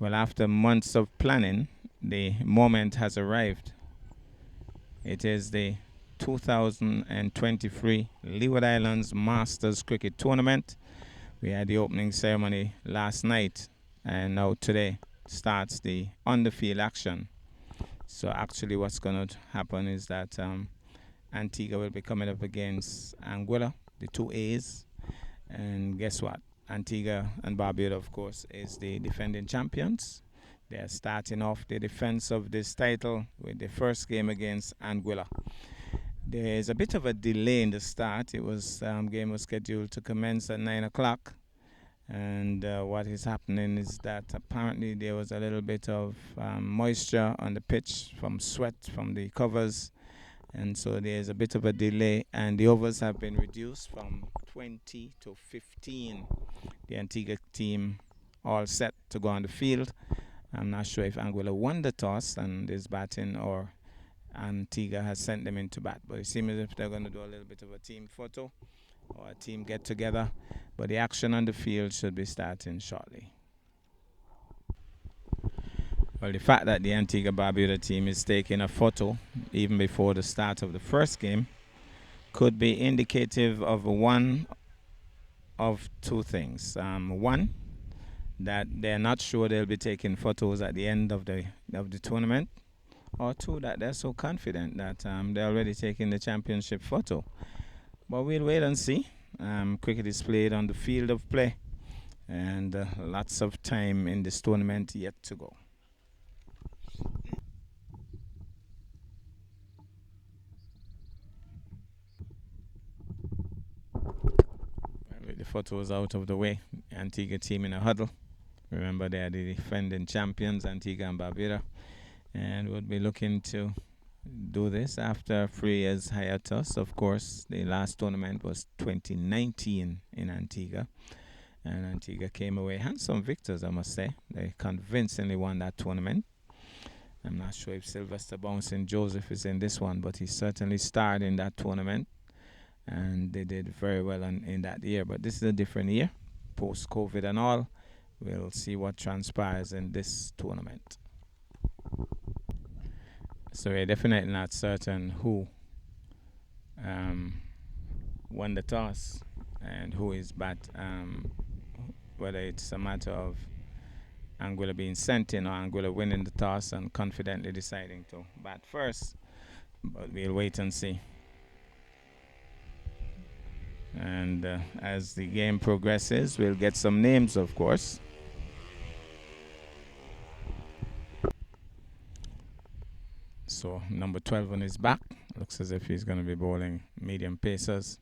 Well, after months of planning, the moment has arrived. It is the 2023 Leeward Islands Masters Cricket Tournament. We had the opening ceremony last night, and now today starts the on-the-field action. So actually what's going to happen is that Antigua will be coming up against Anguilla, the two A's. And guess what? Antigua and Barbuda, of course, is the defending champions. They're starting off the defense of this title with the first game against Anguilla. There's a bit of a delay in the start. It was game was scheduled to commence at 9 o'clock. And what is happening is that apparently there was a little bit of moisture on the pitch from sweat from the covers, and so there's a bit of a delay, and the overs have been reduced from 20 to 15. The Antigua team all set to go on the field. I'm not sure if Anguilla won the toss and is batting, or Antigua has sent them into bat, but it seems as if they're going to do a little bit of a team photo or a team get together, but the action on the field should be starting shortly. Well, the fact that the Antigua Barbuda team is taking a photo even before the start of the first game could be indicative of one of two things. One, that they're not sure they'll be taking photos at the end of the tournament, or two, that they're so confident that they're already taking the championship photo. But we'll wait and see. Cricket is played on the field of play, and lots of time in this tournament yet to go. With the photos out of the way, Antigua team in a huddle. Remember, they are the defending champions, Antigua and Barbuda, and we'll be looking to do this after 3 years hiatus. Of course, the last tournament was 2019 in Antigua, and Antigua came away handsome victors, I must say. They convincingly won that tournament. I'm not sure if Sylvester Bouncing Joseph is in this one, but he certainly starred in that tournament, and they did very well in that year. But this is a different year, post-COVID and all. We'll see what transpires in this tournament. So we're definitely not certain who won the toss and who is bat, whether it's a matter of Anguilla being sent in or Anguilla winning the toss and confidently deciding to bat first. But we'll wait and see. And as the game progresses, we'll get some names, of course. So number 12 on his back. Looks as if he's going to be bowling medium pacers.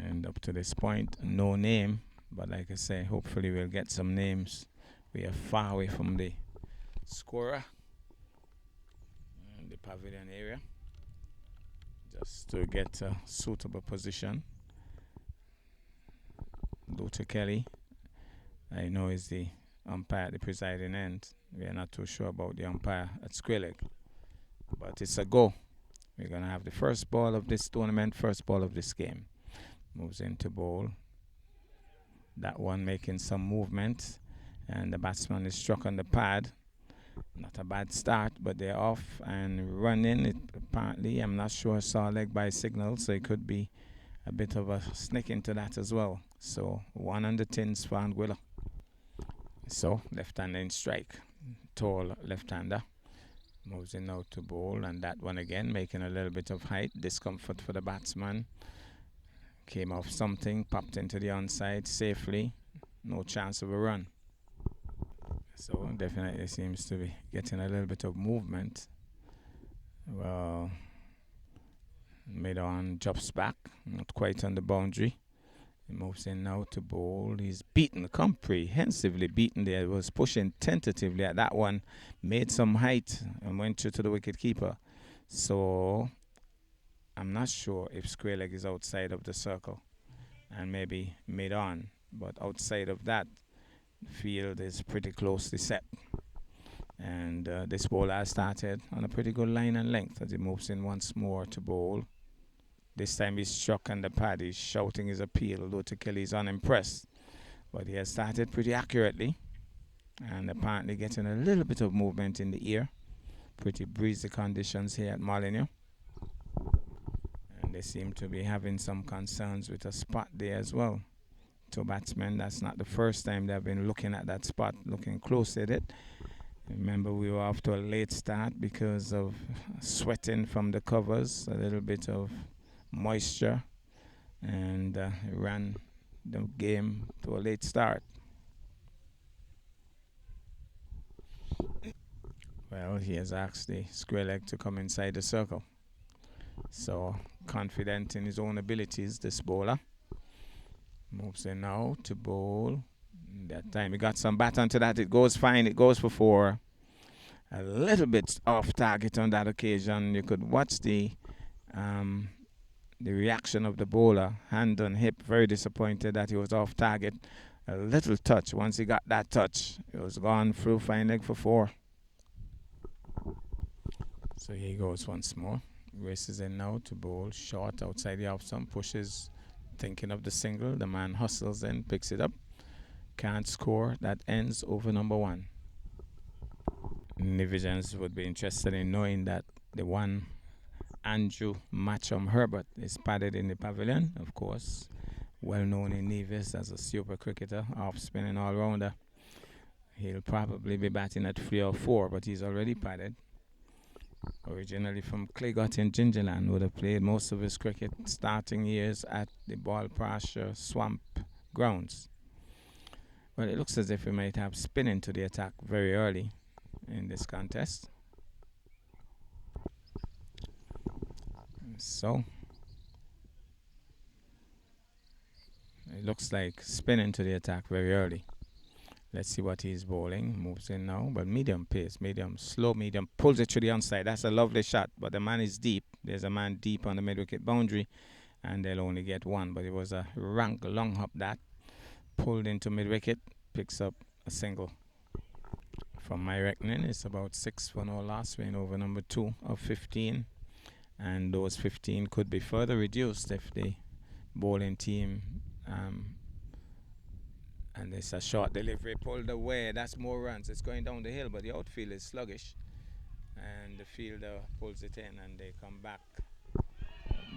And up to this point, no name. But like I say, hopefully we'll get some names. We are far away from the scorer in the pavilion area, just to get a suitable position. Dr. Kelly, I know, is the umpire at the presiding end. We are not too sure about the umpire at Square Leg, but it's a go. We're going to have the first ball of this tournament, first ball of this game. Moves into bowl. That one making some movement, and the batsman is struck on the pad. Not a bad start, but they're off and running. It apparently, I'm not sure, saw leg by signal, so it could be a bit of a sneak into that as well. So 1 on the tins for Anguilla. So left-hander in strike, tall left-hander. Moves in now to bowl, and that one again making a little bit of height. Discomfort for the batsman. Came off something, popped into the onside safely. No chance of a run. So definitely seems to be getting a little bit of movement. Well, mid-on jumps back, not quite on the boundary. He moves in now to bowl. He's beaten, comprehensively beaten there. Was pushing tentatively at that one. Made some height and went through to the wicket keeper. So I'm not sure if Square Leg is outside of the circle and maybe mid-on. But outside of that, the field is pretty closely set. And this bowler has started on a pretty good line and length as he moves in once more to bowl. This time he's struck on the pad. He's shouting his appeal, although to Kelly is unimpressed. But he has started pretty accurately. and apparently getting a little bit of movement in the ear. Pretty breezy conditions here at Molyneux. And they seem to be having some concerns with a spot there as well. To batsmen, that's not the first time they've been looking at that spot, looking close at it. Remember, we were off to a late start because of sweating from the covers, a little bit of moisture, and ran the game to a late start. Well, he has asked the square leg to come inside the circle. So, confident in his own abilities, this bowler. Moves in now to bowl. That time he got some bat onto that. It goes fine. It goes for four. A little bit off target on that occasion. You could watch um, the reaction of the bowler, hand on hip, very disappointed that he was off target. A little touch. Once he got that touch, it was gone through fine leg for four. So here he goes once more. Races in now to bowl short outside the off stump, pushes, thinking of the single. The man hustles in, picks it up. Can't score. That ends over number one. Divisions would be interested in knowing that the one Andrew Matcham Herbert is padded in the pavilion, of course. Well known in Nevis as a super cricketer, off spinning all rounder. He'll probably be batting at 3 or 4, but he's already padded. Originally from Claygot in Gingerland, would have played most of his cricket starting years at the Balprasher Swamp grounds. Well, it looks as if we might have spinning to the attack very early in this contest. So, it looks like spinning to the attack very early. Let's see what he's bowling. Moves in now, but medium pace, medium, slow, medium. Pulls it to the onside. That's a lovely shot, but the man is deep. There's a man deep on the mid-wicket boundary, and they'll only get one. But it was a rank long hop that pulled into mid-wicket, picks up a single. From my reckoning, it's about 6 for no loss, win over number 2 of 15. And those 15 could be further reduced if the bowling team and it's a short delivery pulled away. That's more runs. It's going down the hill, but the outfield is sluggish. And the fielder pulls it in and they come back.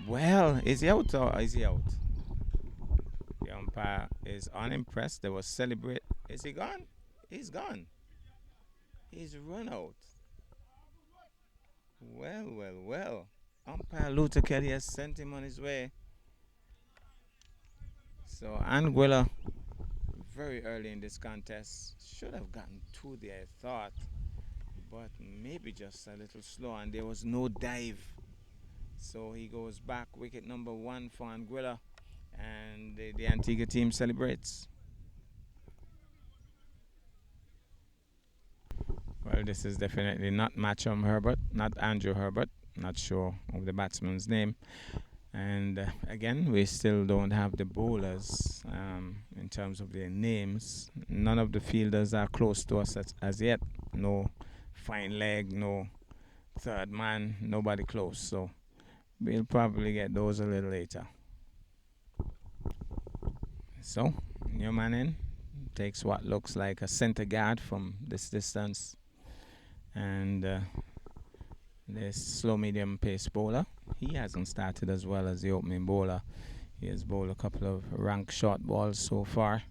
Well, is he out or is he out? The umpire is unimpressed. They will celebrate. Is he gone? He's gone. He's run out. Well, well, well. Umpire Luther Kelly has sent him on his way. So Anguilla, very early in this contest, should have gotten two there, I thought, but maybe just a little slow, and there was no dive. So he goes back, wicket number 1 for Anguilla, and the Antigua team celebrates. Well, this is definitely not Matcham Herbert, not Andrew Herbert, not sure of the batsman's name. And again, we still don't have the bowlers in terms of their names. None of the fielders are close to us as yet. No fine leg, no third man, nobody close. So we'll probably get those a little later. So, new man in. Takes what looks like a center guard from this distance. And this slow medium pace bowler. He hasn't started as well as the opening bowler. He has bowled a couple of rank short balls so far.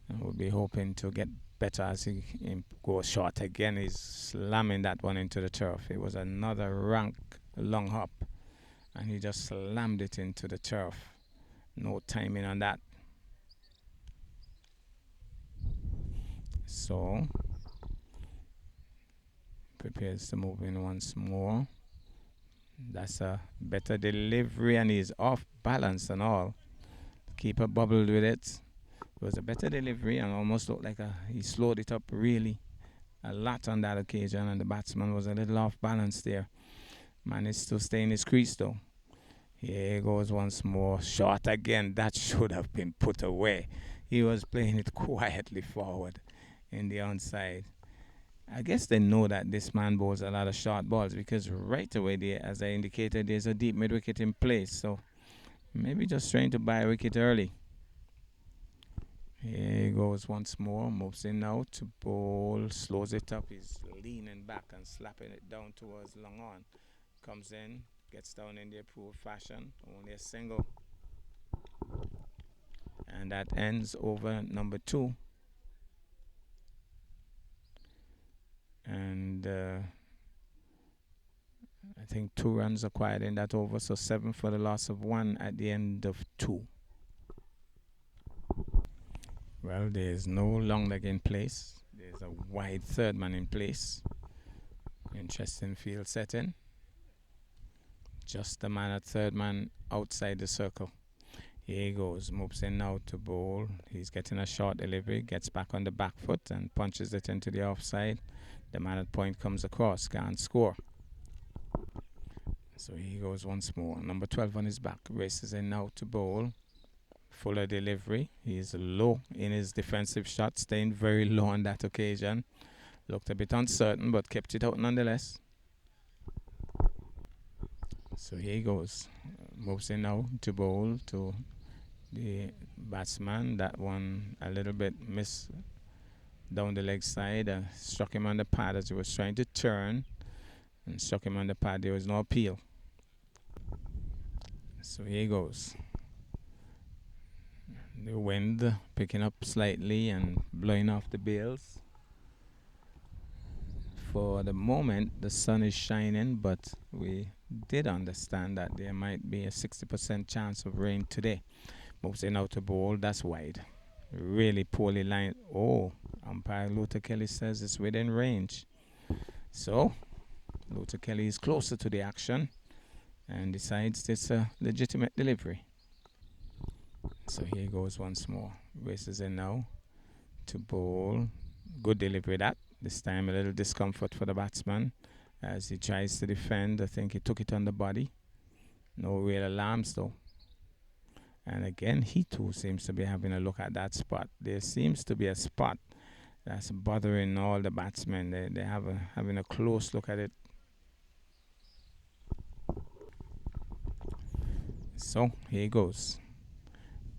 And we'll be hoping to get better as he goes short again. He's slamming that one into the turf. It was another rank long hop. And he just slammed it into the turf. No timing on that. So, prepares to move in once more. That's a better delivery, and he's off balance and all. Keeper bubbled with it. It was a better delivery and almost looked like he slowed it up really a lot on that occasion, and the batsman was a little off balance there. Managed to stay in his crease though. Here he goes once more. Short again. That should have been put away. He was playing it quietly forward in the onside. I guess they know that this man bowls a lot of short balls because right away there, as I indicated, there's a deep mid-wicket in place. So maybe just trying to buy a wicket early. Here he goes once more. Moves in now to bowl. Slows it up. He's leaning back and slapping it down towards long on. Comes in. Gets down in the approved fashion. Only a single. And that ends over number 2. And I think 2 runs acquired in that over. So 7 for the loss of 1 at the end of 2. Well, there's no long leg in place. There's a wide third man in place. Interesting field setting. Just the man at third man outside the circle. Here he goes. Moves in now to bowl. He's getting a short delivery. Gets back on the back foot and punches it into the offside. The man at point comes across. Can't score. So he goes once more. Number 12 on his back. Races in now to bowl. Fuller delivery. He's low in his defensive shot, staying very low on that occasion. Looked a bit uncertain, but kept it out nonetheless. So here he goes. Moves in now to bowl to the batsman. That one a little bit missed down the leg side. Struck him on the pad as he was trying to turn. And struck him on the pad. There was no appeal. So here he goes. The wind picking up slightly and blowing off the bales. For the moment, the sun is shining, but we did understand that there might be a 60% chance of rain today. Moves in out to bowl. That's wide. Really poorly lined. Oh, umpire Luther Kelly says it's within range. So, Luther Kelly is closer to the action and decides it's a legitimate delivery. So here goes once more. Races in now to bowl. Good delivery that. This time a little discomfort for the batsman as he tries to defend. I think he took it on the body. No real alarms though. And again, he too seems to be having a look at that spot. There seems to be a spot that's bothering all the batsmen. They have having a close look at it. So here he goes.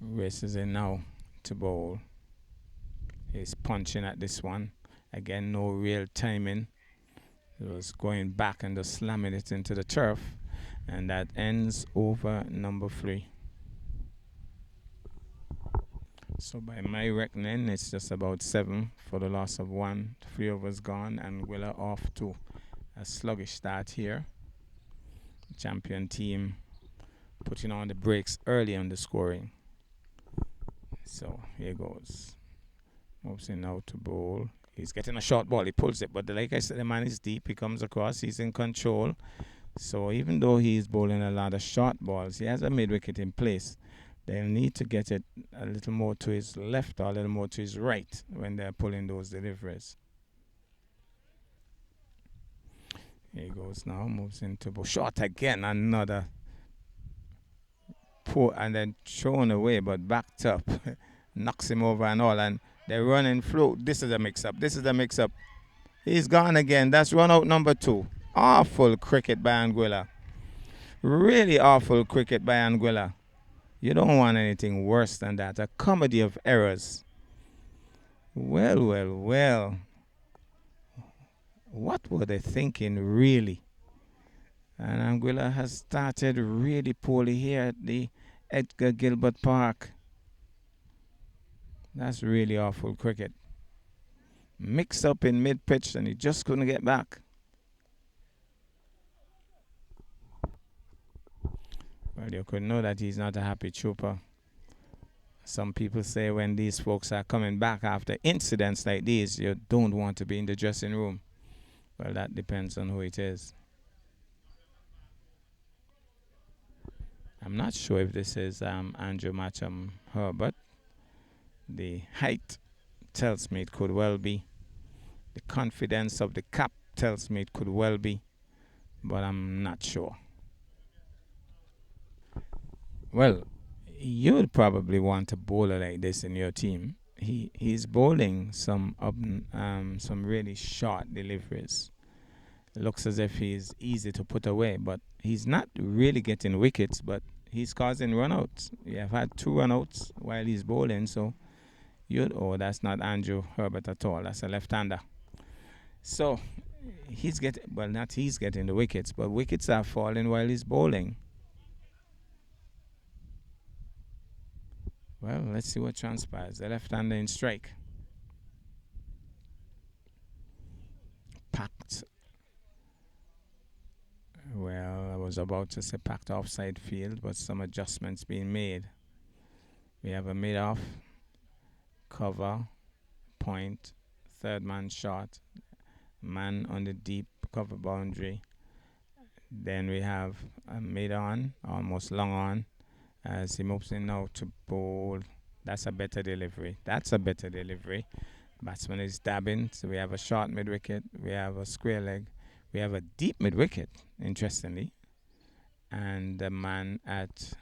Races in now to bowl. He's punching at this one. Again, no real timing. He was going back and just slamming it into the turf. And that ends over number 3. So by my reckoning, it's just about 7 for the loss of 1. 3 overs gone and Willer off to a sluggish start here. Champion team putting on the brakes early on the scoring. So here goes. Moves in now to bowl. He's getting a short ball. He pulls it. But like I said, the man is deep. He comes across. He's in control. So even though he's bowling a lot of short balls, he has a mid-wicket in place. They'll need to get it a little more to his left or a little more to his right when they're pulling those deliveries. Here he goes now. Moves into bowl. Short again. Another poor and then thrown away but backed up. Knocks him over and all. And they're running through. This is a mix-up. This is a mix-up. He's gone again. That's run out number 2. Awful cricket by Anguilla. Really awful cricket by Anguilla. You don't want anything worse than that. A comedy of errors. Well, well, well. What were they thinking, really? And Anguilla has started really poorly here at the Edgar Gilbert Park. That's really awful cricket. Mixed up in mid-pitch and he just couldn't get back. Well, you could know that he's not a happy trooper. Some people say when these folks are coming back after incidents like these, you don't want to be in the dressing room. Well, that depends on who it is. I'm not sure if this is Andrew Matcham Herbert. The height tells me it could well be. The confidence of the cap tells me it could well be. But I'm not sure. Well, you would probably want a bowler like this in your team. He's bowling some really short deliveries. It looks as if he's easy to put away, but he's not really getting wickets, but he's causing runouts. We have had 2 runouts while he's bowling, so Oh, that's not Andrew Herbert at all. That's a left-hander. So he's getting, well, not he's getting the wickets, but wickets are falling while he's bowling. Well, let's see what transpires. The left-hander in strike. Packed. Well, I was about to say packed offside field, but some adjustments being made. We have a mid-off, cover, point, third man shot, man on the deep cover boundary. Then we have a mid-on, almost long on, as he moves in now to bowl. That's a better delivery. That's a better delivery. Batsman is dabbing. So we have a short mid wicket. We have a square leg. We have a deep mid wicket, interestingly. And the man at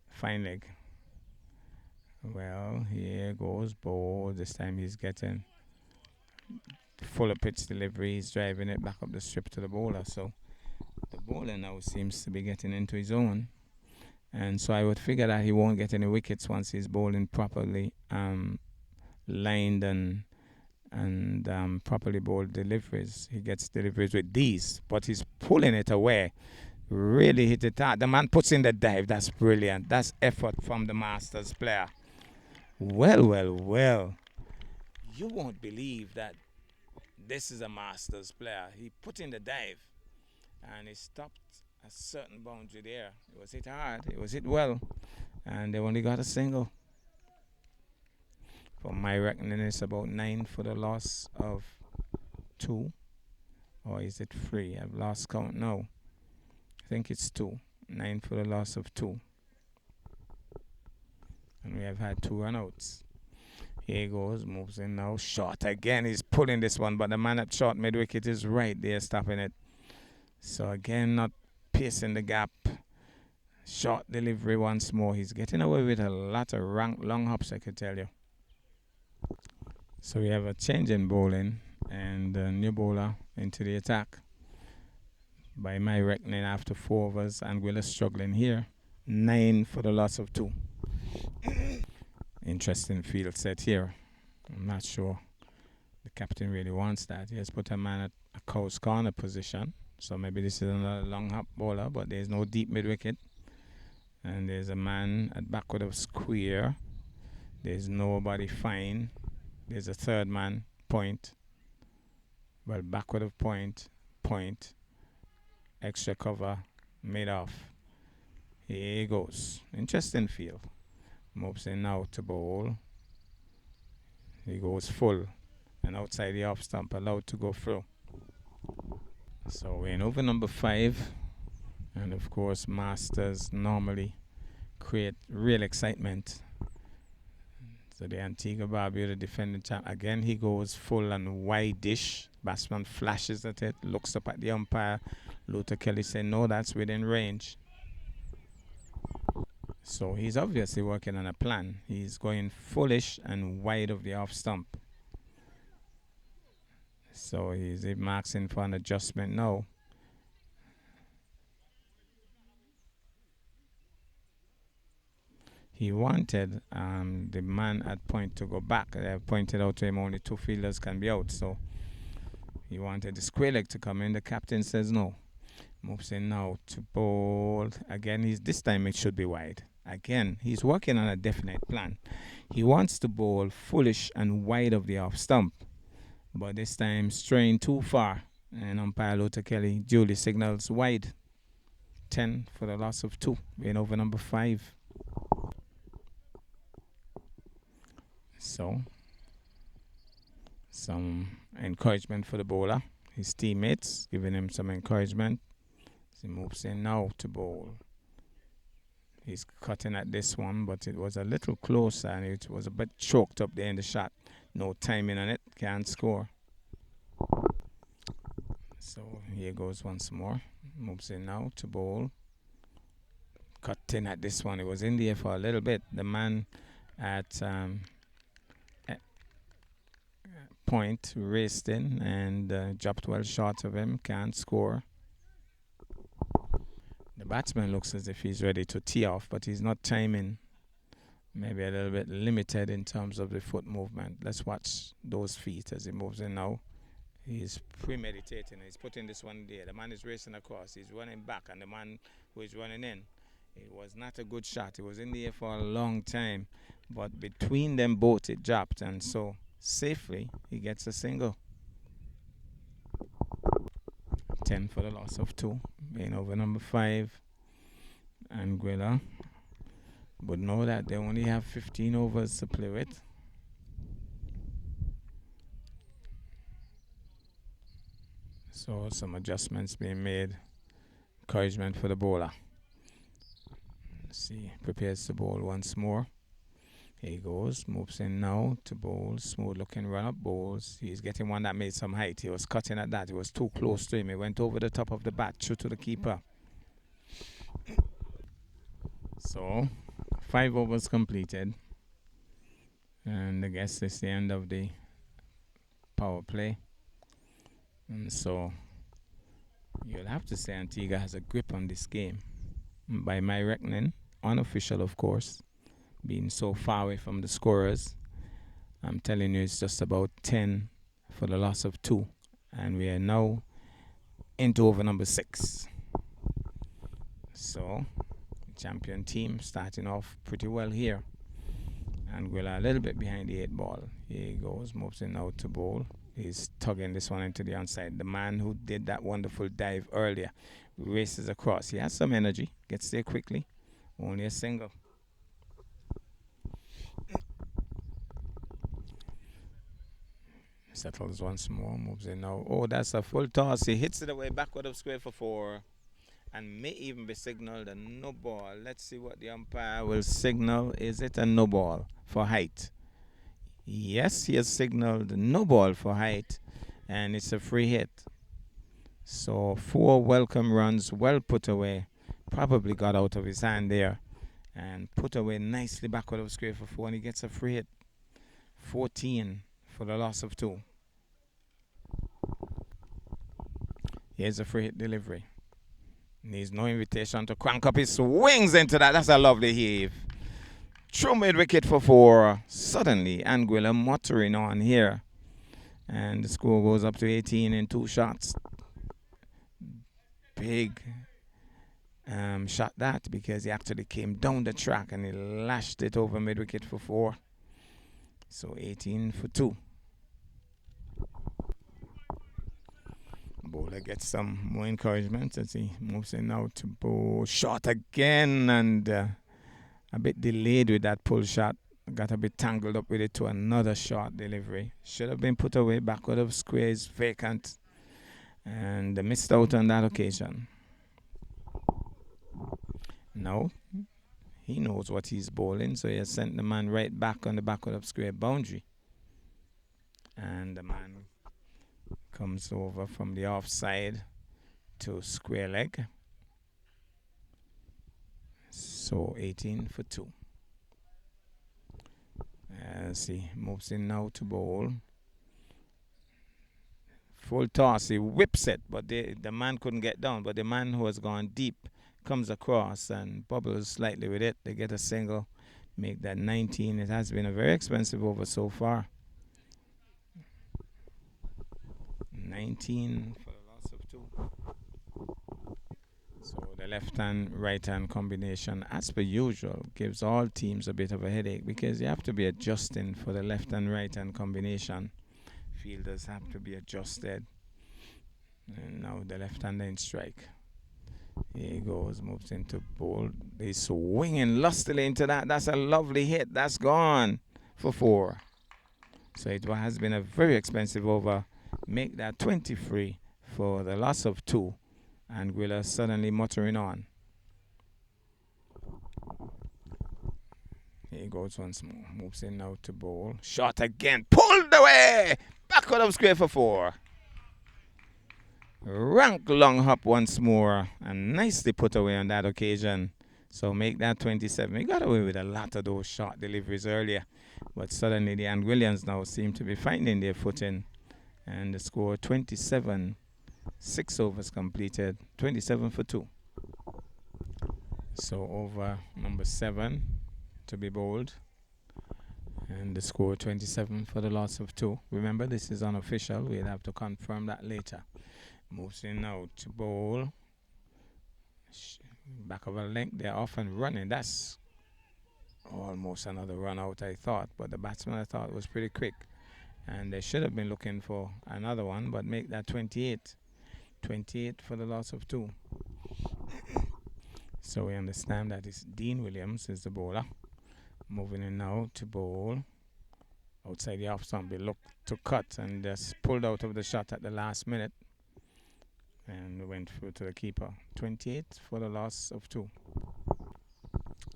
fine leg. Well, here goes bowl. This time he's getting fuller pitch delivery. He's driving it back up the strip to the bowler. So the bowler now seems to be getting into his own. And so I would figure that he won't get any wickets once he's bowling properly lined and properly bowled deliveries. He gets deliveries with these, but he's pulling it away. Really hit it hard. The man puts in the dive. That's brilliant. That's effort from the Masters player. Well, well, well. You won't believe that this is a Masters player. He put in the dive and he stopped a certain boundary there. It was hit hard. It was hit well. And they only got a single. From my reckoning, it's about 9 for the loss of 2. Or is it 3? I've lost count now. I think it's 2. 9 for the loss of 2. And we have had 2 runouts. Here he goes, moves in now. Short again. He's pulling this one, but the man at short mid wicket is right there stopping it. So again, not piercing the gap. Short delivery once more. He's getting away with a lot of long hops, I could tell you. So we have a change in bowling and a new bowler into the attack. By my reckoning, after 4 overs, Anguilla struggling here. 9 for the loss of 2. Interesting field set here. I'm not sure the captain really wants that. He has put a man at a close corner position. So maybe this is another long hop bowler, but there's no deep mid wicket. And there's a man at backward of square. There's nobody fine. There's a third man, point. Well, backward of point, point. Extra cover, mid off. Here he goes. Interesting field. Moves in now to bowl. He goes full. And outside the off stump, allowed to go through. So we're in over number 5. And of course, Masters normally create real excitement. So the Antigua Barbuda defending champ. Again, he goes full and wide-ish. Batsman flashes at it, looks up at the umpire. Luther Kelly said, no, that's within range. So he's obviously working on a plan. He's going fullish and wide of the off stump. So he's marking for an adjustment now. He wanted the man at point to go back. I pointed out to him only 2 fielders can be out. So he wanted the square leg to come in. The captain says no. Moves in now to bowl. Again, this time it should be wide. Again, he's working on a definite plan. He wants to bowl foolish and wide of the off stump. But this time straying too far. And umpire Luther Kelly duly signals wide. 10 for the loss of 2. Being over number 5. So, some encouragement for the bowler. His teammates giving him some encouragement. He moves in now to bowl. He's cutting at this one, but it was a little closer and it was a bit choked up there in the shot. No timing on it, can't score. So here goes once more. Moves in now to bowl. Cutting at this one. It was in the air for a little bit. The man at point raced in and dropped well short of him, can't score. The batsman looks as if he's ready to tee off, but he's not timing. maybe a little bit limited in terms of the foot movement. Let's watch those feet as he moves in now. He's premeditating. He's putting this one there. The man is racing across. He's running back, and the man who is running in, it was not a good shot. It was in the air for a long time, but between them both, it dropped, and so safely he gets a single. 10 for the loss of 2. Being over number 5, Anguilla. But know that they only have 15 overs to play with. So some adjustments being made. Encouragement for the bowler. Let's see, prepares to bowl once more. Here he goes, moves in now to bowl. Smooth looking run up bowls. He's getting one that made some height. He was cutting at that. It was too close to him. He went over the top of the bat, true to the keeper. So 5 overs completed. And I guess it's the end of the power play. And so you'll have to say Antigua has a grip on this game. By my reckoning, unofficial of course, being so far away from the scorers, I'm telling you it's just about 10 for the loss of 2. And we are now into over number 6. So, champion team starting off pretty well here. And we're a little bit behind the 8 ball. Here he goes, moves in out to bowl. He's tugging this one into the onside. The man who did that wonderful dive earlier races across. He has some energy, gets there quickly. Only a single. Settles once more, moves in now. Oh, that's a full toss. He hits it away backward of square for 4. And may even be signaled a no ball. Let's see what the umpire will signal. Is it a no ball for height? Yes, he has signaled no ball for height, and it's a free hit. So 4 welcome runs, well put away. Probably got out of his hand there, and put away nicely backward of square for 4, and he gets a free hit. 14 for the loss of 2. Here's a free hit delivery. Needs no invitation to crank up his swings into that. That's a lovely heave. True mid wicket for 4. Suddenly, Anguilla muttering on here. And the score goes up to 18 in 2 shots. Big shot that, because he actually came down the track and he lashed it over mid wicket for 4. So 18 for 2. Bowler gets some more encouragement as he moves in now to bowl. Shot again, and a bit delayed with that pull shot. Got a bit tangled up with it to another short delivery. Should have been put away backward of squares, vacant, and missed out on that occasion. Now he knows what he's bowling, so he has sent the man right back on the backward of square boundary. And the man comes over from the offside to square leg. So 18 for 2. As he moves in now to bowl. Full toss, he whips it, but the man couldn't get down. But the man who has gone deep comes across and bubbles slightly with it. They get a single, make that 19. It has been a very expensive over so far. 19 for the loss of 2. So the left-hand, right-hand combination, as per usual, gives all teams a bit of a headache because you have to be adjusting for the left and right-hand combination. Fielders have to be adjusted. And now the left-hander in strike. Here he goes, moves into bowl. He's swinging lustily into that. That's a lovely hit. That's gone for 4. So it has been a very expensive over. Make that 23 for the loss of 2. And Anguilla suddenly muttering on. Here he goes once more. Moves in now to bowl. Shot again. Pulled away. Backward of square for 4. Rank long hop once more. And nicely put away on that occasion. So make that 27. He got away with a lot of those short deliveries earlier. But suddenly the Anguillians now seem to be finding their footing. And the score 27. 6 overs completed. 27 for 2. So over number 7 to be bowled. And the score 27 for the loss of 2. Remember, this is unofficial. We'll have to confirm that later. Moves in now to bowl. Back of a length. They're off and running. That's almost another run out, I thought. But the batsman, I thought, was pretty quick. And they should have been looking for another one, but make that 28. 28 for the loss of 2. So we understand that it's Dean Williams is the bowler. Moving in now to bowl. Outside the off stump, they looked to cut and just pulled out of the shot at the last minute. And went through to the keeper. 28 for the loss of 2.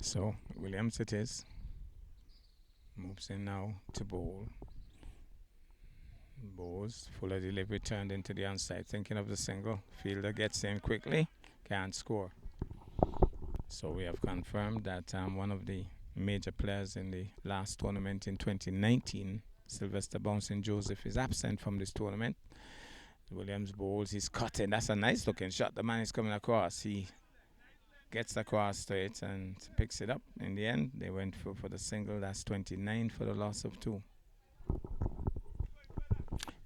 So Williams it is. Moves in now to bowl. Bowls. Fuller delivery turned into the onside. Thinking of the single. Fielder gets in quickly. Can't score. So we have confirmed that one of the major players in the last tournament in 2019, Sylvester Bouncing Joseph, is absent from this tournament. Williams bowls. He's cutting. That's a nice looking shot. The man is coming across. He gets across to it and picks it up. In the end, they went for the single. That's 29 for the loss of 2.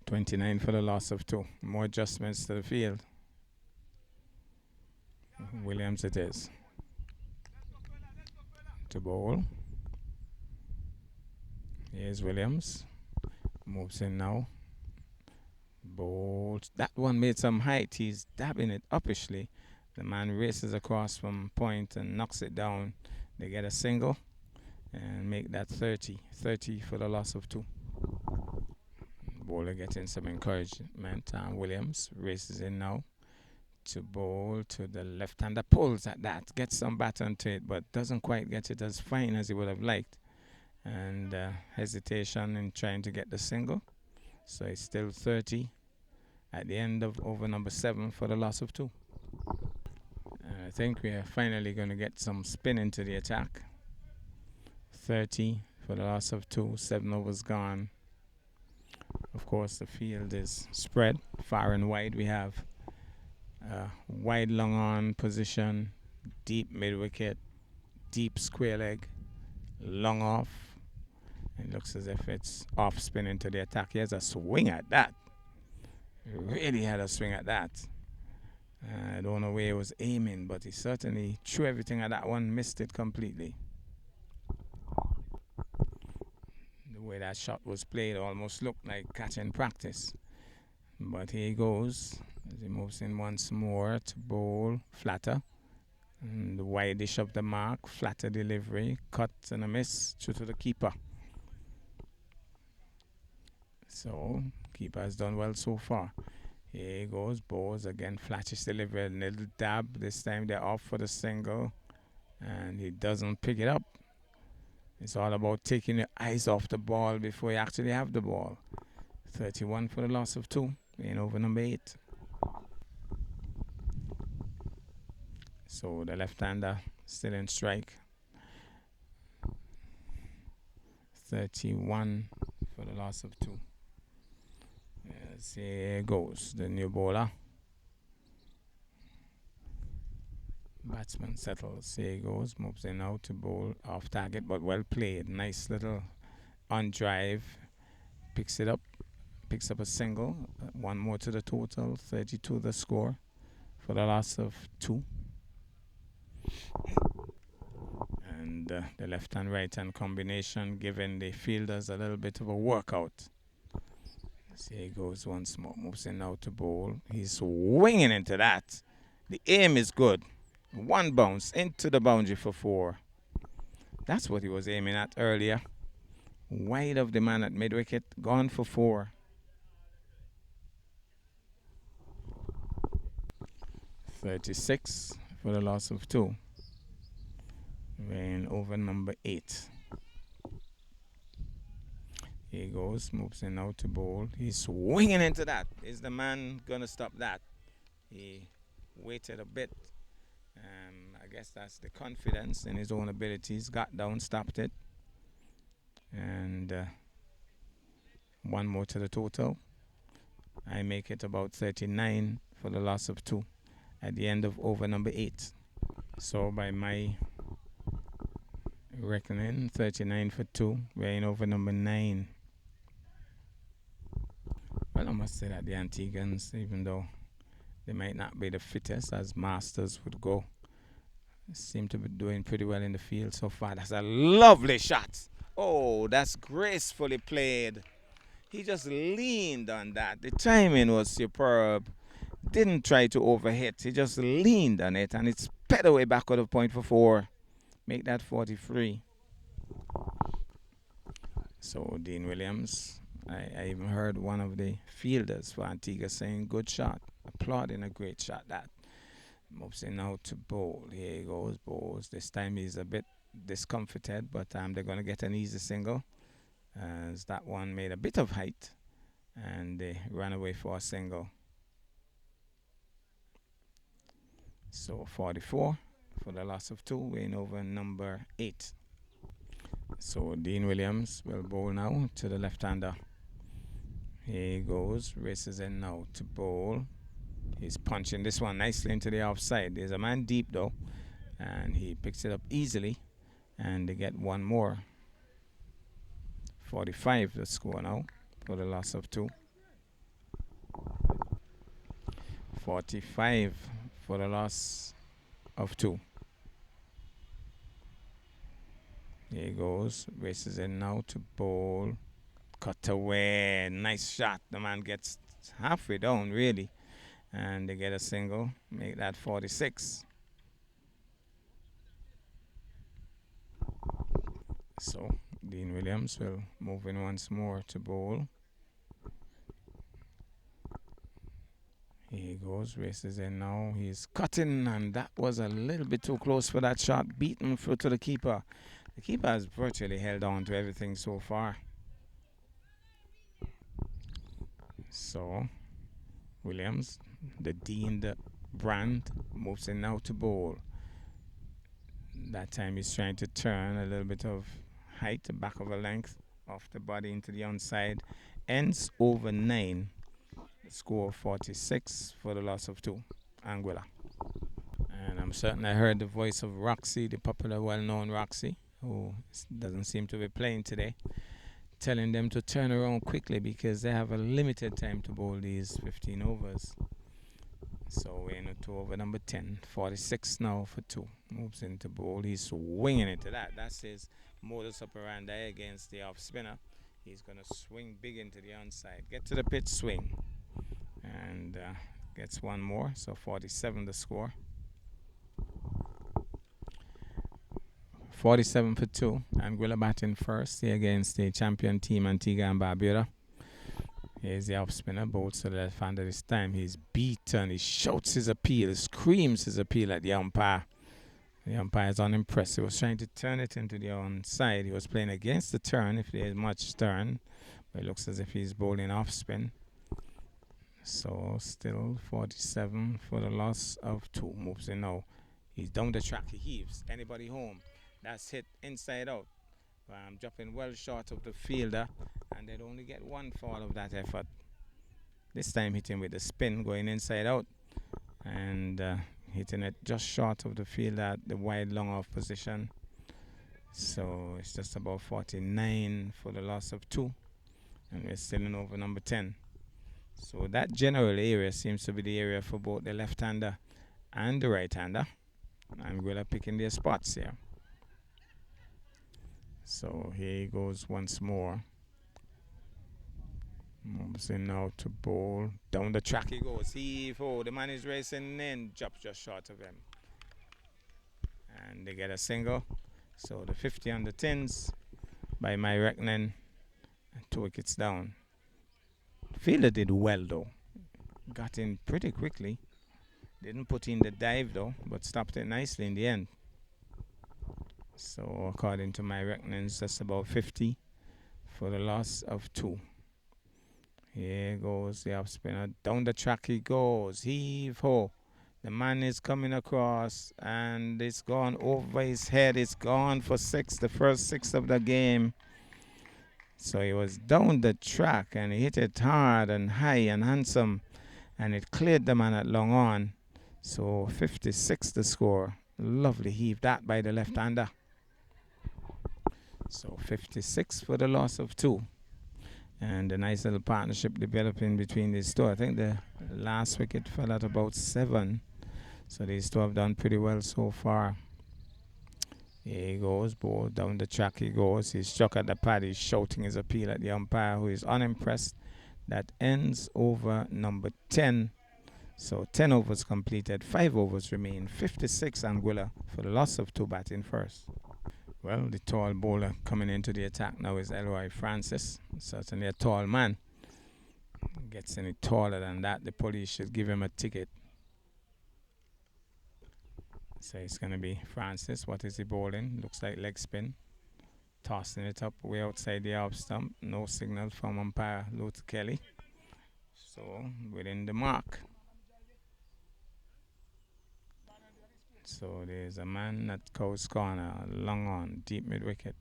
29 for the loss of 2. More adjustments to the field. Williams it is. To bowl. Here's Williams. Moves in now. Bowls. That one made some height. He's dabbing it uppishly. The man races across from point and knocks it down. They get a single and make that 30. 30 for the loss of 2. Bowler getting some encouragement. Williams races in now to bowl to the left-hander. Pulls at that. Gets some bat onto it, but doesn't quite get it as fine as he would have liked. And hesitation in trying to get the single. So it's still 30 at the end of over number 7 for the loss of 2. I think we are finally going to get some spin into the attack. 30 for the loss of 2. 7 overs gone. Of course, the field is spread far and wide. We have wide long on position, deep mid wicket, deep square leg, long off. It looks as if it's off spin into the attack. He has a swing at that. He really had a swing at that. I don't know where he was aiming, but he certainly threw everything at that one, missed it completely. The way that shot was played almost looked like catch in practice. But here he goes as he moves in once more to bowl flatter. And the wide-ish of the mark, flatter delivery, cut and a miss, through to the keeper. So, keeper has done well so far. Here he goes, bowls again, flattish delivery, a little dab. This time they're off for the single, and he doesn't pick it up. It's all about taking your eyes off the ball before you actually have the ball. 31 for the loss of 2, in over number 8. So the left-hander still in strike. 31 for the loss of 2. Yes, here goes the new bowler. Batsman settles. Here he goes. Moves in now to bowl off target, but well played. Nice little on drive. Picks it up. Picks up a single. One more to the total. 32 the score for the loss of 2. And the left and right hand combination giving the fielders a little bit of a workout. So here he goes once more. Moves in now to bowl. He's swinging into that. The aim is good. One bounce into the boundary for 4. That's what he was aiming at earlier. Wide of the man at mid-wicket. Gone for 4. 36 for the loss of 2. Weighing over number 8. Here he goes, moves in now to bowl. He's swinging into that. Is the man going to stop that? He waited a bit. I guess that's the confidence in his own abilities. Got down, stopped it. And one more to the total. I make it about 39 for the loss of 2 at the end of over number 8. So by my Reckoning 39 for 2, weighing over number 9. Well, I must say that the Antiguans, even though they might not be the fittest as Masters would go, seem to be doing pretty well in the field so far. That's a lovely shot. Oh, that's gracefully played. He just leaned on that. The timing was superb. Didn't try to overhit. He just leaned on it, and it's sped away back out of point for 4. Make that 43. So Dean Williams, I even heard one of the fielders for Antigua saying, good shot, applauding a great shot. That moves in now to bowl. Here he goes, bowls. This time he's a bit discomfited, but they're going to get an easy single, as that one made a bit of height, and they ran away for a single. So 44 for the loss of 2, weighing over number 8. So Dean Williams will bowl now to the left-hander. Here he goes, races in now to bowl. He's punching this one nicely into the offside. There's a man deep though, and he picks it up easily, and they get one more. 45 the score now for the loss of 2. 45 for the loss of 2. Here he goes, races in now to bowl. Cut away, nice shot. The man gets halfway down really, and they get a single, make that 46. So Dean Williams will move in once more to bowl. Here he goes, races in now. He's cutting, and that was a little bit too close for that shot. Beaten through to the keeper. The keeper has virtually held on to everything so far. So Williams, the Dean, the brand, moves in now to bowl. That time he's trying to turn a little bit of height, the back of a length off the body into the onside. Ends over 9. Score 46 for the loss of 2. Anguilla. And I'm certain I heard the voice of Roxy, the popular, well-known Roxy, who doesn't seem to be playing today, telling them to turn around quickly because they have a limited time to bowl these 15 overs. So we're in to over number 10. 46 now for 2. Moves into bowl. He's swinging into that. That's his modus operandi against the off spinner. He's going to swing big into the onside. Get to the pitch, swing. And gets one more. So 47 the score. 47 for 2. Anguilla batting first here against the champion team Antigua and Barbuda. Here's the off spinner, bowls to the left hander this time. He's beaten. He shouts his appeal, he screams his appeal at the umpire. The umpire is unimpressed. He was trying to turn it into the onside. He was playing against the turn if there is much turn, but it looks as if he's bowling off spin. So still 47 for the loss of 2. Moves in now. He's down the track. He heaves. Anybody home? That's hit inside out. Dropping well short of the fielder, and they'd only get one for all of that effort. This time hitting with the spin, going inside out, and hitting it just short of the fielder at the wide long off position. So it's just about 49 for the loss of 2, and we're still in over number 10. So that general area seems to be the area for both the left-hander and the right-hander. Anguilla picking their spots here. So here he goes once more. Moves in now to bowl. Down the track he goes. Heave-ho. The man is racing in. Drops just short of him. And they get a single. So the 50 on the tins, by my reckoning, 2 wickets down. Fielder did well though. Got in pretty quickly. Didn't put in the dive though, but stopped it nicely in the end. So according to my reckonings, that's about 50 for the loss of 2. Here goes the off spinner. Down the track he goes. Heave-ho. The man is coming across, and it's gone over his head. It's gone for 6, the first 6 of the game. So he was down the track, and he hit it hard and high and handsome, and it cleared the man at long on. So 56 the score. Lovely heave that by the left-hander. So 56 for the loss of 2. And a nice little partnership developing between these two. I think the last wicket fell at about 7. So these two have done pretty well so far. Here he goes, ball down the track he goes. He's struck at the pad. He's shouting his appeal at the umpire, who is unimpressed. That ends over number 10. So 10 overs completed, 5 overs remain. 56 Anguilla for the loss of 2 batting first. Well, the tall bowler coming into the attack now is Elroy Francis. Certainly a tall man. Gets any taller than that, the police should give him a ticket. So it's going to be Francis. What is he bowling? Looks like leg spin. Tossing it up way outside the off stump. No signal from umpire Luther Kelly. So within the mark. So there's a man at Coast Corner, long on, deep mid wicket.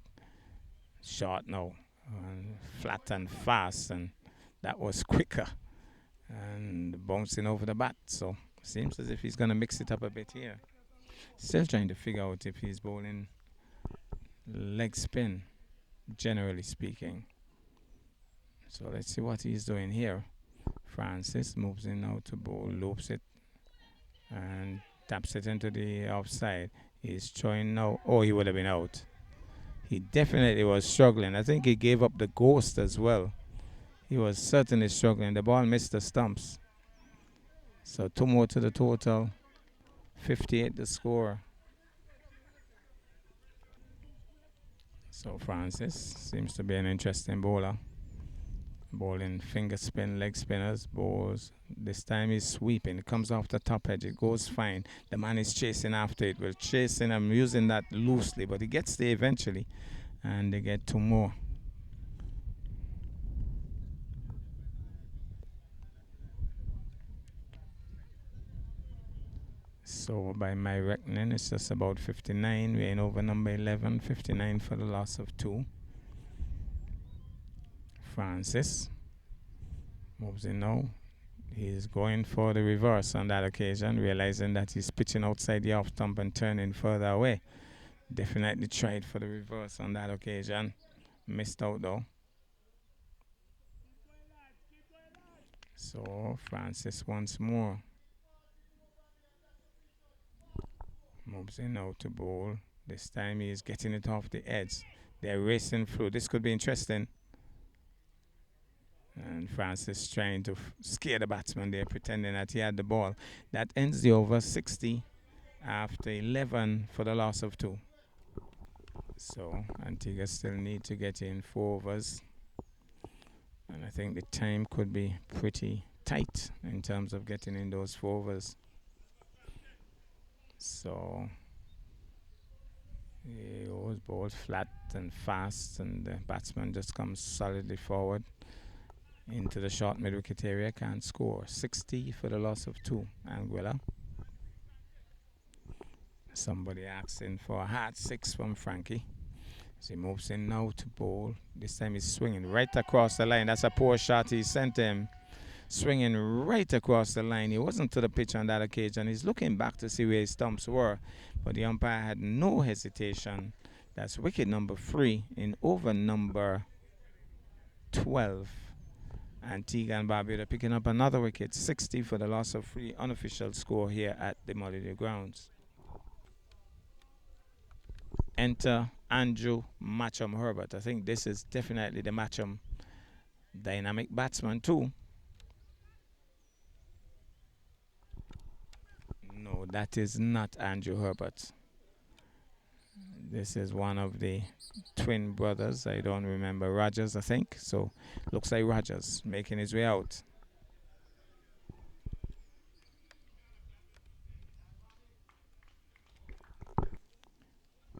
Short now, flat and fast, and that was quicker. And bouncing over the bat, so seems as if he's going to mix it up a bit here. Still trying to figure out if he's bowling leg spin, generally speaking. So let's see what he's doing here. Francis moves in now to bowl, loops it, and taps it into the offside. He's throwing now. Oh, he would have been out. He definitely was struggling. I think he gave up the ghost as well. He was certainly struggling. The ball missed the stumps. So 2 more to the total. 58 the score. So Francis seems to be an interesting bowler. Bowling finger spin, leg spinners, bowls. This time he's sweeping. It comes off the top edge. It goes fine. The man is chasing after it. We're chasing. I'm using that loosely, but he gets there eventually. And they get 2 more. So by my reckoning, it's just about 59. We're in over number 11. 59 for the loss of 2. Francis moves in now. He's going for the reverse on that occasion, realizing that he's pitching outside the off stump and turning further away. Definitely tried for the reverse on that occasion. Missed out though. So Francis once more moves in now to bowl. This time he is getting it off the edge. They're racing through. This could be interesting. And Francis trying to scare the batsman there, pretending that he had the ball. That ends the over 60 after 11 for the loss of 2. So Antigua still need to get in 4 overs. And I think the time could be pretty tight in terms of getting in those 4 overs. So he goes ball flat and fast, and the batsman just comes solidly forward into the short mid-wicket area, can't score. 60 for the loss of 2, Anguilla. Somebody asking for a hard 6 from Frankie. As he moves in now to bowl. This time he's swinging right across the line. That's a poor shot he sent him. Swinging right across the line. He wasn't to the pitch on that occasion. He's looking back to see where his stumps were, but the umpire had no hesitation. That's wicket number 3 in over number 12. Antigua and Barbuda picking up another wicket. 60 for the loss of 3. Unofficial score here at the Molyneux grounds. Enter Andrew Matcham Herbert. I think this is definitely the Matcham dynamic batsman too. No, that is not Andrew Herbert. This is one of the twin brothers. I don't remember. Rogers, I think. So looks like Rogers making his way out.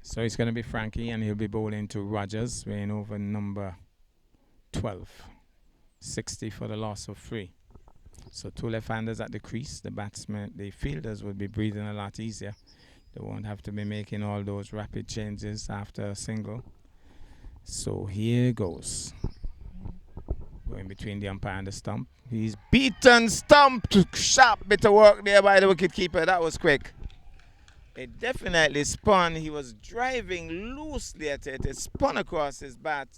So it's going to be Frankie, and he'll be bowling to Rogers, weighing over number 12. 60 for the loss of 3. So 2 left-handers at the crease. The batsmen, the fielders will be breathing a lot easier. They won't have to be making all those rapid changes after a single. So here goes. Going between the umpire and the stump. He's beaten, stumped. Sharp bit of work there by the wicketkeeper. That was quick. It definitely spun. He was driving loosely at it. It spun across his bat.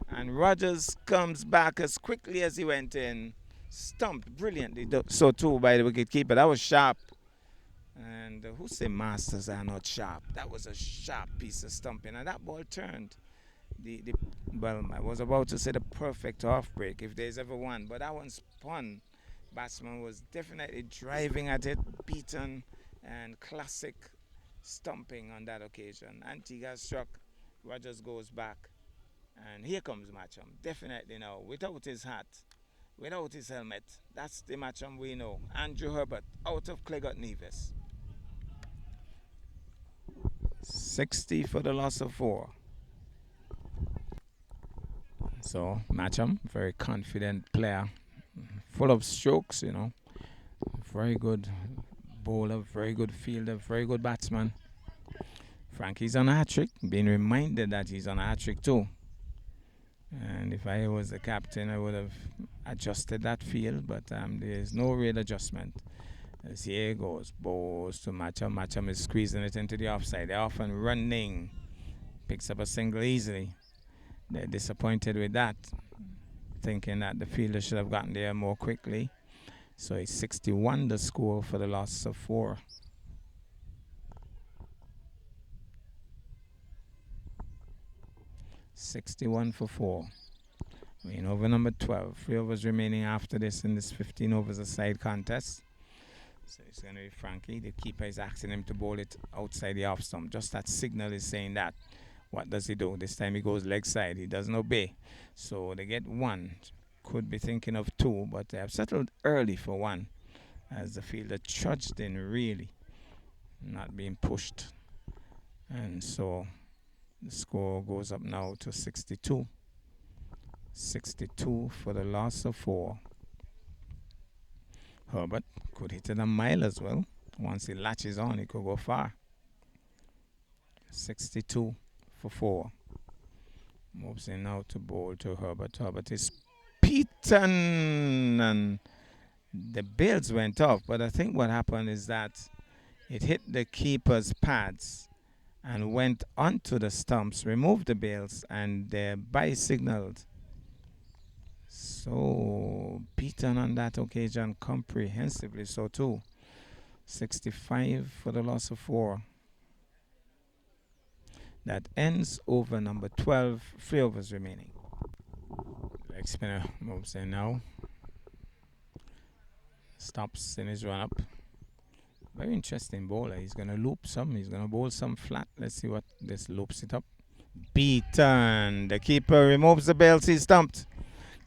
And Rogers comes back as quickly as he went in. Stumped brilliantly. So too by the wicketkeeper. That was sharp. And who say Masters are not sharp? That was a sharp piece of stumping. And that ball turned. The Well, I was about to say the perfect off break if there's ever one. But that one spun. Batsman was definitely driving at it, beaten, and classic stumping on that occasion. Antigua struck, Rogers goes back, and here comes Matcham. Definitely now, without his hat, without his helmet. That's the Matcham we know. Andrew Herbert out of Clegot Nevis. 60 for the loss of 4. So Matcham, very confident player, full of strokes, very good bowler, very good fielder, very good batsman. Frankie's on a hat trick, being reminded that he's on a hat trick too. And if I was the captain, I would have adjusted that field, but there's no real adjustment. As here goes, balls to Matcham. Matcham is squeezing it into the offside. They're off and running. Picks up a single easily. They're disappointed with that, thinking that the fielder should have gotten there more quickly. So it's 61 the score for the loss of 4. $61 for 4. We're in over number 12. 3 overs remaining after this in this 15 overs a side contest. So it's going to be Frankie. The keeper is asking him to bowl it outside the off stump. Just that signal is saying that. What does he do? This time he goes leg side. He doesn't obey. So they get 1. Could be thinking of 2, but they have settled early for 1 as the fielder trudged in really, not being pushed. And so the score goes up now to 62. 62 for the loss of 4. Herbert could hit it a mile as well. Once he latches on, he could go far. 62 for 4. Moves in now to bowl to Herbert. Herbert is beaten and the bails went off. But I think what happened is that it hit the keeper's pads and went onto the stumps, removed the bails, and thereby signaled. So beaten on that occasion comprehensively, so too. 65 for the loss of 4. That ends over number 12. 3 overs remaining. Leg spinner moves in now. Stops in his run up. Very interesting bowler. He's going to loop some. He's going to bowl some flat. Let's see what this loops it up. Beaten. The keeper removes the bails. He's stumped.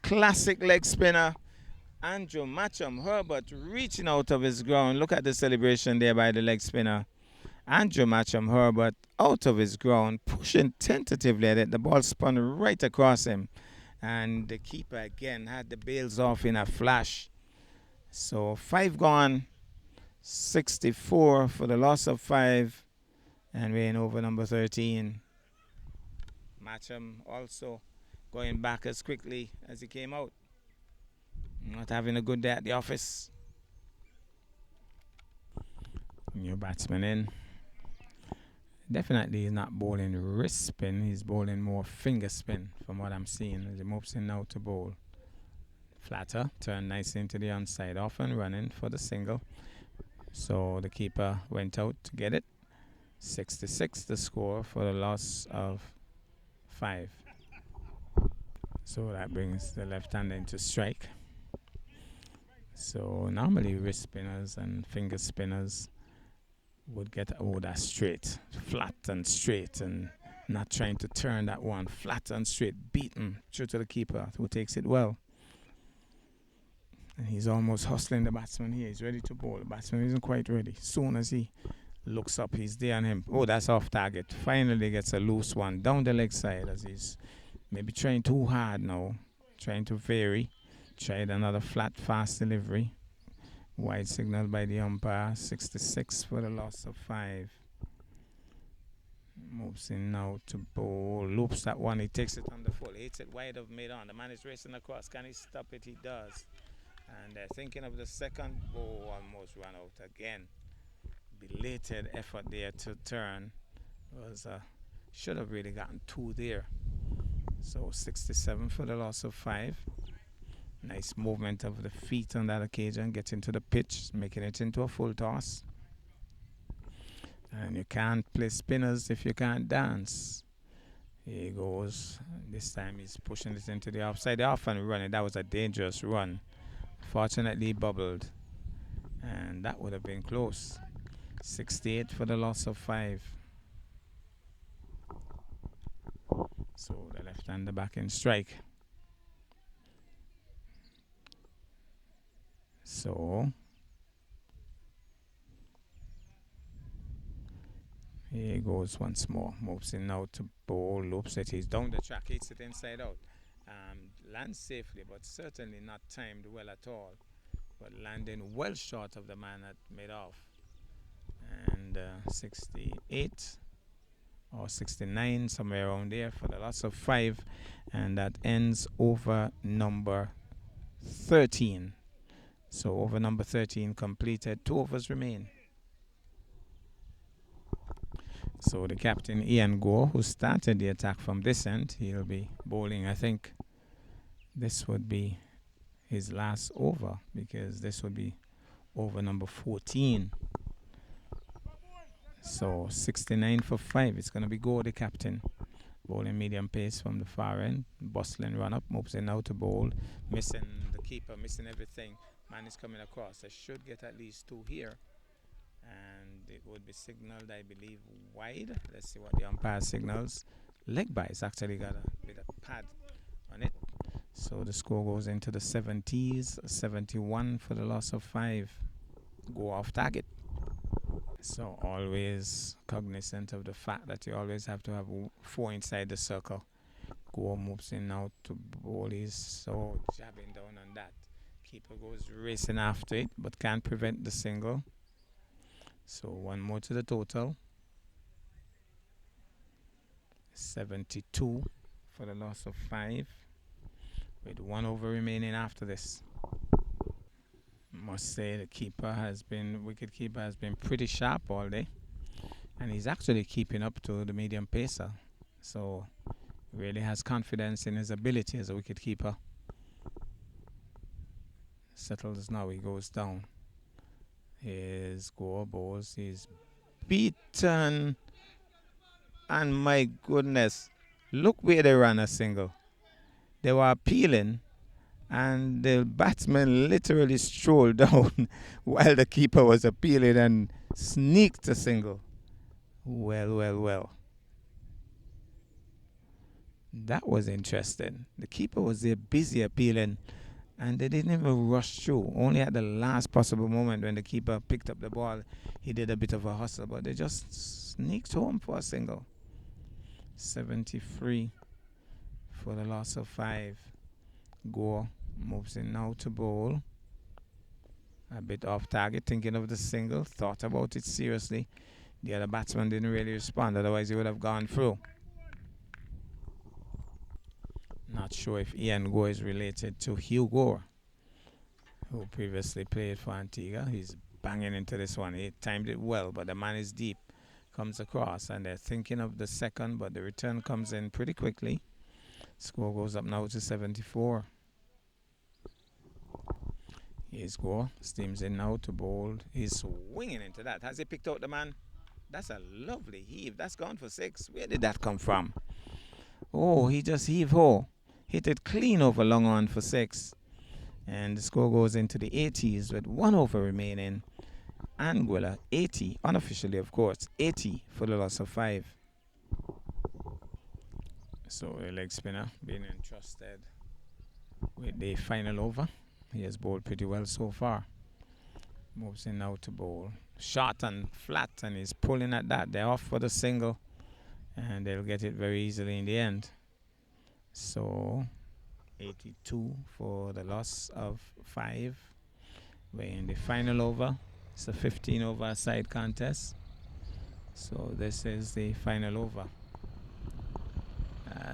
Classic leg spinner. Andrew Matcham Herbert reaching out of his ground. Look at the celebration there by the leg spinner. Andrew Matcham Herbert out of his ground, pushing tentatively at it. The ball spun right across him. And the keeper again had the bails off in a flash. So 5 gone. 64 for the loss of 5. And we're in over number 13. Matcham also going back as quickly as he came out. Not having a good day at the office. New batsman in. Definitely he's not bowling wrist spin. He's bowling more finger spin from what I'm seeing. As he moves in now to bowl. Flatter, turn nicely into the onside. Off and running for the single. So the keeper went out to get it. 66 the score for the loss of 5. So that brings the left-hander into strike. So normally wrist spinners and finger spinners would get that straight, flat and straight, and not trying to turn that one, flat and straight, beaten through to the keeper who takes it well. And he's almost hustling the batsman here. He's ready to bowl. The batsman isn't quite ready. Soon as he looks up, he's there on him. Oh, that's off target. Finally gets a loose one down the leg side as he's maybe trying too hard now, trying to vary. Tried another flat, fast delivery. Wide signal by the umpire. 66 for the loss of 5. Moves in now to bowl. Loops that one. He takes it on the full. Hits it wide of mid-on. The man is racing across. Can he stop it? He does. And they're thinking of the second ball. Almost run out again. belated effort there to turn. Was should have really gotten 2 there. So 67 for the loss of 5. Nice movement of the feet on that occasion, getting to the pitch, making it into a full toss. And you can't play spinners if you can't dance. Here he goes. This time he's pushing it into the offside. They often run it. That was a dangerous run. Fortunately, he bubbled. And that would have been close. 68 for the loss of 5. So the left-hander back in strike. So here he goes once more. Moves in now to bowl. Loops it. He's down the track. Hits it inside out. Lands safely, but certainly not timed well at all. But landing well short of the man that made off. And 68 or 69, somewhere around there for the loss of 5. And that ends over number 13. So over number 13 completed. 2 overs remain. So the captain Ian Gore, who started the attack from this end, he'll be bowling. I think this would be his last over, because this would be over number 14. So 69 for 5. It's going to be Gore, the captain. Bowling medium pace from the far end. Bustling run up. Moves in now to bowl. Missing the keeper, missing everything. Man is coming across. I should get at least 2 here. And it would be signaled, I believe, wide. Let's see what the umpire signals. Leg by. It's actually got a bit of pad on it. So the score goes into the 70s. 71 for the loss of 5. Go off target. So always cognizant of the fact that you always have to have 4 inside the circle. Go moves in now to bowl. He's so jabbing down on that. Keeper goes racing after it, but can't prevent the single. So 1 more to the total. 72 for the loss of 5. With 1 over remaining after this. Must say the wicket keeper has been pretty sharp all day, and he's actually keeping up to the medium pacer, so really has confidence in his ability as a wicket keeper. Settles now, he goes down. Here's Gore bowls. He's beaten, and my goodness, look where they ran a single. They were appealing, and the batsman literally strolled down while the keeper was appealing and sneaked a single. Well. That was interesting. The keeper was there busy appealing, and they didn't even rush through. Only at the last possible moment when the keeper picked up the ball, he did a bit of a hustle, but they just sneaked home for a single. 73 for the loss of 5. Gore moves in now to bowl. A bit off target, thinking of the single. Thought about it seriously. The other batsman didn't really respond, otherwise he would have gone through. Not sure if Ian Gore is related to Hugh Gore, who previously played for Antigua. He's banging into this one. He timed it well, but the man is deep. Comes across, and they're thinking of the second, but the return comes in pretty quickly. Score goes up now to 74. Here's Gore. Steams in now to bowl. He's swinging into that. Has he picked out the man? That's a lovely heave. That's gone for 6. Where did that come from? Oh, he just heave-ho. Hit it clean over long on for 6. And the score goes into the 80s with 1 over remaining. Anguilla, 80. Unofficially, of course. 80 for the loss of 5. So the leg spinner being entrusted with the final over. He has bowled pretty well so far. Moves in now to bowl. Short and flat, and he's pulling at that. They're off for the single, and they'll get it very easily in the end. So 82 for the loss of 5. We're in the final over. It's a 15 over side contest. So this is the final over.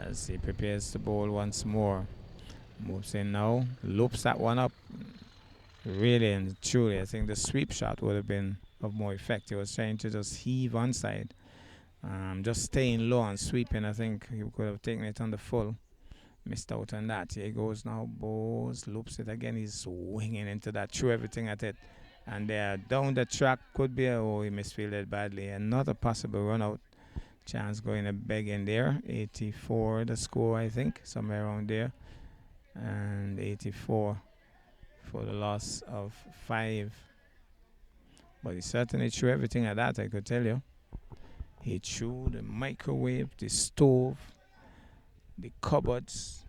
As he prepares to bowl once more. Moves in now. Loops that one up. Really and truly, I think the sweep shot would have been of more effect. He was trying to just heave onside, just staying low and sweeping. I think he could have taken it on the full. Missed out on that. Here he goes now. Bowes loops it again. He's swinging into that. Threw everything at it. And they're down the track. Could be he misfielded badly. Another possible run out. Chance going a beg in there. 84 the score, I think. Somewhere around there. And 84 for the loss of 5. But he certainly threw everything at that, I could tell you. He threw the microwave, the stove, the cupboards,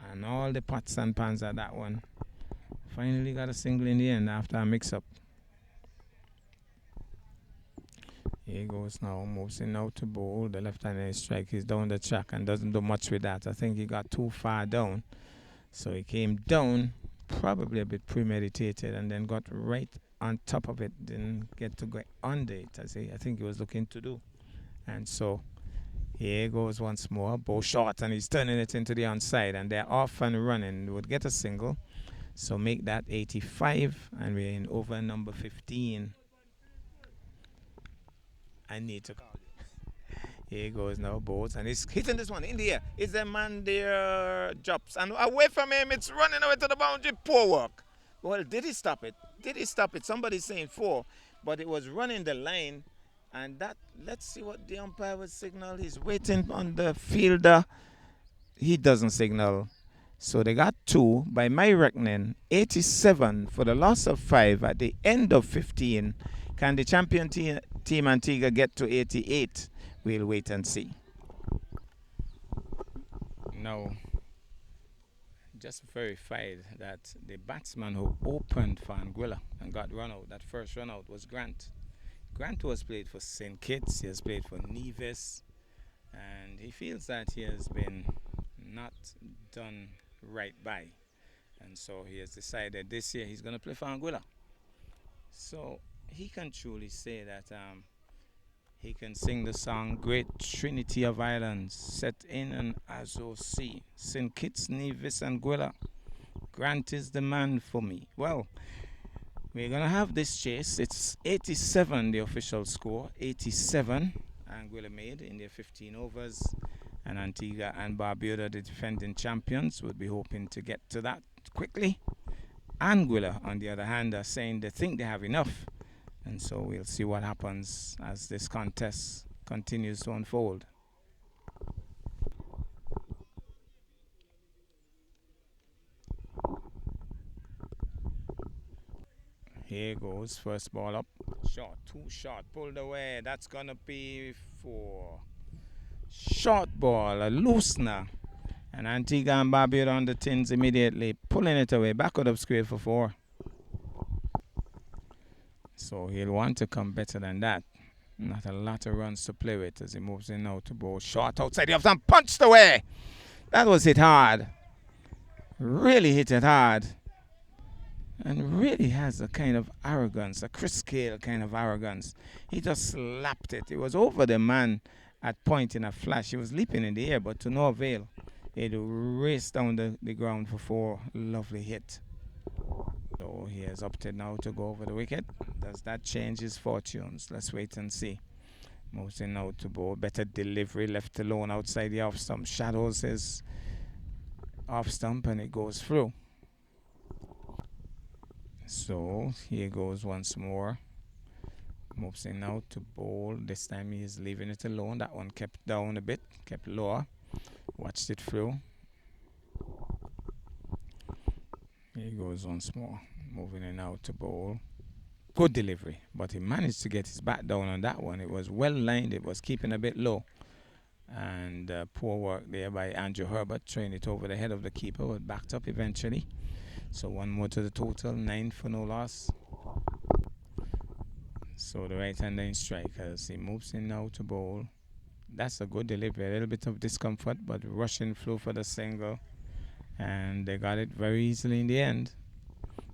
and all the pots and pans at that one. Finally got a single in the end after a mix-up. Here he goes now, moves in now to bowl. The left-handed strike is down the track and doesn't do much with that. I think he got too far down. So he came down, probably a bit premeditated, and then got right on top of it. Didn't get to go under it, as I think he was looking to do. And so here goes once more. Bow short, and he's turning it into the onside. And they're off and running. Would get a single. So make that 85, and we're in over number 15. I need to call it. Here goes now, Bowes, and he's hitting this one in the air. Is a man there, drops, and away from him, it's running away to the boundary. Poor work. Well, did he stop it? Did he stop it? Somebody's saying 4, but it was running the line, and that, let's see what the umpire would signal. He's waiting on the fielder. He doesn't signal. So they got 2. By my reckoning, 87 for the loss of 5 at the end of 15. Can the champion team Antigua get to 88? We'll wait and see. Now, just verified that the batsman who opened for Anguilla and got run out, that first run out, was Grant. Grant was played for St. Kitts, he has played for Nevis, and he feels that he has been not done right by. And so he has decided this year he's going to play for Anguilla. So he can truly say that he can sing the song Great Trinity of Islands, set in an Azure Sea, St. Kitts, Nevis, Anguilla. Grant is the man for me. Well, we're going to have this chase. It's 87, the official score. 87, Anguilla made in their 15 overs. And Antigua and Barbuda, the defending champions, would be hoping to get to that quickly. Anguilla, on the other hand, are saying they think they have enough. And so we'll see what happens as this contest continues to unfold. Here goes, first ball up. Short, too short, pulled away. That's going to be 4. Short ball, a loosener. And Antigua and Barbuda on the tins immediately, pulling it away. Backward up square for 4. So he'll want to come better than that. Not a lot of runs to play with as he moves in now to bowl short outside the off and punched away. That was hit hard. Really hit it hard. And really has a kind of arrogance, a Chris Cale kind of arrogance. He just slapped it. It was over the man at point in a flash. He was leaping in the air, but to no avail. It raced down the ground for 4. Lovely hit. So he has opted now to go over the wicket. Does that change his fortunes? Let's wait and see. Moves in now to bowl. Better delivery, left alone outside the off stump. Shadows his off stump and it goes through. So here goes once more. Moves in now to bowl. This time he is leaving it alone. That one kept down a bit, kept lower. Watched it through. Here he goes once more. Moving in now to bowl. Good delivery, but he managed to get his bat down on that one. It was well lined. It was keeping a bit low. And poor work there by Andrew Herbert, throwing it over the head of the keeper, but backed up eventually. So 1 more to the total, 9 for no loss. So the right-hander in strike as he moves in now to bowl. That's a good delivery. A little bit of discomfort, but rushing through for the single. And they got it very easily in the end.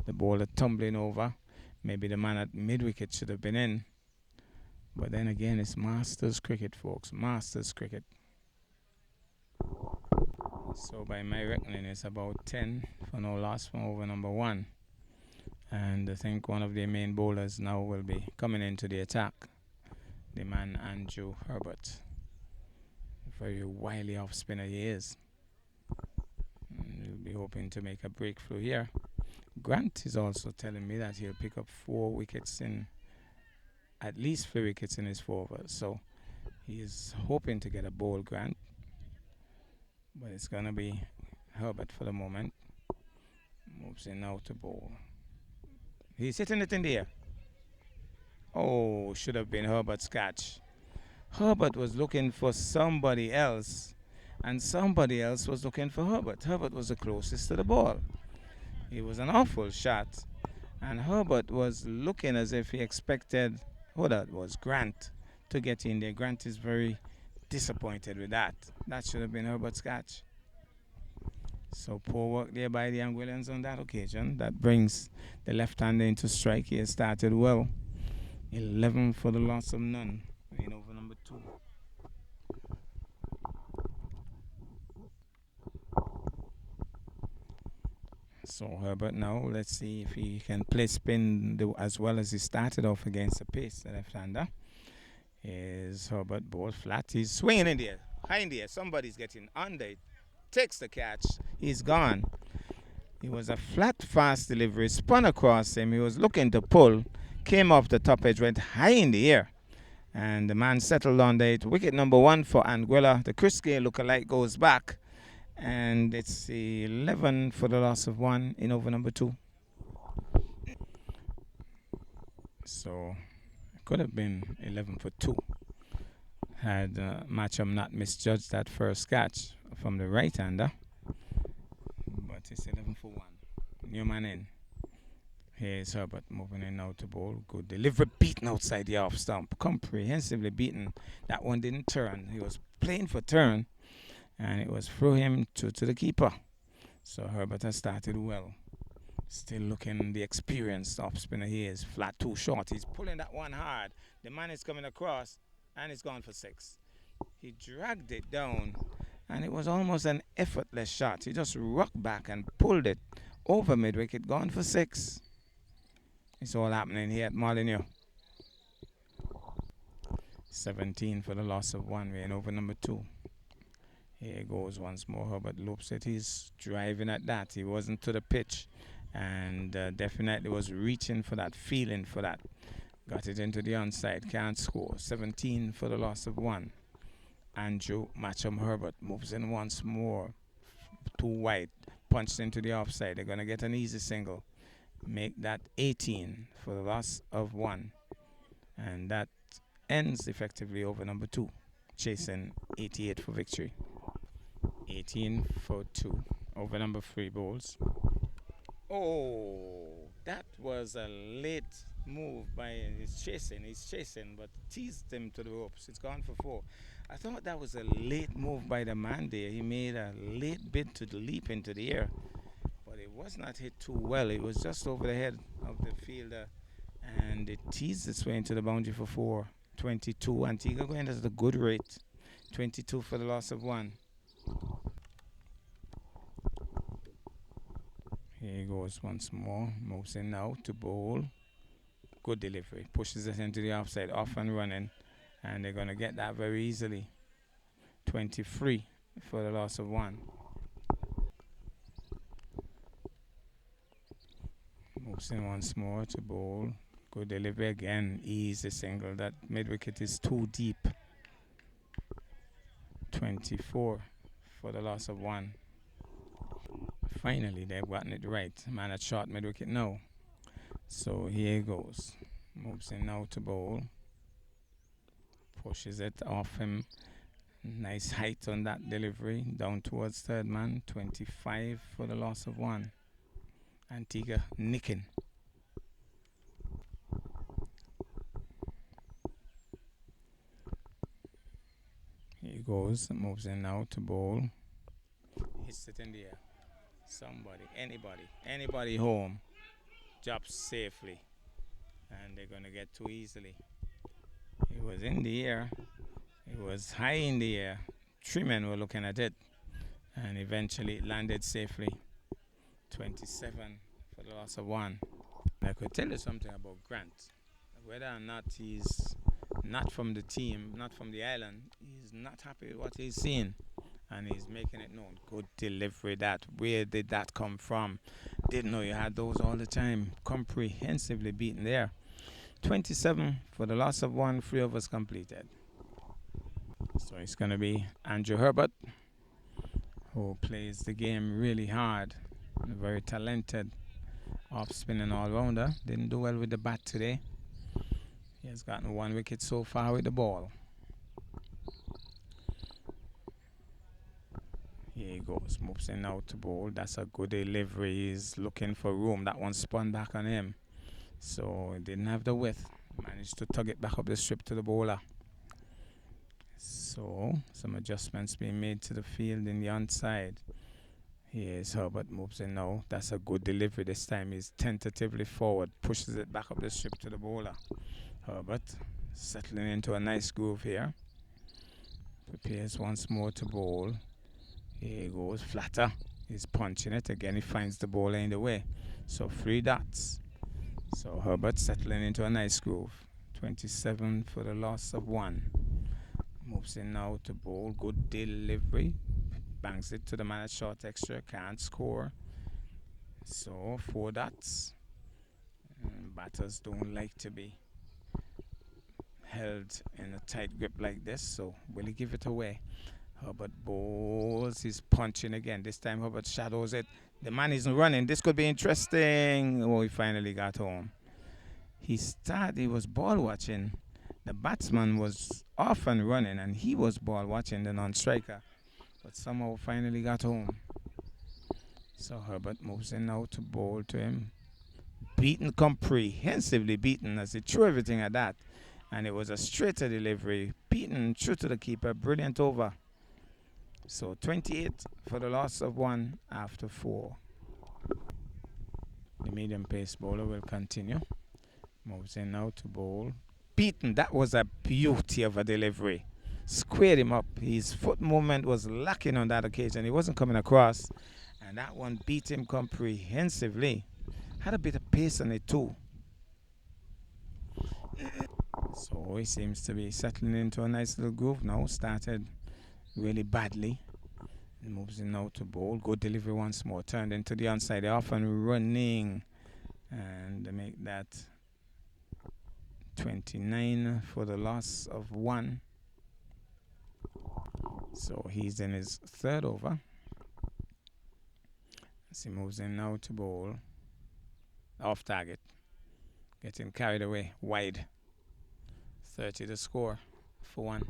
The bowler tumbling over. Maybe the man at mid-wicket should have been in. But then again, it's Masters cricket, folks. Masters cricket. So by my reckoning, it's about 10 for no loss from over number 1. And I think one of their main bowlers now will be coming into the attack. The man Andrew Herbert. Very wily off spinner he is. And we'll be hoping to make a breakthrough here. Grant is also telling me that he'll pick up 4 wickets in, at least 3 wickets in his 4 overs. So he is hoping to get a bowl, Grant. But it's going to be Herbert for the moment. Moves in now to bowl. He's hitting it in the air. Oh, should have been Herbert's catch. Herbert was looking for somebody else, and somebody else was looking for Herbert. Herbert was the closest to the ball. It was an awful shot, and Herbert was looking as if he expected, that was Grant, to get in there. Grant is very disappointed with that. That should have been Herbert's catch. So poor work there by the Anguillans on that occasion. That brings the left-hander into strike. He has started well. 11 for the loss of none in over number 2. So Herbert now, let's see if he can play spin as well as he started off against the pace, the left-hander. Here's Herbert, ball flat. He's swinging in there, high in there. Somebody's getting under it. Takes the catch. He's gone. It was a flat, fast delivery. Spun across him. He was looking to pull. Came off the top edge, went high in the air. And the man settled under it. Wicket number 1 for Anguilla. The Chris Gayle lookalike goes back. And it's 11 for the loss of 1 in over number 2. So it could have been 11 for 2 had Matcham not misjudged that first catch from the right-hander. But it's 11 for 1. New man in. Here's Herbert moving in now to bowl. Good delivery, beaten outside the off stump. Comprehensively beaten. That one didn't turn. He was playing for turn, and it was through him to the keeper. So Herbert has started well. Still looking the experienced off spinner he is. Flat too short. He's pulling that one hard. The man is coming across, and it's gone for 6. He dragged it down, and it was almost an effortless shot. He just rocked back and pulled it over mid-wicket, gone for 6. It's all happening here at Molineux. 17 for the loss of 1. We're in over number 2. Here goes once more. Herbert loops it. He's driving at that. He wasn't to the pitch, and definitely was reaching for that, feeling for that. Got it into the onside. Can't score. 17 for the loss of 1. Andrew Matcham Herbert moves in once more. Too wide. Punched into the offside. They're going to get an easy single. Make that 18 for the loss of 1. And that ends effectively over number 2. Chasing 88 for victory. 18 for 2. Over number 3 bowls. Oh, that was a late move by he's chasing, but teased him to the ropes. It's gone for 4. I thought that was a late move by the man there. He made a late bid to leap into the air, but it was not hit too well. It was just over the head of the fielder, and it teased its way into the boundary for 4. 22. Antigua going at a good rate. 22 for the loss of 1. Here he goes once more. Moves in now to bowl. Good delivery. Pushes it into the offside. Off and running. And they're going to get that very easily. 23 for the loss of 1. Moves in once more to bowl. Good delivery again. Easy single. That mid-wicket is too deep. 24 for the loss of 1. Finally, they've gotten it right. Man at short mid-wicket now. So here he goes. Moves in now to bowl. Pushes it off him. Nice height on that delivery. Down towards third man. 25 for the loss of 1. Antigua nicking. Here he goes. Moves in now to bowl. Hits it in the air. Somebody, anybody home. Drops safely. And they're going to get too easily. It was in the air. It was high in the air. 3 men were looking at it. And eventually it landed safely. 27 for the loss of 1. I could tell you something about Grant. Whether or not he's not from the team, not from the island, he's not happy with what he's seeing. And he's making it known. Good delivery that. Where did that come from? Didn't know you had those all the time. Comprehensively beaten there. 27 for the loss of one, 3 overs completed. So it's going to be Andrew Herbert, who plays the game really hard. A very talented off-spinning all-rounder. Didn't do well with the bat today. He has gotten 1 wicket so far with the ball. Here he goes, moves in out to bowl. That's a good delivery. He's looking for room. That one spun back on him. So he didn't have the width. Managed to tug it back up the strip to the bowler. So some adjustments being made to the field in the onside. Here's Herbert, moves in now. That's a good delivery this time. He's tentatively forward, pushes it back up the strip to the bowler. Herbert settling into a nice groove here. Prepares once more to bowl. Here he goes, flatter. He's punching it. Again, he finds the bowler in the way. So 3 dots. So Herbert settling into a nice groove. 27 for the loss of 1. Moves in now to bowl. Good delivery. Bangs it to the man at short extra. Can't score. So 4 dots. Batters don't like to be held in a tight grip like this. So will he give it away? Herbert bowls. He's punching again. This time Herbert shadows it. The man isn't running. This could be interesting. Oh, he finally got home. He was ball watching. The batsman was off and running, and he was ball watching the non-striker. But somehow finally got home. So Herbert moves in now to bowl to him. Beaten, comprehensively beaten, as he threw everything at that. And it was a straighter delivery. Beaten true to the keeper. Brilliant over. So 28 for the loss of 1 after 4. The medium pace bowler will continue. Moves in now to bowl. Beaten. That was a beauty of a delivery. Squared him up. His foot movement was lacking on that occasion. He wasn't coming across. And that one beat him comprehensively. Had a bit of pace on it too. So he seems to be settling into a nice little groove now. Started really badly. He moves in now to bowl. Good delivery once more. Turned into the onside. They're off and running. And they make that 29 for the loss of 1. So he's in his 3rd over. As he moves in now to bowl. Off target. Getting carried away. Wide. 30 to score for 1.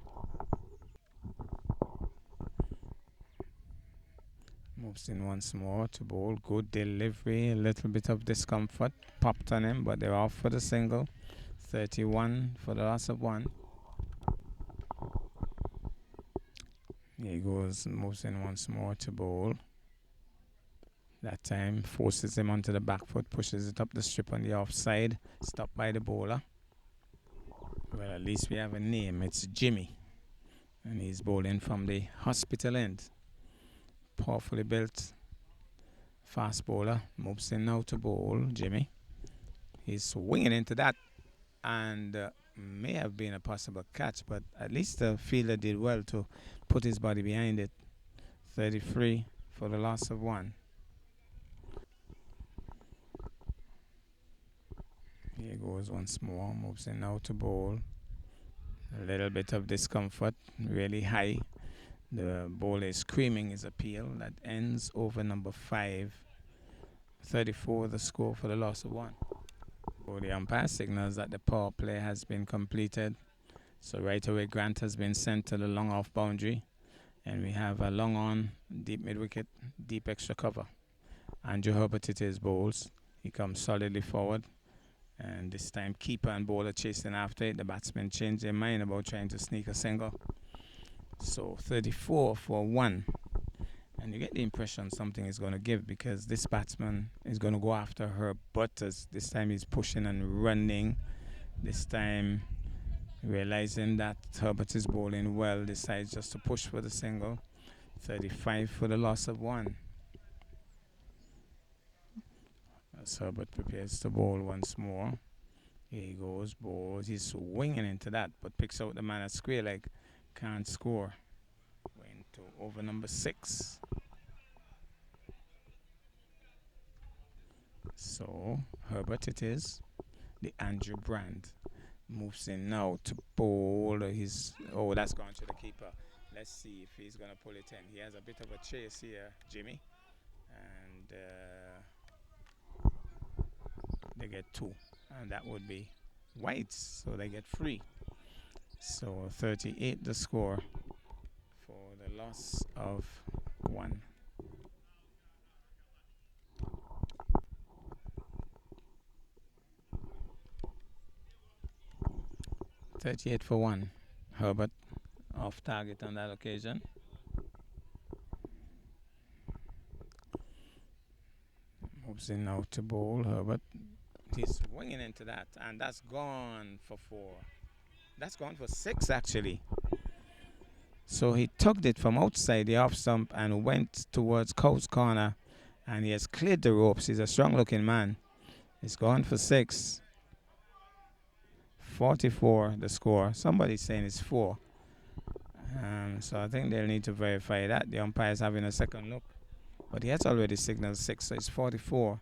Moves in once more to bowl. Good delivery. A little bit of discomfort. Popped on him, but they're off for the single. 31 for the loss of 1. Here he goes. Moves in once more to bowl. That time forces him onto the back foot. Pushes it up the strip on the offside. Stopped by the bowler. Well, at least we have a name. It's Jimmy. And he's bowling from the hospital end. Powerfully built. Fast bowler. Moves in now to bowl. Jimmy. He's swinging into that. And may have been a possible catch. But at least the fielder did well to put his body behind it. 33 for the loss of 1. Here goes once more. Moves in now to bowl. A little bit of discomfort. Really high. The bowler is screaming his appeal. That ends over number 5. 34 the score for the loss of 1. So the umpire signals that the power play has been completed. So right away Grant has been sent to the long off boundary. And we have a long on, deep mid wicket, deep extra cover. Andrew Herbert it is bowls. He comes solidly forward. And this time keeper and bowler chasing after it. The batsmen change their mind about trying to sneak a single. So 34 for 1. And you get the impression something is going to give, because this batsman is going to go after Herbert. This time he's pushing and running. This time realizing that Herbert is bowling well, decides just to push for the single. 35 for the loss of 1. As Herbert prepares to bowl once more. Here he goes, balls. He's swinging into that, but picks out the man at square leg. Can't score. Went to over number 6. So Herbert it is. The Andrew Brand moves in now to bowl. That's gone to the keeper. Let's see if he's gonna pull it in. He has a bit of a chase here, Jimmy, and they get 2, and that would be whites, so they get 3. So 38 the score for the loss of 1. 38 for 1. Herbert off target on that occasion. Moves in now to bowl. Herbert. He's swinging into that, and that's gone for 4. That's gone for 6 actually. So he tugged it from outside the off stump and went towards Coast Corner, and he has cleared the ropes. He's a strong looking man. It's gone for 6. 44 the score. Somebody's saying it's 4. So I think they'll need to verify that. The umpire's having a second look. But he has already signaled 6, so it's 44.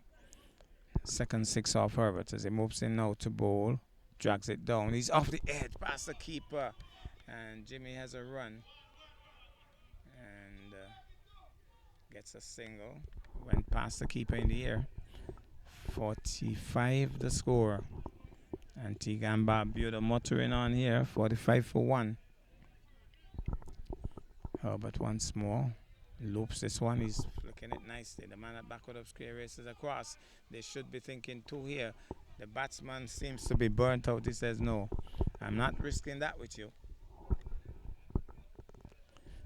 Second 6 off Herbert as he moves in now to bowl. Drags it down. He's off the edge past the keeper. And Jimmy has a run. And gets a single. Went past the keeper in the air. 45 the score. Antigua and Barbuda motoring on here. 45 for 1. Herbert once more. Loops this one. He's flicking it nicely. The man at backward of square races across. They should be thinking 2 here. The batsman seems to be burnt out. He says, no, I'm not risking that with you.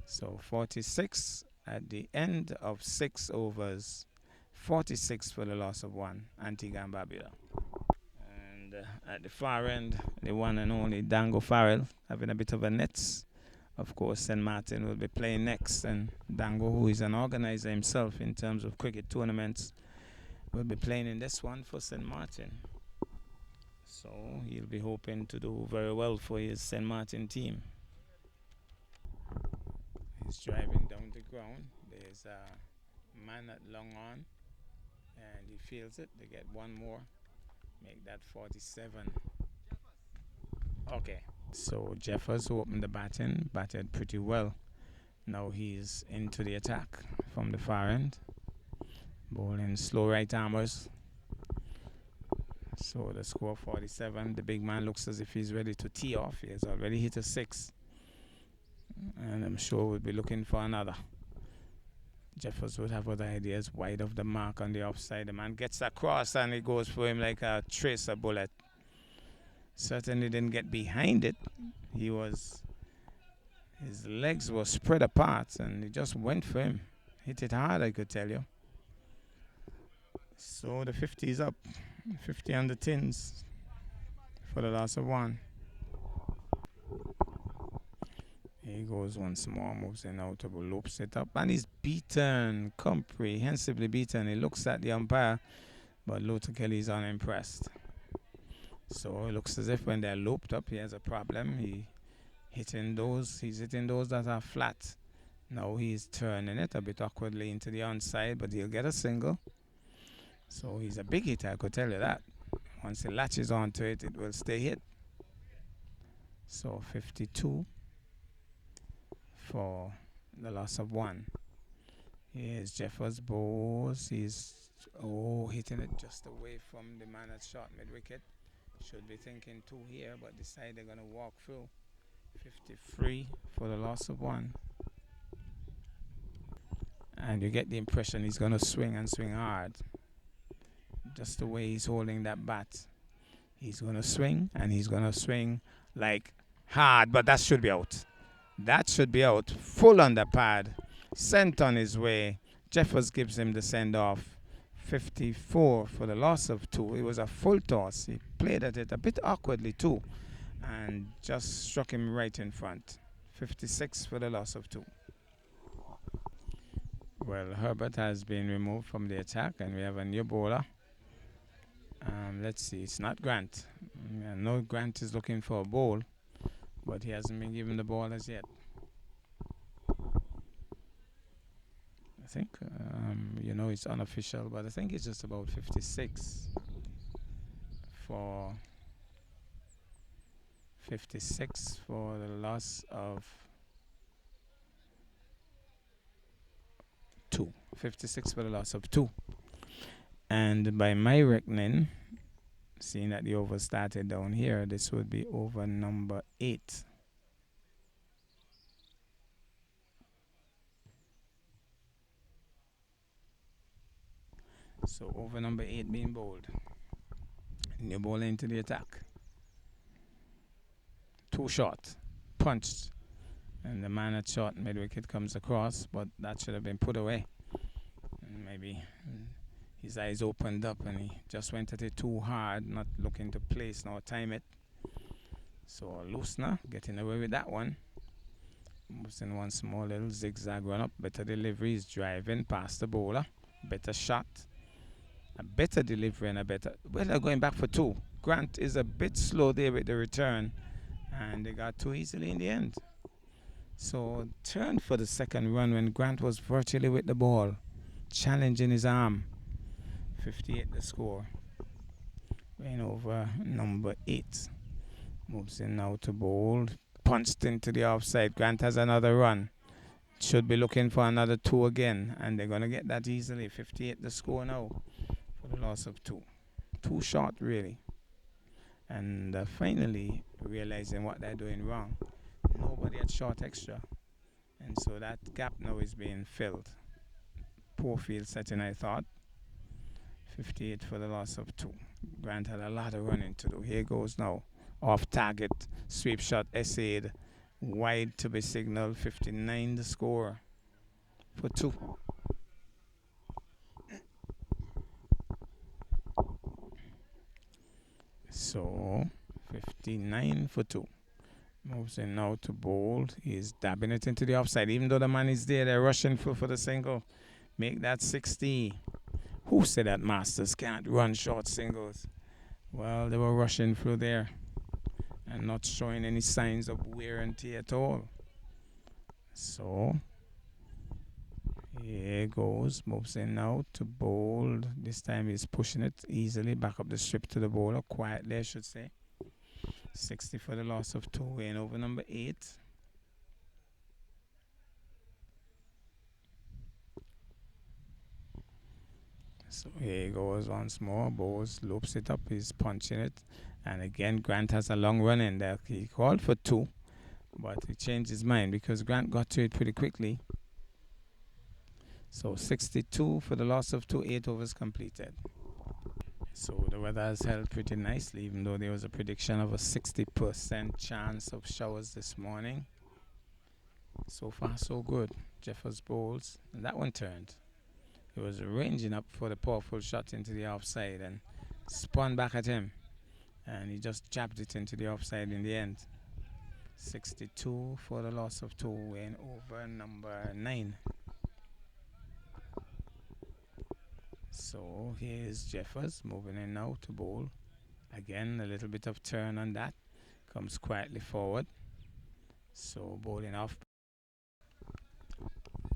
So 46 at the end of 6 overs. 46 for the loss of 1. Antigua and Barbuda. And at the far end, the one and only Dango Farrell having a bit of a nets. Of course, St. Martin will be playing next, and Dango, who is an organizer himself in terms of cricket tournaments, will be playing in this one for St. Martin. So he'll be hoping to do very well for his St. Martin team. He's driving down the ground. There's a man at long on, and he feels it. They get 1 more. Make that 47. Okay. So Jeffers, who opened the batting, batted pretty well. Now he's into the attack from the far end. Bowling slow right armers. So the score 47. The big man looks as if he's ready to tee off. He has already hit a 6. And I'm sure we'll be looking for another. Jeffers would have other ideas. Wide of the mark on the offside. The man gets across and it goes for him like a tracer bullet. Certainly didn't get behind it. His legs were spread apart and he just went for him. Hit it hard, I could tell you. So the 50 is up. 50 on the tins for the loss of 1. He goes once more, moves in out of a loop set up, and he's beaten, comprehensively beaten. He looks at the umpire, but Luther Kelly is unimpressed. So it looks as if when they're looped up, he has a problem. He's hitting those that are flat. Now he's turning it a bit awkwardly into the onside, but he'll get a single. So he's a big hitter, I could tell you that. Once he latches onto it, it will stay hit. So 52 for the loss of 1. Here's Jeffers Bowes. He's hitting it just away from the man at short mid-wicket. Should be thinking 2 here, but decide they're going to walk through. 53 for the loss of 1. And you get the impression he's going to swing and swing hard. Just the way he's holding that bat. He's going to swing, and he's going to swing like hard, but that should be out. That should be out. Full on the pad. Sent on his way. Jeffers gives him the send-off. 54 for the loss of 2. It was a full toss. He played at it a bit awkwardly too, and just struck him right in front. 56 for the loss of 2. Well, Herbert has been removed from the attack, and we have a new bowler. Let's see, it's not Grant. I know Grant is looking for a ball, but he hasn't been given the ball as yet. I think, it's unofficial, but I think it's just about 56 for 56 for the loss of 2. 56 for the loss of 2. And by my reckoning, seeing that the over started down here, this would be over number 8. So over number 8 being bowled. New ball into the attack. Too short. Punched. And the man at short mid wicket comes across, but that should have been put away. And maybe his eyes opened up and he just went at it too hard, not looking to place nor time it. So loosener getting away with that one. Moves in one small little zigzag run up. Better delivery. He's driving past the bowler. Better shot. A better delivery and a better. Well, they're going back for 2. Grant is a bit slow there with the return, and they got too easily in the end. So turn for the second run when Grant was virtually with the ball, challenging his arm. 58 the score. Going over number 8. Moves in now to bowl. Punched into the offside. Grant has another run. Should be looking for another 2 again, and they're going to get that easily. 58 the score now for the loss of 2. Too short, really. And finally realizing what they're doing wrong. Nobody at short extra. And so that gap now is being filled. Poor field setting, I thought. 58 for the loss of 2. Grant had a lot of running to do. Here goes now. Off target. Sweep shot essayed. Wide to be signaled. 59 the score for 2. So 59 for 2. Moves in now to bowl. He's dabbing it into the offside. Even though the man is there, they're rushing for the single. Make that 60. Who said that Masters can't run short singles? Well, they were rushing through there and not showing any signs of wear and tear at all. So here goes. Moves in now to bowl. This time he's pushing it easily back up the strip to the bowler. Quietly, I should say. 60 for the loss of 2. In over number 8. So here he goes once more. Bowles loops it up. He's punching it. And again, Grant has a long run in there. He called for 2, but he changed his mind because Grant got to it pretty quickly. So 62 for the loss of 2. 8 overs completed. So the weather has held pretty nicely, even though there was a prediction of a 60% chance of showers this morning. So far, so good. Jeffers bowls. And that one turned. He was ranging up for the powerful shot into the offside and spun back at him. And he just jabbed it into the offside in the end. 62 for the loss of 2 in over number 9. So here's Jeffers moving in now to bowl. Again, a little bit of turn on that. Comes quietly forward. So bowling off.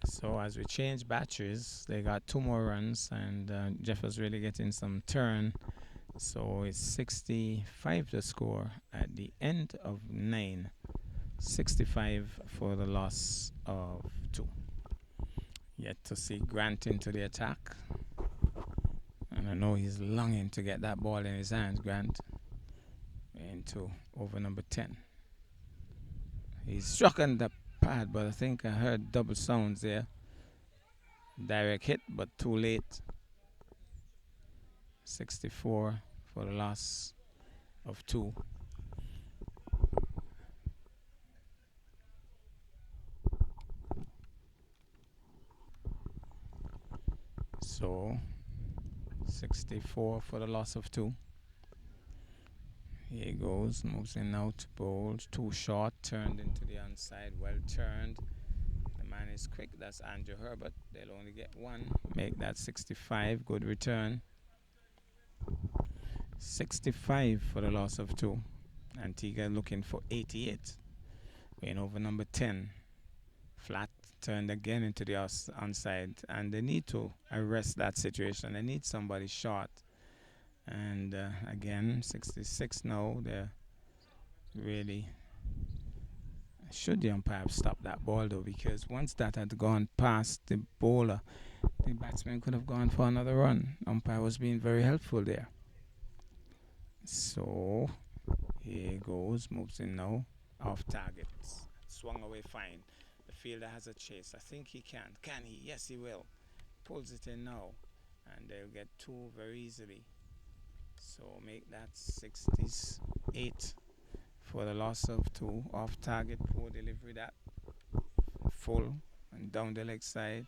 So as we change batteries, they got 2 more runs, and Jeffers really getting some turn. So it's 65 the score at the end of 9. 65 for the loss of 2. Yet to see Grant into the attack. And I know he's longing to get that ball in his hands, Grant. Into over number 10. He's struck on the pad, but I think I heard double sounds there. Direct hit, but too late. 64 for the loss of 2. So 64 for the loss of 2. Here he goes, moves in now to bowl. Too short, turned into the onside, well turned. The man is quick, that's Andrew Herbert. They'll only get 1. Make that 65, good return. 65 for the loss of 2. Antigua looking for 88. Weighing over number 10. Flat turned again into the onside, and they need to arrest that situation. They need somebody short. And again, 66 now. They're really. Should the umpire have stopped that ball though? Because once that had gone past the bowler, the batsman could have gone for another run. Umpire was being very helpful there. So here he goes, moves in now, off target, swung away fine. The fielder has a chase. I think he can. Can he? Yes, he will. Pulls it in now, and they'll get 2 very easily. So make that 68 for the loss of 2. Off target, poor delivery, that full and down the leg side.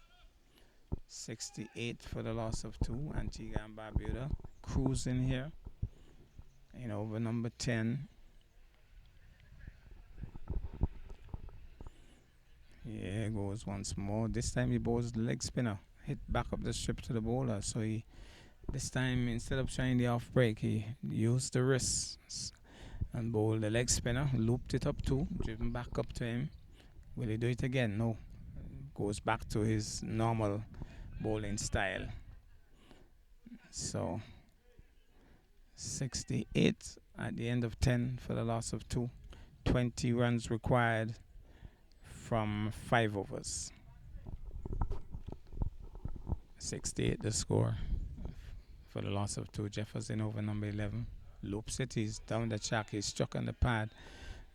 68 for the loss of 2. Antigua and Barbuda cruising here. Over number 10. Here goes once more. This time he bowls the leg spinner. Hit back up the strip to the bowler. So this time, instead of trying the off break, he used the wrists and bowled the leg spinner. Looped it up too. Driven back up to him. Will he do it again? No. Goes back to his normal bowling style. So 68 at the end of 10 for the loss of 2. 20 runs required from 5 overs. 68 the score for the loss of 2. Jefferson over number 11. Loops it. He's down the track. He's struck on the pad,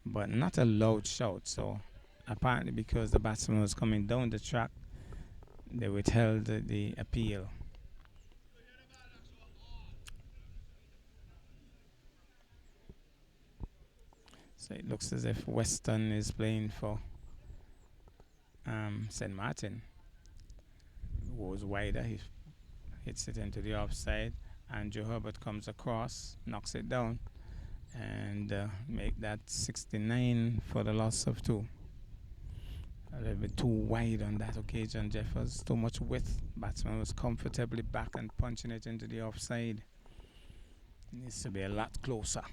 but not a loud shout. So apparently because the batsman was coming down the track, they withheld the appeal. So it looks as if Weston is playing for St. Martin. Goes wider. He hits it into the offside. Andrew Herbert comes across, knocks it down, and make that 69 for the loss of 2. A little bit too wide on that occasion, Jeffers. Too much width. Batsman was comfortably back and punching it into the offside. Needs to be a lot closer.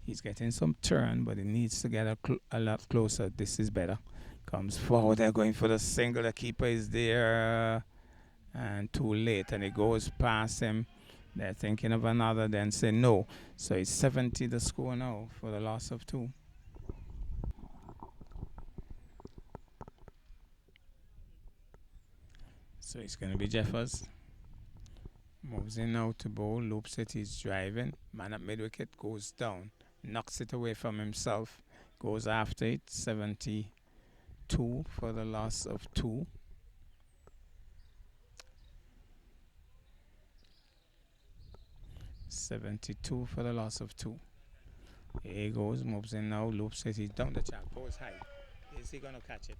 He's getting some turn, but he needs to get a lot closer. This is better. Comes forward. They're going for the single. The keeper is there. And too late. And it goes past him. They're thinking of another. Then say no. So it's 70 the score now for the loss of 2. So it's going to be Jeffers. Moves in now to bowl. Loops it. He's driving. Man at mid-wicket goes down. Knocks it away from himself. Goes after it. 72 for the loss of 2. .72 for the loss of 2. Here he goes. Moves in now. Loops it. He's down the track. Goes high. Is he going to catch it?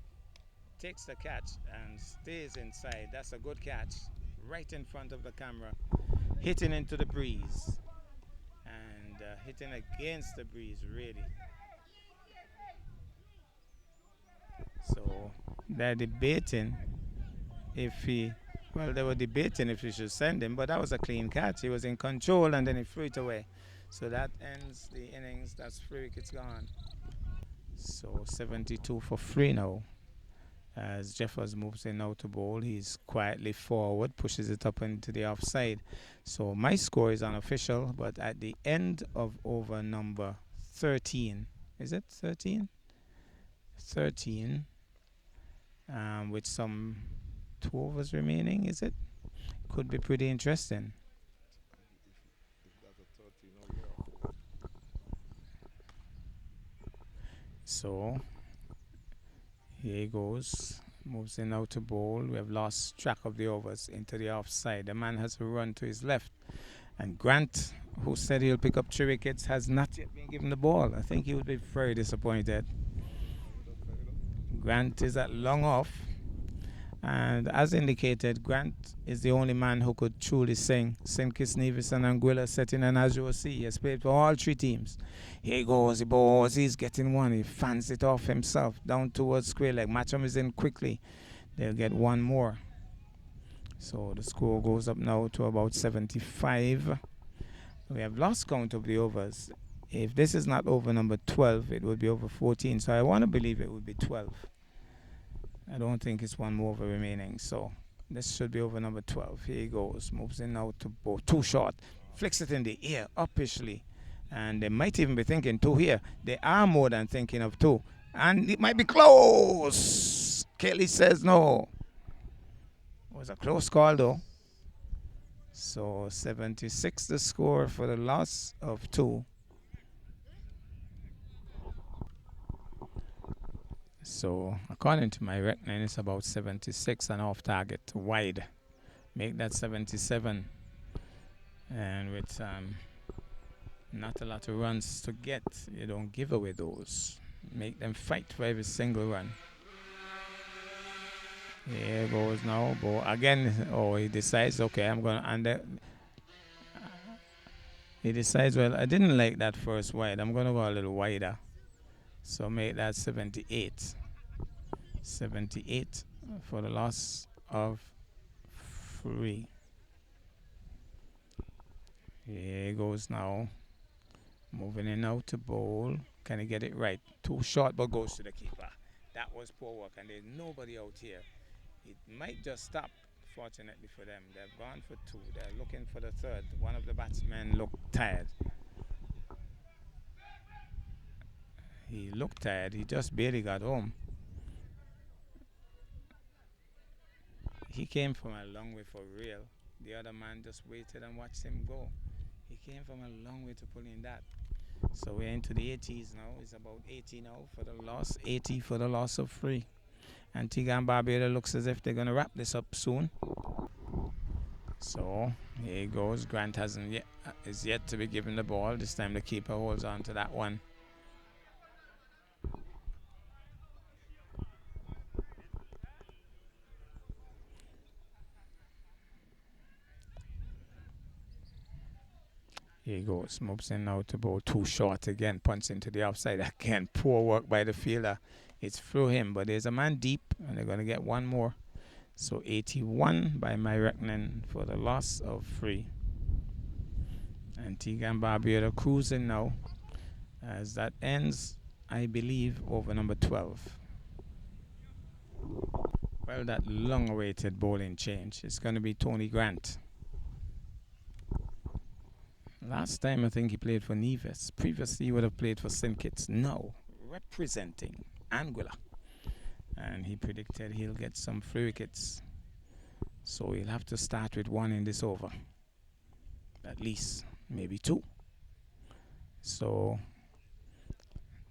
Takes the catch and stays inside. That's a good catch. Right in front of the camera. Hitting into the breeze. And hitting against the breeze, really. So they're debating if he... Well, they were debating if he should send him, but that was a clean catch. He was in control and then he threw it away. So that ends the innings. That's 3 wickets gone. So 72 for 3 now. As Jeffers moves in now to bowl, he's quietly forward, pushes it up into the offside. So my score is unofficial, but at the end of over number 13, is it 13? 13, with some 2 overs remaining, is it? Could be pretty interesting. So here he goes. Moves in now to bowl. We have lost track of the overs into the offside. The man has to run to his left. And Grant, who said he'll pick up 3 wickets, has not yet been given the ball. I think he would be very disappointed. Grant is at long off. And as indicated, Grant is the only man who could truly sing. St. Kitts Nevis and Anguilla setting an Azure Sea. He has played for all 3 teams. Here he goes, he balls, he's getting one. He fans it off himself down towards square leg. Matcham is in quickly. They'll get 1 more. So the score goes up now to about 75. We have lost count of the overs. If this is not over number 12, it would be over 14. So I want to believe it would be 12. I don't think it's one more over remaining. So this should be over number 12. Here he goes. Moves in now to bowl. Too short. Flicks it in the air, uppishly. And they might even be thinking two here. They are more than thinking of two. And it might be close. Kelly says no. It was a close call though. So 76 the score for the loss of two. So according to my reckoning, it's about 76 and off target wide. Make that 77. And with not a lot of runs to get, you don't give away those. Make them fight for every single run. Here goes now. Ball again. Oh, he decides, okay, I'm going to under. He decides, well, I didn't like that first wide. I'm going to go a little wider. So make that 78. 78 for the loss of 3. Here he goes now. Moving in now to bowl. Can he get it right? Too short, but goes to the keeper. That was poor work, and there's nobody out here. It might just stop, fortunately for them. They've gone for 2. They're looking for the 3rd. One of the batsmen looked tired. He looked tired. He just barely got home. He came from a long way for real. The other man just waited and watched him go. He came from a long way to pull in that. So we're into the 80s now. It's about 80 now for the loss. 80 for the loss of 3. Antigua and Barbuda looks as if they're going to wrap this up soon. So here he goes. Grant is yet to be given the ball. This time the keeper holds on to that one. Here he goes. Moves in now to bowl. Too short again. Punts into the offside again. Poor work by the fielder. It's through him, but there's a man deep, and they're going to get one more. So 81 by my reckoning for the loss of 3. Antigua and Barbuda cruising now as that ends, I believe, over number 12. Well, that long-awaited bowling change. It's going to be Tony Grant. Last time I think he played for Nevis. Previously he would have played for St. Kitts. Now representing Anguilla. And he predicted he'll get some free wickets. So he'll have to start with 1 in this over. At least, maybe 2. So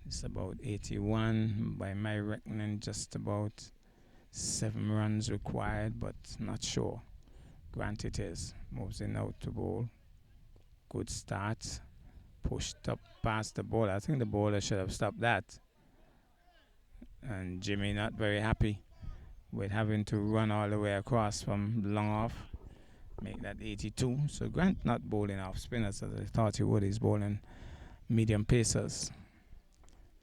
it's about 81 by my reckoning, just about 7 runs required, but not sure. Grant it is. Moves in out to bowl. Good start. Pushed up past the bowler. I think the bowler should have stopped that. And Jimmy not very happy with having to run all the way across from long off. Make that 82. So Grant not bowling off spinners as I thought he would. He's bowling medium pacers.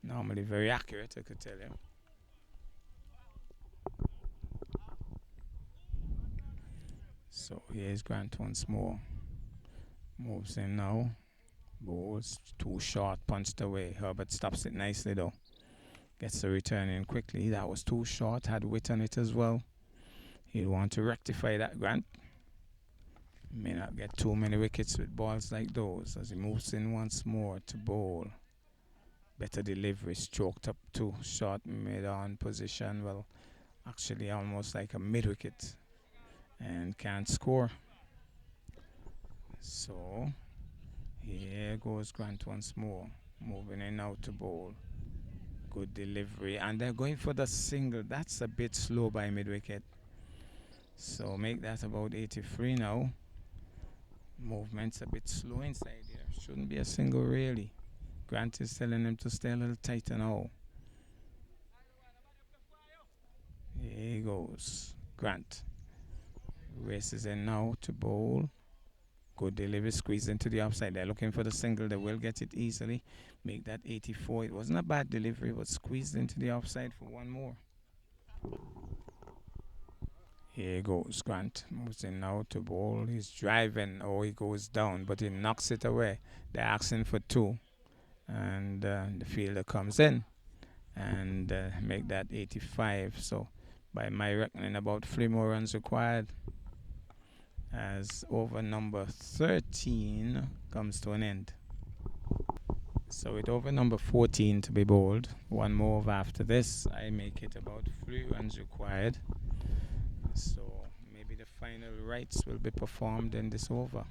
Normally very accurate, I could tell you. So here's Grant once more. Moves in now. Bowls too short, punched away. Herbert stops it nicely though. Gets the return in quickly. That was too short. Had width on it as well. He'll want to rectify that, Grant. May not get too many wickets with balls like those as he moves in once more to bowl. Better delivery. Stroked up too short mid-on position. Well, actually almost like a mid-wicket. And can't score. So here goes Grant once more. Moving in now to bowl. Good delivery. And they're going for the single. That's a bit slow by mid-wicket. So make that about 83 now. Movement's a bit slow inside here. Shouldn't be a single really. Grant is telling him to stay a little tighter now. Here he goes. Grant races in now to bowl. Good delivery, squeeze into the offside. They're looking for the single. They will get it easily. Make that 84. It wasn't a bad delivery, but squeezed into the offside for one more. Here goes Grant. Moves in now to bowl. He's driving. Oh, he goes down, but he knocks it away. They're asking for two. And the fielder comes in and make that 85. So by my reckoning, about 3 more runs required as over number 13 comes to an end. So with over number 14 to be bowled, one more over after this, I make it about 3 runs required. So maybe the final rites will be performed in this over.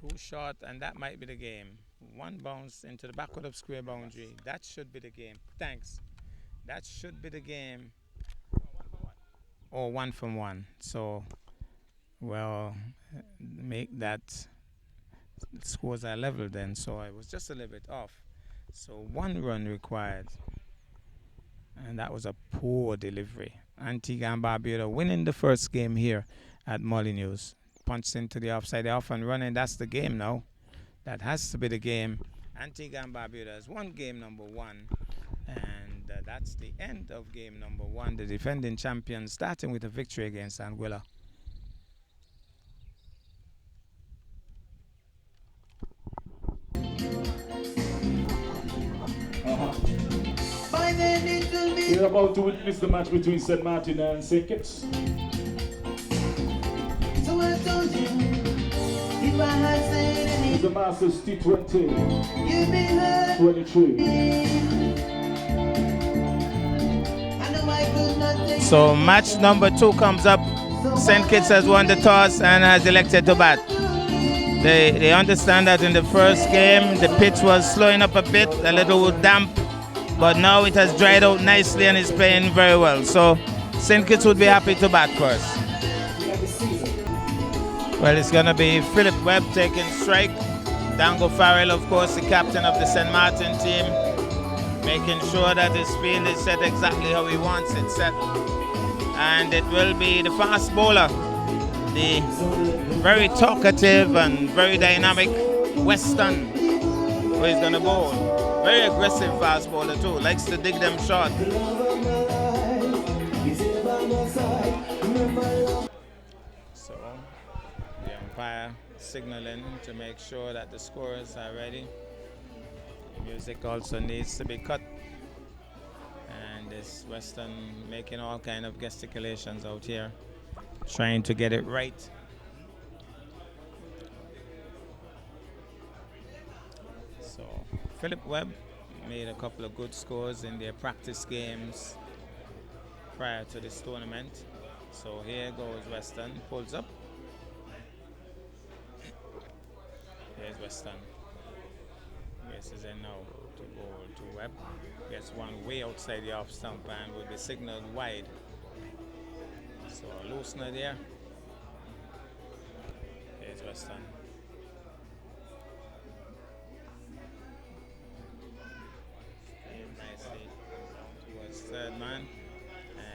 Too short, and that might be the game. One bounce into the backward of square boundary. That should be the game. Thanks. That should be the game. Or 1 from 1. So, well, make that scores are level then. So I was just a little bit off. So 1 run required. And that was a poor delivery. Antigua and Barbuda winning the first game here at Molyneux. Punched into the offside, they're off and running. That's the game now. That has to be the game. Antigua and Barbuda has won game number 1. And that's the end of game number 1. The defending champions starting with a victory against Anguilla. We're about to witness the match between St. Martin and St. Kitts. So I told you, if I had said anything, It's the Masters T20 you'd be hurt. 23. I know I could not take So match number 2 comes up. St. Kitts has won the toss and has elected to bat. They understand that in the first game the pitch was slowing up a bit, a little damp, but now it has dried out nicely and is playing very well. So St. Kitts would be happy to bat first. Well, it's going to be Philip Webb taking strike. Dango Farrell, of course, the captain of the St. Martin team, making sure that his field is set exactly how he wants it set. And it will be the fast bowler, the very talkative and very dynamic Weston, who is going to bowl. Very aggressive fast bowler too, likes to dig them short. So the umpire signaling to make sure that the scorers are ready. The music also needs to be cut. And this Weston making all kind of gesticulations out here, trying to get it right. So Philip Webb made a couple of good scores in their practice games prior to this tournament. So here goes Weston, pulls up. Here's Weston. Yes, is in now to bowl to Webb. Gets one way outside the off stump and will be signaled wide. So a loosener there. Here's Weston. Nicely towards third man.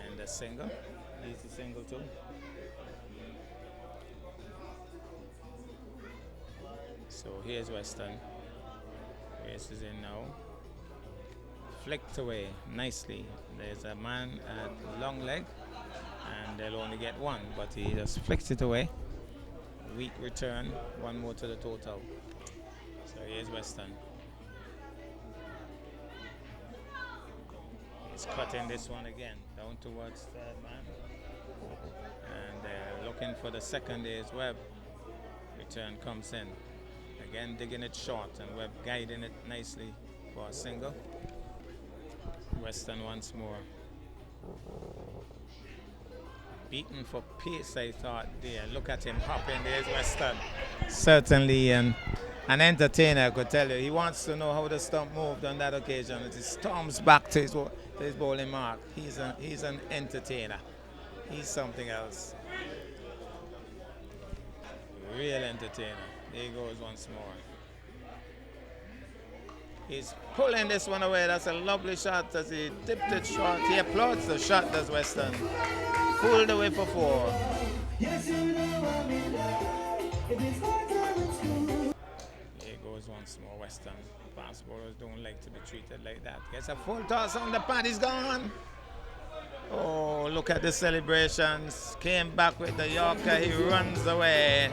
And a single. Easy single too. So here's Weston. Race is in now. Flicked away nicely. There's a man at long leg and they'll only get 1, but he just flicks it away. Weak return, 1 more to the total. So here's Weston. He's cutting this one again, down towards third man. And they're looking for the second day's Webb. Return comes in. Again digging it short and Webb guiding it nicely for a single. Weston once more. Beaten for pace, I thought there. Look at him hopping. There's Weston. Certainly an entertainer, I could tell you. He wants to know how the stump moved on that occasion. It storms back to his bowling mark. He's an entertainer. He's something else. Real entertainer. There he goes once more. He's pulling this one away. That's a lovely shot as he dipped it short. He applauds the shot, does Weston. Pulled away for 4. Yes, you know I'm in love. If it's my time at school. Here goes once more Western. Fast bowlers don't like to be treated like that. Gets a full toss on the pad, he's gone. Oh, look at the celebrations. Came back with the Yorker, he runs away.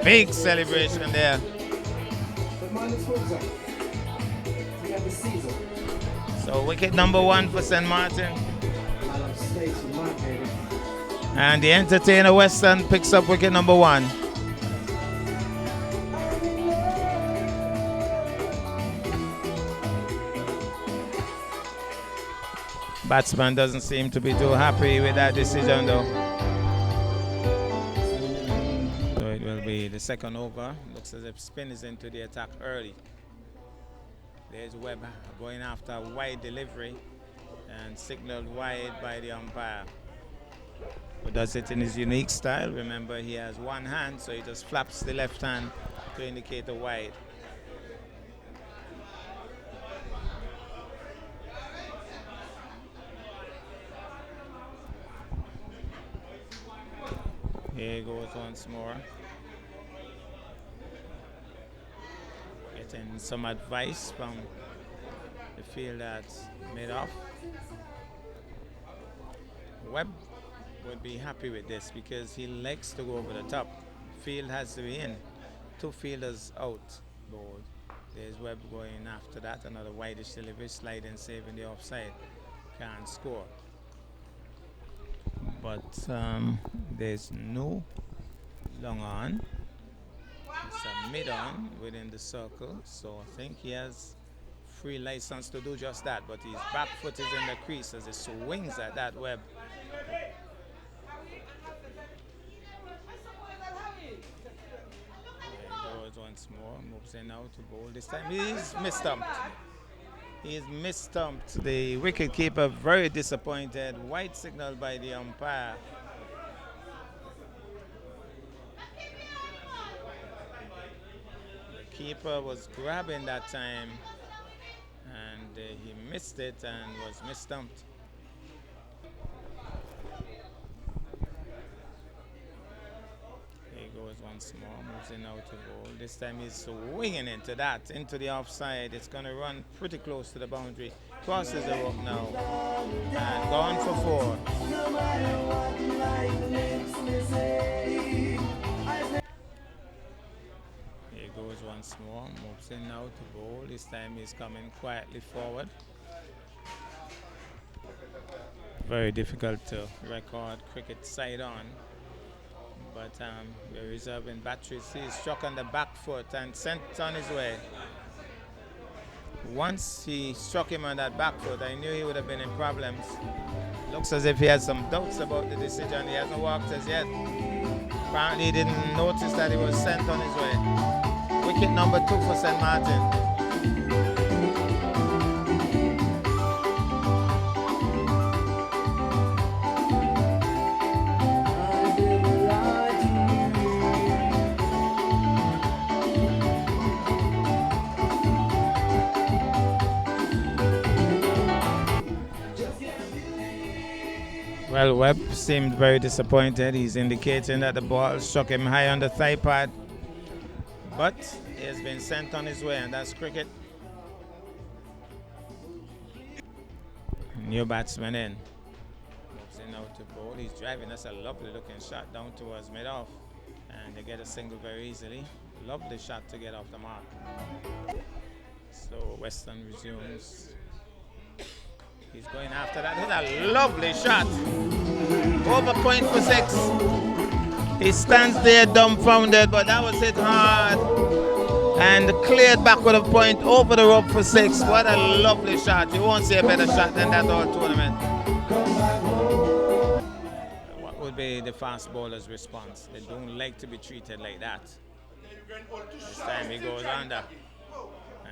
Big celebration there. So wicket number 1 for St. Martin. And the entertainer Western picks up wicket number 1. Batsman doesn't seem to be too happy with that decision though. So it will be the second over. Looks as if spin is into the attack early. There's Webb going after a wide delivery and signaled wide by the umpire. Who does it in his unique style. Remember, he has one hand, so he just flaps the left hand to indicate a wide. Here he goes once more. Getting some advice from the field that's made off. Webb would be happy with this because he likes to go over the top. Field has to be in. 2 fielders out. Ball. There's Webb going after that. Another wideish delivery, sliding, saving the offside. Can't score. But there's no long on. It's a mid on within the circle. So I think he has free license to do just that. But his back foot is in the crease as he swings at that Webb. Once more, moves in now to bowl. This time he's mistumped. He's mistumped. The wicketkeeper very disappointed. White signal by the umpire. The keeper was grabbing that time and he missed it and was mistumped. Goes once more, moves in out to bowl. This time he's swinging into that, into the offside. It's going to run pretty close to the boundary. Crosses the rope now. And gone for 4. He goes once more, moves in now to bowl. This time he's coming quietly forward. Very difficult to record cricket side on. But we're reserving batteries. He struck on the back foot and sent on his way. Once he struck him on that back foot, I knew he would have been in problems. Looks as if he has some doubts about the decision. He hasn't walked as yet. Apparently he didn't notice that he was sent on his way. Wicket number 2 for St. Martin. Well, Webb seemed very disappointed. He's indicating that the ball struck him high on the thigh pad. But he has been sent on his way, and that's cricket. New batsman in. Moves in out to bowl. He's driving. That's a lovely looking shot down towards mid-off. And they get a single very easily. Lovely shot to get off the mark. So Western resumes. He's going after that. That's a lovely shot. Over point for 6. He stands there dumbfounded, but that was hit hard. And cleared back with a point over the rope for 6. What a lovely shot. You won't see a better shot than that all tournament. What would be the fast bowler's response? They don't like to be treated like that. This time he goes under.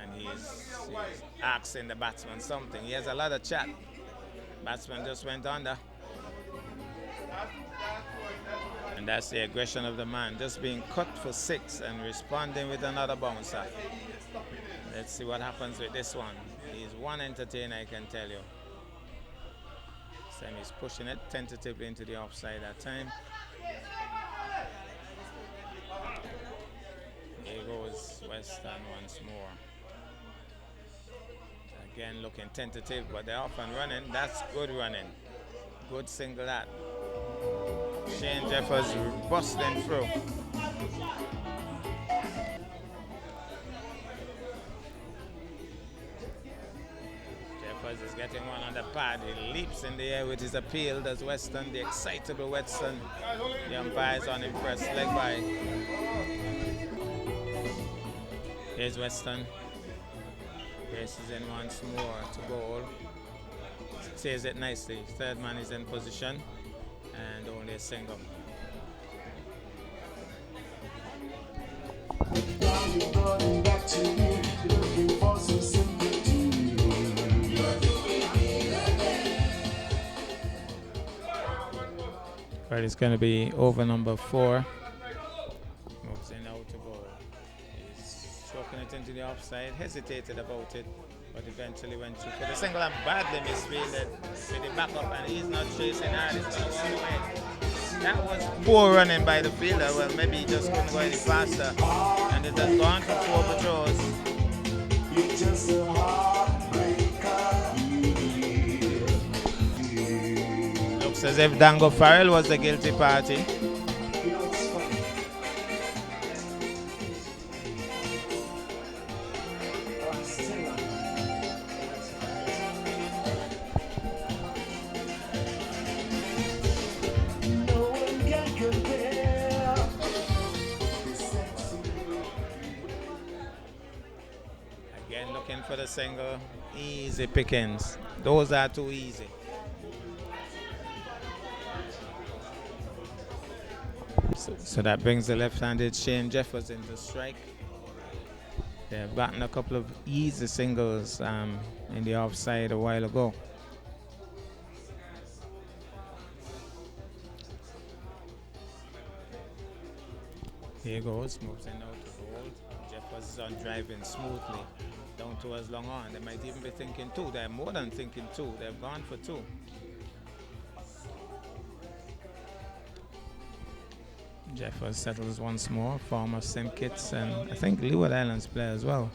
And he's asking the batsman something. He has a lot of chat. Batsman just went under. And that's the aggression of the man, just being cut for 6 and responding with another bouncer. Let's see what happens with this one. He's one entertainer, I can tell you. Sam is pushing it tentatively into the offside that time. Here goes Western once more. Again looking tentative, but they're off and running. That's good running. Good single that. Shane Jeffers busting through. Jeffers is getting one on the pad. He leaps in the air with his appeal. Does Weston, the excitable Weston. The umpire is unimpressed. Leg by. Here's Weston. Races in once more to goal. Saves it nicely. Third man is in position. And only a single. Right, it's going to be over number 4. Moves in out to goal. He's stroking it into the offside. Hesitated about it, but eventually went through for the single and badly misfielded with the backup, and he's not chasing hard. It's going to go away. That was poor running by the fielder. Well, maybe he just couldn't go any faster. And it has gone for 4 patrols. You're just a looks as if Dango Farrell was the guilty party. Again looking for the single. Easy pickings. Those are too easy. So that brings the left-handed Shane Jeffers into strike. They've gotten a couple of easy singles in the offside a while ago. Here goes, moves in out to hold. Jeffers is on driving smoothly down towards long on. They might even be thinking 2. They're more than thinking 2. They've gone for 2. Jeffers settles once more, former St. Kitts and I think Leeward Islands player as well.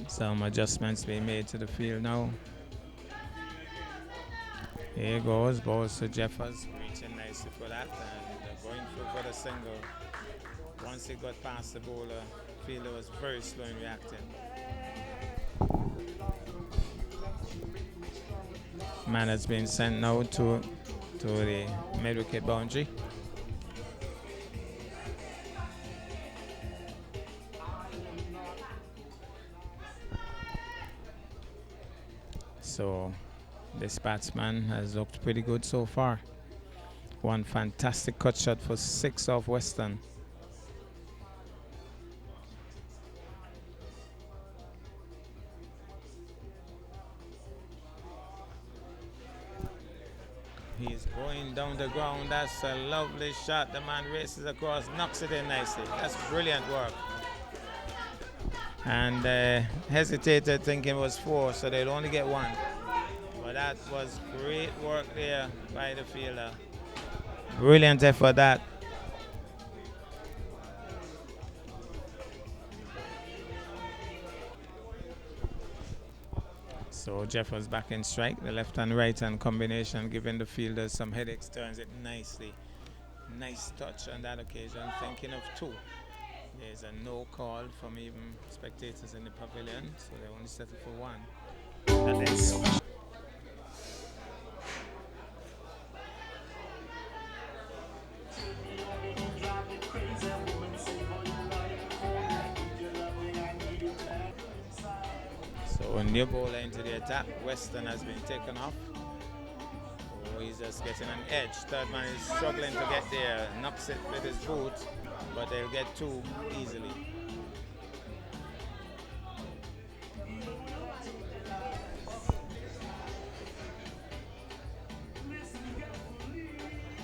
Some adjustments being made to the field now. Here goes, balls to Jeffers, reaching nicely for that, and going through for the single. Once he got past the bowler, fielder was very slow in reacting. Man has been sent now to the mid-wicket boundary. So this batsman has looked pretty good so far. One fantastic cut shot for 6 off Western. He's going down the ground. That's a lovely shot. The man races across, knocks it in nicely. That's brilliant work. And hesitated thinking it was 4, so they'll only get 1. But that was great work there by the fielder. Brilliant effort that. So Jeffers back in strike. The left and right hand combination giving the fielders some headaches, turns it nicely. Nice touch on that occasion. Thinking of 2. There's a no call from even spectators in the pavilion, so they only settle for 1. And then so a new bowler into the attack. Western has been taken off. Oh, he's just getting an edge. Third man is struggling to get there. Knocks it with his boot, but they'll get 2 easily.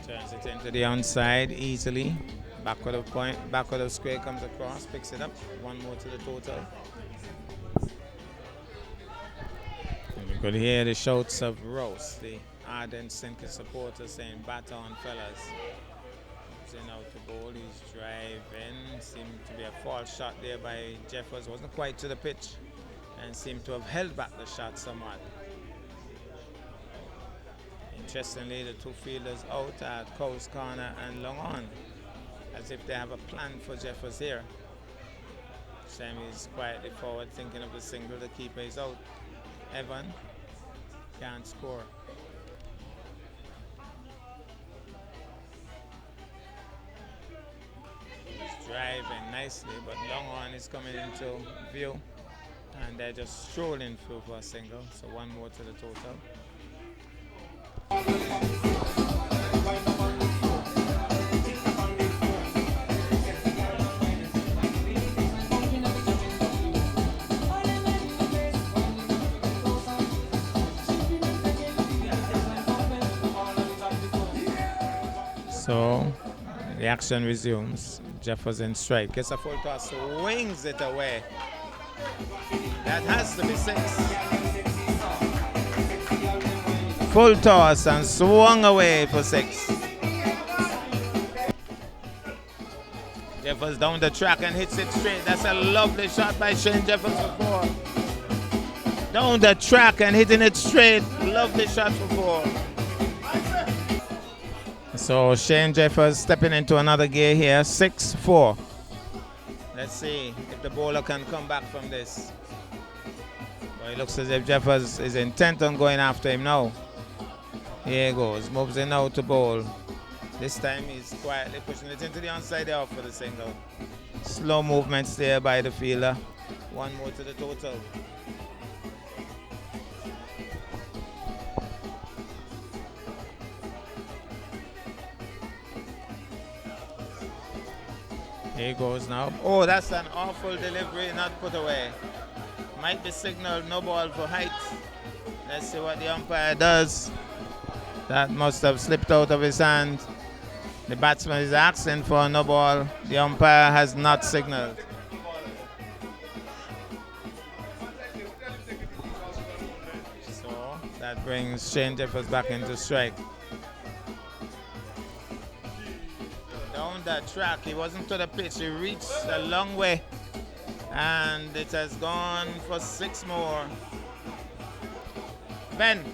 Turns it into the onside easily. Backward of point, backward of square comes across, picks it up. 1 more to the total. Could hear the shouts of Rose, the ardent sinker supporter, saying, "Bat on, fellas." Sent out to bowl, he's driving. Seemed to be a false shot there by Jeffers. Wasn't quite to the pitch and seemed to have held back the shot somewhat. Interestingly, the two fielders out at Coast Corner and long on, as if they have a plan for Jeffers here. Sammy's quietly forward, thinking of the single. The keeper is out. Evan can't score. He's driving nicely, but long on is coming into view, and they're just strolling through for a single. So one more to the total. So the action resumes. Jeffers in strike. Gets a full toss, swings it away. That has to be 6. Full toss and swung away for 6. Jeffers down the track and hits it straight. That's a lovely shot by Shane Jeffers for 4. Down the track and hitting it straight. Lovely shot for 4. So Shane Jeffers stepping into another gear here, 6-4. Let's see if the bowler can come back from this. Well, it looks as if Jeffers is intent on going after him now. Here he goes, moves in now to bowl. This time he's quietly pushing it into the onside off for the single. Slow movements there by the fielder. One more to the total. Here he goes now. Oh, that's an awful delivery, not put away. Might be signaled no ball for height. Let's see what the umpire does. That must have slipped out of his hand. The batsman is asking for no ball. The umpire has not signaled. So that brings Shane Jeffers back into strike. Down that track, he wasn't to the pitch, he reached a long way, and it has gone for 6 more. Ben,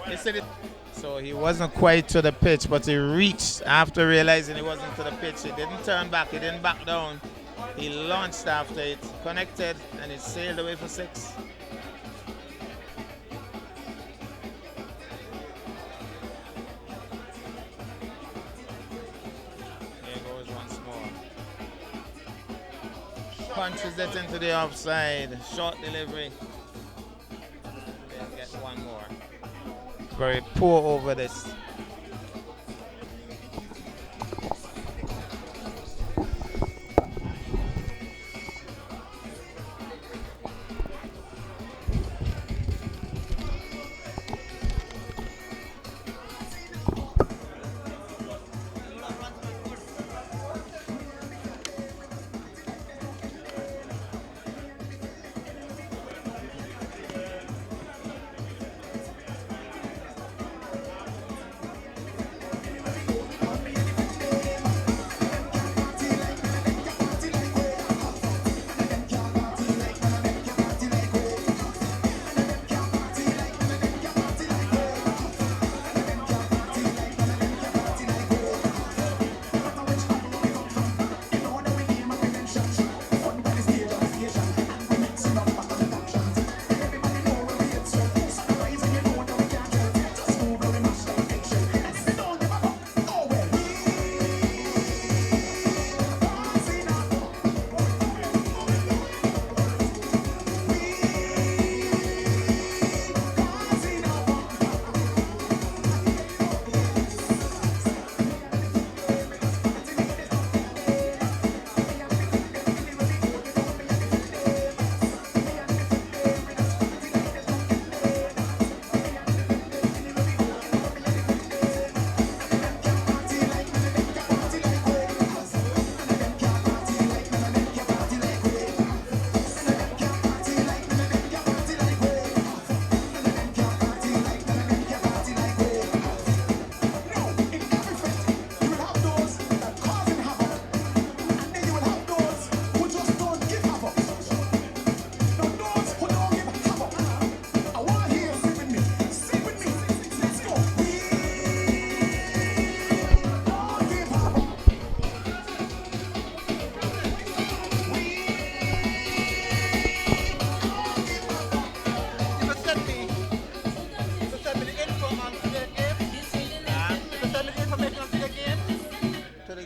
you see it? So he wasn't quite to the pitch, but he reached after realizing he wasn't to the pitch. He didn't turn back, he didn't back down. He launched after it, connected, and it sailed away for 6. Punches it into the offside. Short delivery. They'll get one more. Very poor over this.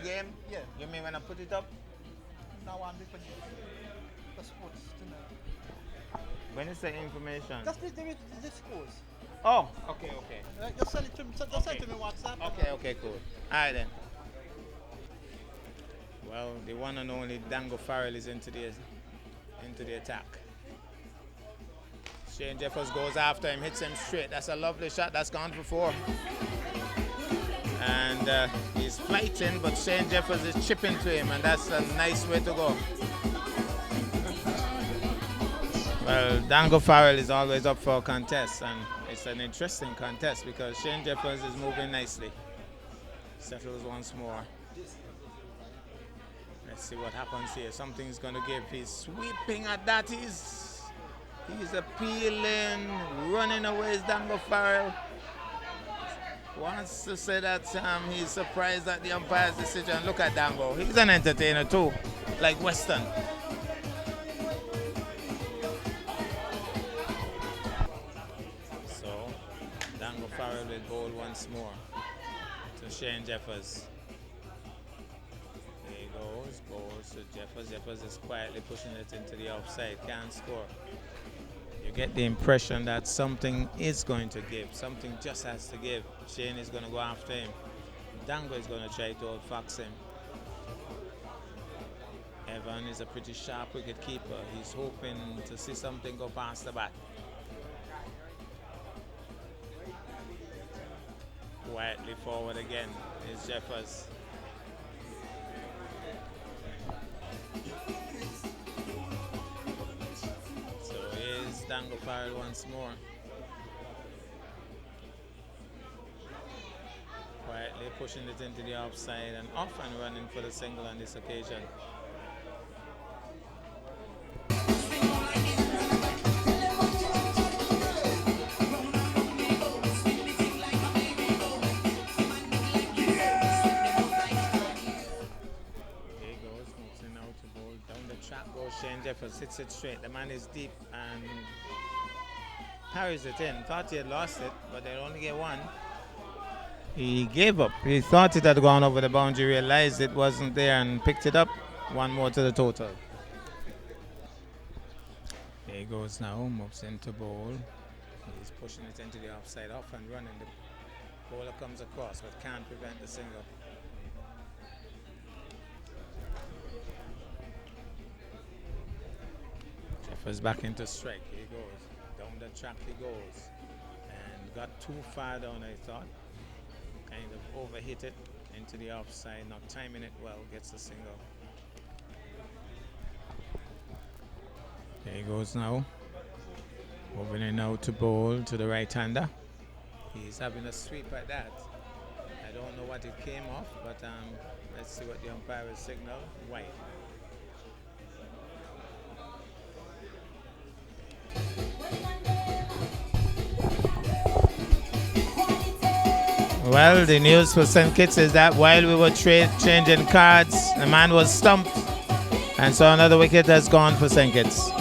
game? Yeah. You mean when I put it up? Now I'm different. The sports tonight. When you say information? Just the scores. Oh, okay, okay. Just send it to me. Just send it to me WhatsApp. Okay, okay, cool. Alright then. Well, the one and only Dango Farrell is into the attack. Shane Jeffers goes after him, hits him straight. That's a lovely shot. That's gone for 4. And he's fighting, but Shane Jeffers is chipping to him, and that's a nice way to go. Well, Dango Farrell is always up for a contest, and it's an interesting contest because Shane Jeffers is moving nicely. Settles once more. Let's see what happens here. Something's going to give. He's sweeping at that. He's appealing, running away is Dango Farrell. Wants to say that he's surprised at the umpire's decision. Look at Dango. He's an entertainer too, like Weston. So, Dango Farrell will bowl once more to Shane Jeffers. There he goes, bowls to Jeffers. Jeffers is quietly pushing it into the offside. Can't score. You get the impression that something is going to give. Something just has to give. Shane is going to go after him. Dango is going to try to outfox him. Evan is a pretty sharp wicket keeper. He's hoping to see something go past the bat. Quietly forward again is Jeffers. Dango Farrell once more. Quietly pushing it into the offside and off and running for the single on this occasion. Shane Jeffers hits it straight. The man is deep and parries it in. Thought he had lost it, but they'll only get 1. He gave up. He thought it had gone over the boundary, realized it wasn't there and picked it up. 1 more to the total. There he goes now, moves into bowl. He's pushing it into the offside, off and running. The bowler comes across but can't prevent the single. Jeffers back into strike. Here he goes. Down the track he goes. And got too far down, I thought. Kind of overhit it into the offside. Not timing it well. Gets the single. There he goes now. Moving in now to bowl to the right-hander. He's having a sweep at that. I don't know what it came off, but let's see what the umpire will signal. Wide. Well, the news for St. Kitts is that while we were changing cards, the man was stumped, and so another wicket has gone for St. Kitts.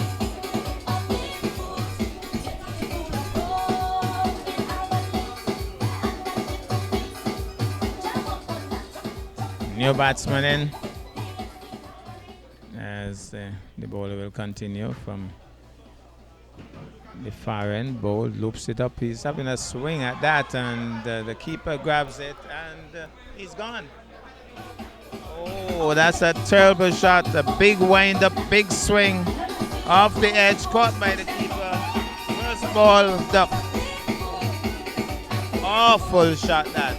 New batsman in, as the bowler will continue from the far end. Bowl loops it up. He's having a swing at that, and the keeper grabs it, and he's gone. Oh, that's a terrible shot. A big wind up, big swing off the edge, caught by the keeper. First ball, duck. Awful shot that.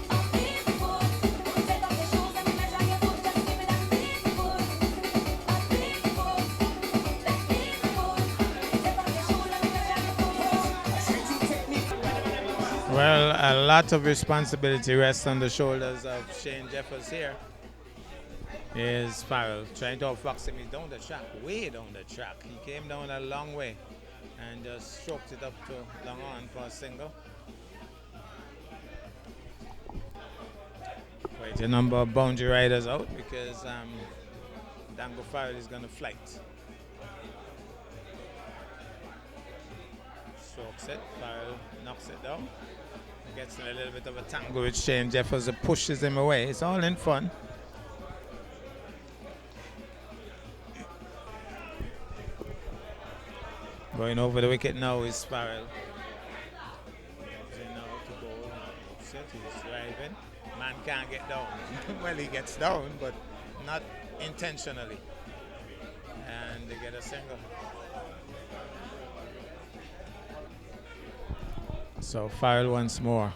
Well, a lot of responsibility rests on the shoulders of Shane Jeffers here. Here's Farrell trying to outfox him. He's down the track, way down the track. He came down a long way and just stroked it up to long on for a single. Quite a number of boundary riders out because Dango Farrell is going to flight. Strokes it, Farrell knocks it down. Gets in a little bit of a tangle with Shane Jeffers. It pushes him away. It's all in fun. Going over the wicket now is Farrell. Now to goal. Upset. He's driving. Man can't get down. Well, he gets down, but not intentionally. And they get a single. So Farrell once more.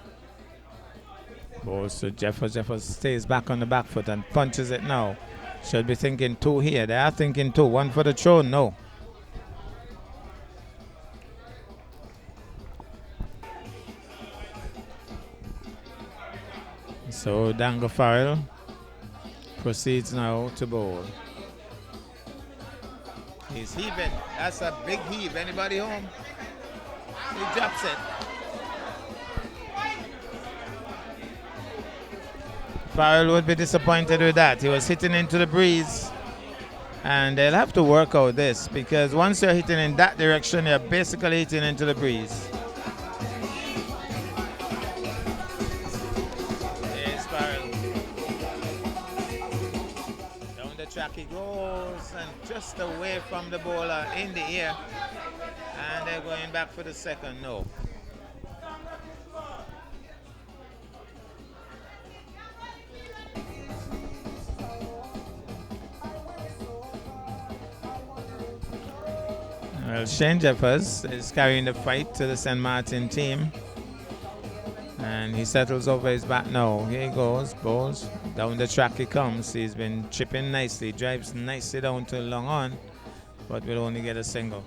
Balls to Jeffers. Jeffers stays back on the back foot and punches it now. Should be thinking two here. They are thinking two. One for the throw. No. So Dango Farrell proceeds now to bowl. He's heaving. That's a big heave. Anybody home? He drops it. Farrell would be disappointed with that. He was hitting into the breeze. And they'll have to work out this because once you're hitting in that direction, you're basically hitting into the breeze. There's Farrell. Down the track he goes and just away from the bowler in the air. And they're going back for the second. No. Well, Shane Jeffers is carrying the fight to the St. Martin team. And he settles over his bat now. Here he goes, bowls. Down the track he comes. He's been chipping nicely, drives nicely down to long on, but will only get a single.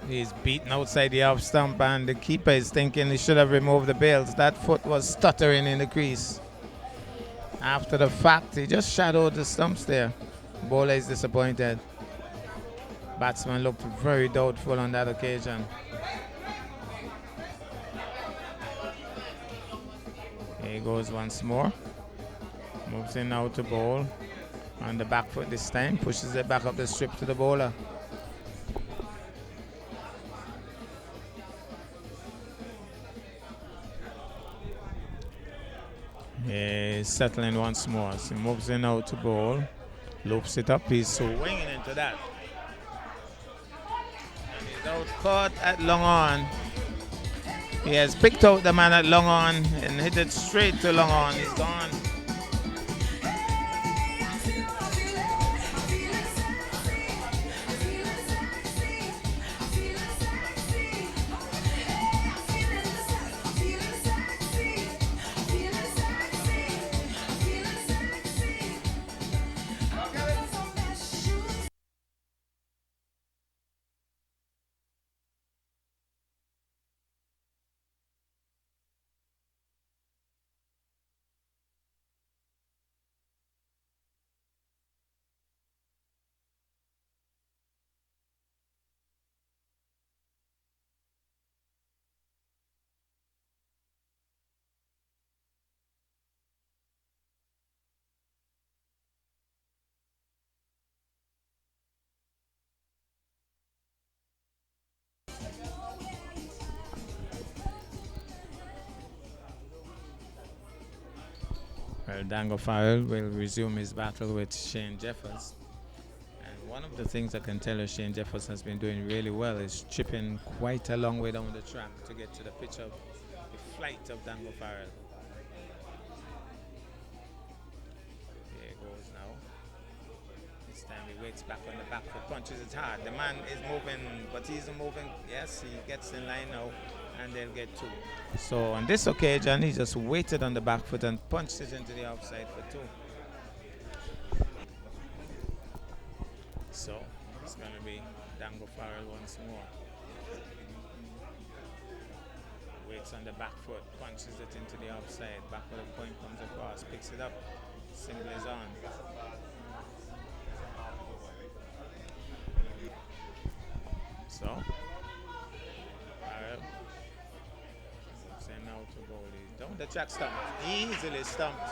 He's beaten outside the off stump and the keeper is thinking he should have removed the bails. That foot was stuttering in the crease. After the fact, he just shadowed the stumps there. Bowler is disappointed. Batsman looked very doubtful on that occasion. Here he goes once more. Moves in now to bowl. On the back foot this time. Pushes it back up the strip to the bowler. He's settling once more. So he moves in out to bowl. Loops it up. He's swinging into that. And he's out caught at long on. He has picked out the man at long on and hit it straight to long on. He's gone. Well, Dango Farrell will resume his battle with Shane Jeffers. And one of the things I can tell you Shane Jeffers has been doing really well is chipping quite a long way down the track to get to the pitch of the flight of Dango Farrell. Here he goes now. This time he waits back on the back foot, punches it hard. The man is moving, but he's moving. Yes, he gets in line now. And they'll get two. So on this occasion, he just waited on the back foot and punched it into the outside for two. So it's going to be Dango Farrell once more. Waits on the back foot, punches it into the outside. Back of the point comes across, picks it up. Single is on. So Farrell. Now to bowl. Down the track stumped. Easily stumped.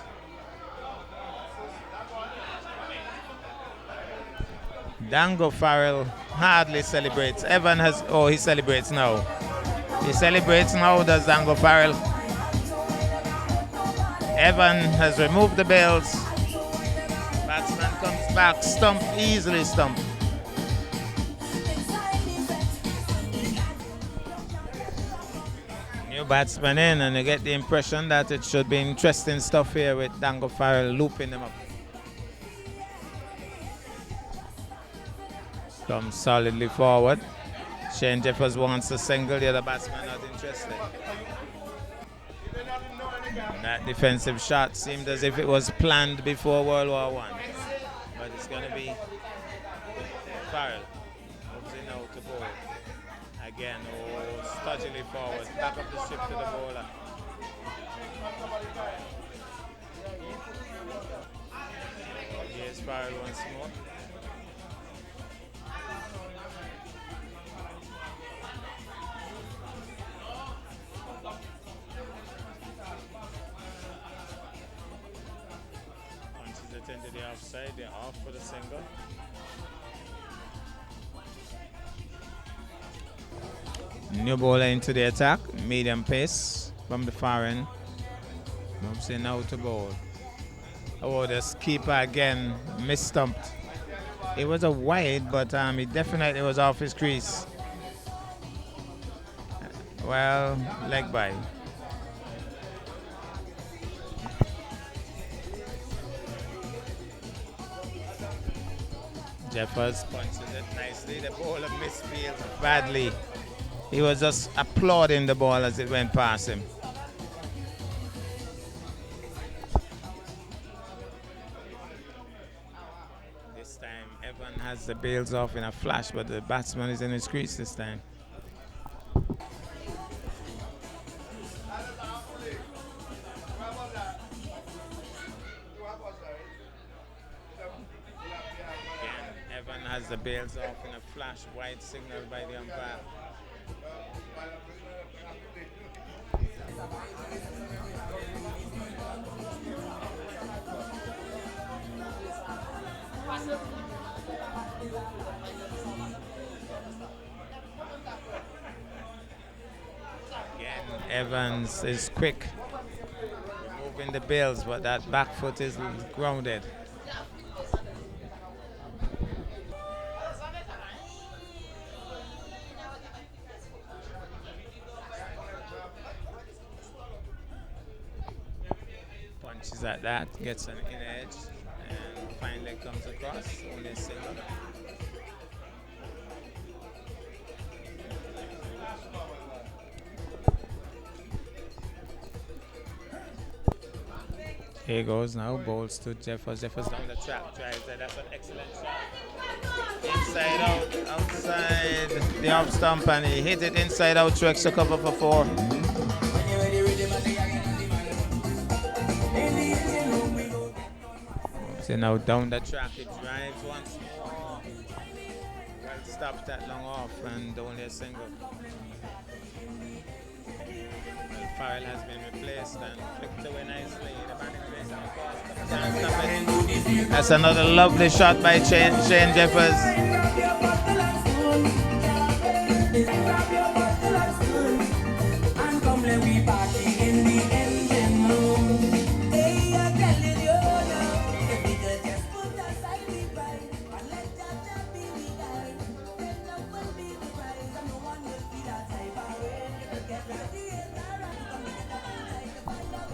Dango Farrell hardly celebrates. Evan has, oh, he celebrates now. He celebrates now, does Dango Farrell. Evan has removed the bells. Batsman comes back, stump, easily stumped. New batsman in, and you get the impression that it should be interesting stuff here with Dango Farrell looping them up. Comes solidly forward. Shane Jeffers wants a single, the other batsman not interested. And that defensive shot seemed as if it was planned before World War I. But it's going to be Farrell. Moves in out to bowl. Again, stodgily forward. Back up the strip to the bowler. Here's Farrell once more. Into the offside, they're off for the single. New bowler into the attack, medium pace from the far end. Moves in out to bowl. Oh, this keeper again misstumped. It was a wide, but he definitely was off his crease. Well, leg by. Jeffers punches it nicely. The bowler misfields badly. He was just applauding the ball as it went past him. This time, Evan has the bails off in a flash, but the batsman is in his crease this time. Has the bails off in a flash, wide signal by the umpire. Again, Evans is quick, removing the bails, but that back foot is grounded. Punches at that, gets an in edge, and finally comes across, only a single. Here goes now, bowls to Jeffers. Jeffers down the track, drives there. That's an excellent shot. Inside out, outside the off stump, and he hit it inside out to extra cover for 4. So now down the track, it drives once more. Well stopped that long off, and only a single. Farrell has been replaced and flicked away nicely. The batting That's another lovely shot by Shane Jeffers.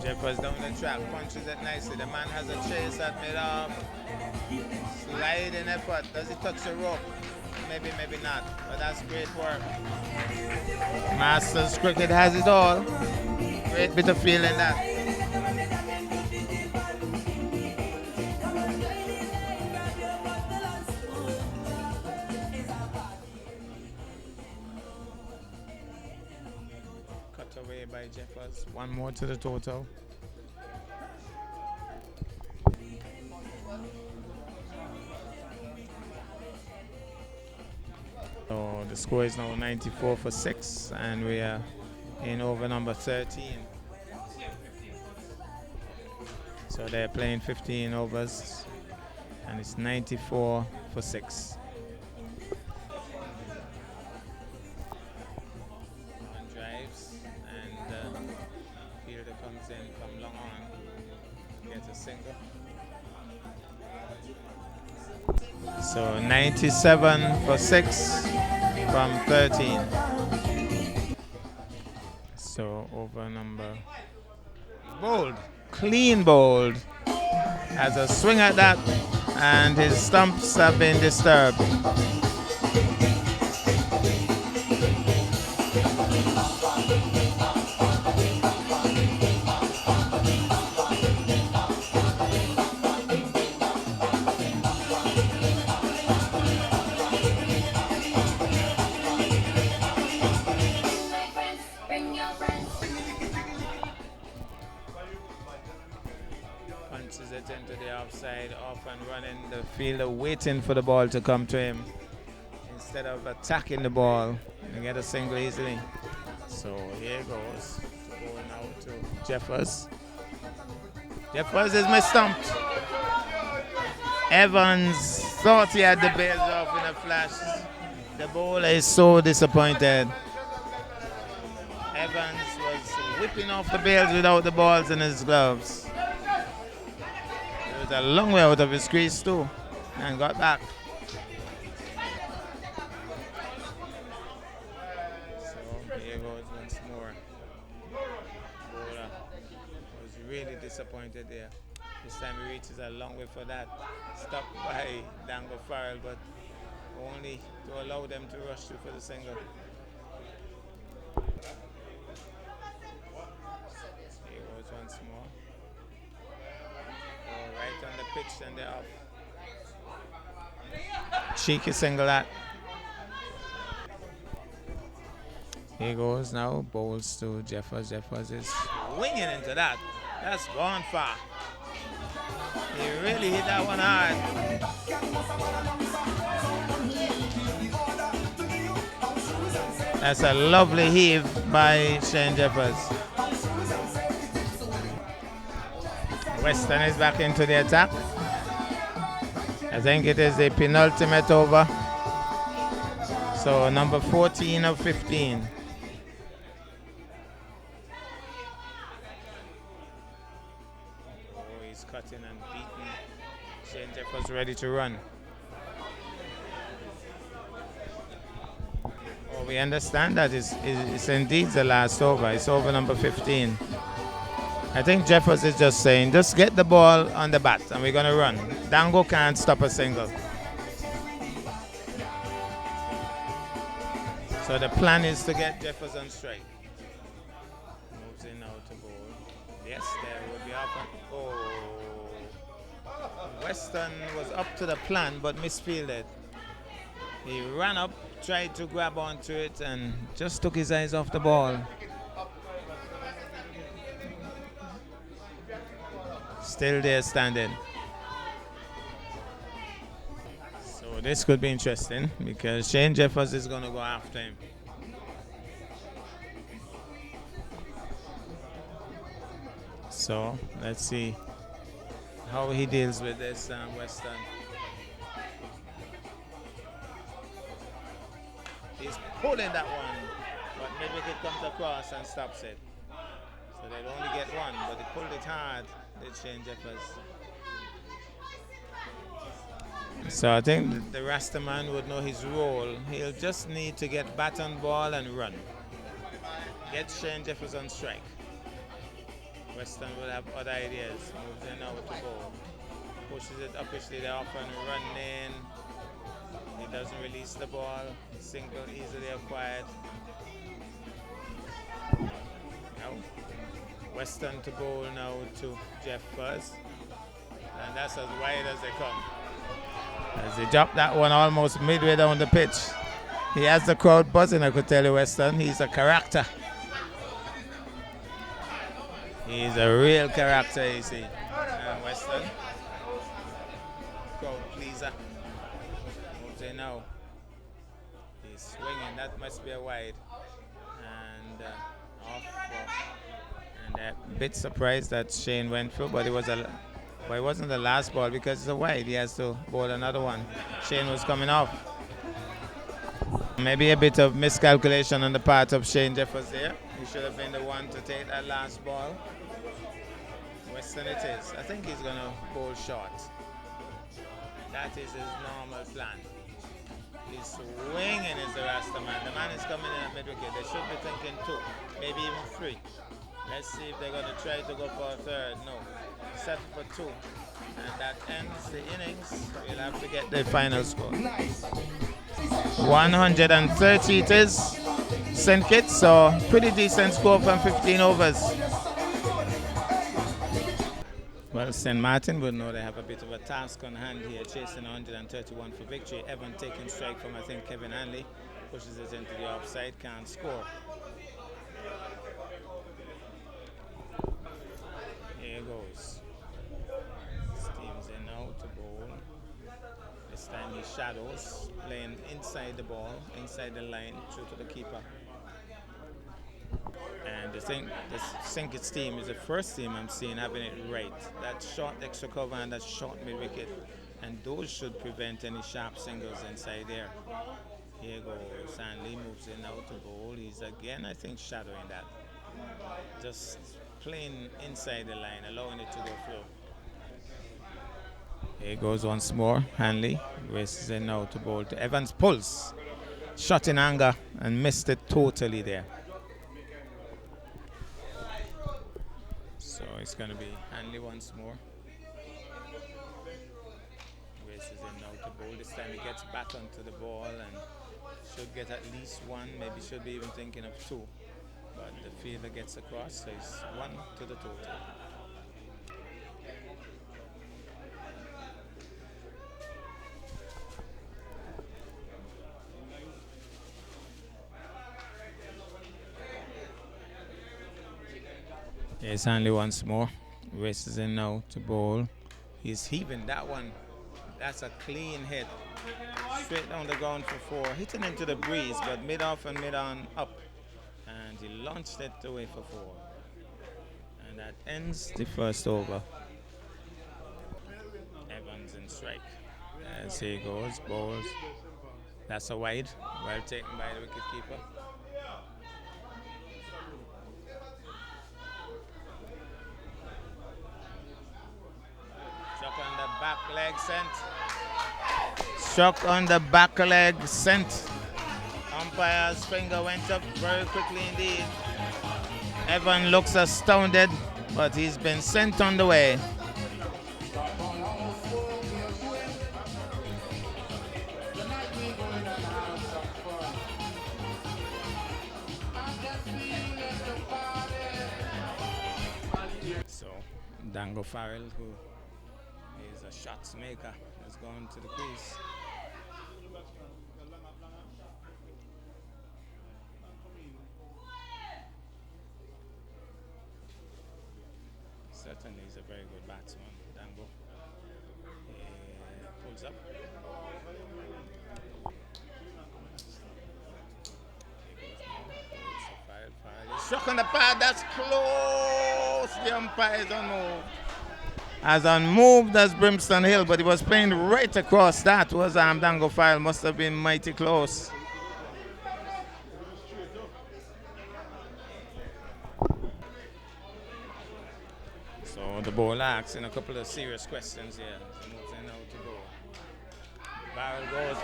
Jeffers down the track, punches it nicely. The man has a chase at mid-arm. Sliding effort. Does he touch the rope? Maybe, maybe not. But that's great work. Masters cricket has it all. Great bit of feeling that. Away by Jeffers. One more to the total. So the score is now 94 for 6, and we are in over number 13. So they're playing 15 overs, and it's 94 for 6. So 97 for 6 from 13. So over number bowled, clean bowled. Has a swing at that, and his stumps have been disturbed. Punches it into the offside, off and running. The fielder waiting for the ball to come to him instead of attacking the ball and get a single easily. So here goes. Going out to Jeffers. Jeffers is mistumped. Evans thought he had the bails off in a flash. The bowler is so disappointed. Evans was whipping off the bails without the balls in his gloves. He was a long way out of his crease too and got back. So here goes once more. Bowler was really disappointed there. This time he reaches a long way for that. Stopped by Dango Farrell, but only to allow them to rush through for the single. Here goes once more. Oh, right on the pitch and they're off. Cheeky single that. Here goes now, bowls to Jeffers. Jeffers is winging into that. That's gone far. He really hit that one hard. That's a lovely heave by Shane Jeffers. Western is back into the attack. I think it is the penultimate over. So number 14 of 15. Oh, he's cutting and beating. Shane Jeffers ready to run. Oh, we understand that it's indeed the last over. It's over number 15. I think Jeffers is just saying, just get the ball on the bat and we're going to run. Dango can't stop a single. So the plan is to get Jeffers on strike. Moves in now to bowl. Yes, there will be up. Oh. Weston was up to the plan but misfielded. He ran up, tried to grab onto it and just took his eyes off the ball. Still there standing. So this could be interesting because Shane Jeffers is going to go after him. So let's see how he deals with this Western. He's pulling that one, but maybe it comes across and stops it. So they'll only get one, but he pulled it hard, did Shane Jeffers. So I think the Rasta man would know his role. He'll just need to get bat on ball and run. Get Shane Jeffers on strike. Weston will have other ideas. Moves in now to goal. Pushes it upishly there off and running. He doesn't release the ball. Single easily acquired. Now, Weston to bowl now to Jeffers. And that's as wide as they come. As he dropped that one almost midway down the pitch. He has the crowd buzzing, I could tell you, Weston. He's a character. He's a real character, you see. Weston. Crowd pleaser. Moves in now. He's swinging. That must be a wide. And off. And a bit surprised that Shane went through, but it wasn't the last ball because it's a wide. He has to bowl another one. Shane was coming off. Maybe a bit of miscalculation on the part of Shane Jeffers there. He should have been the one to take that last ball. Weston it is. I think he's going to bowl short. That is his normal plan. He's swinging is the Rasta man. The man is coming in at mid-wicket. They should be thinking 2, maybe even 3. Let's see if they're going to try to go for a third. No. Settle for 2. And that ends the innings. We'll have to get the final score. 130 it is. St. Kitts, so pretty decent score from 15 overs. Well, St. Martin will know they have a bit of a task on hand here, chasing 131 for victory. Evan taking strike from, I think, Kevin Hanley. Pushes it into the offside, can't score. Here goes. Steams in now to bowl. This time he shadows, playing inside the ball, inside the line, through to the keeper. And the St. Kitts team is the first team I'm seeing having it right. That short extra cover and that short mid-wicket. And those should prevent any sharp singles inside there. Here goes Hanley, moves in now to bowl. He's again, I think, shadowing that. Just playing inside the line, allowing it to go through. Here goes once more. Hanley races in now to bowl to Evans. Pulse. Shot in anger and missed it totally there. So it's going to be Hanley once more. Races in now to bowl. This time he gets back onto the ball and should get at least 1. Maybe should be even thinking of 2. But the fielder gets across, so it's 1 to the total. Here's Hanley once more. Races in now to bowl. He's heaving that one. That's a clean hit. Straight down the ground for 4. Hitting into the breeze, but mid-off and mid-on up. And he launched it away for 4. And that ends the first over. Evans in strike. As he goes, bowls. That's a wide. Well taken by the wicketkeeper. Back leg sent. Struck on the back leg sent. Umpire's finger went up very quickly indeed. Evan looks astounded, but he's been sent on the way. So, Dango Farrell, who is a shots maker, has gone to the crease. Certainly is a very good batsman, Dango. He pulls up. Struck on the pad, that's close. The umpire is unmoved. As unmoved as Brimstone Hill, but he was playing right across. That was Dango File, must have been mighty close. So the bowler asking a couple of serious questions here. He moves in now to go. Farrell goes.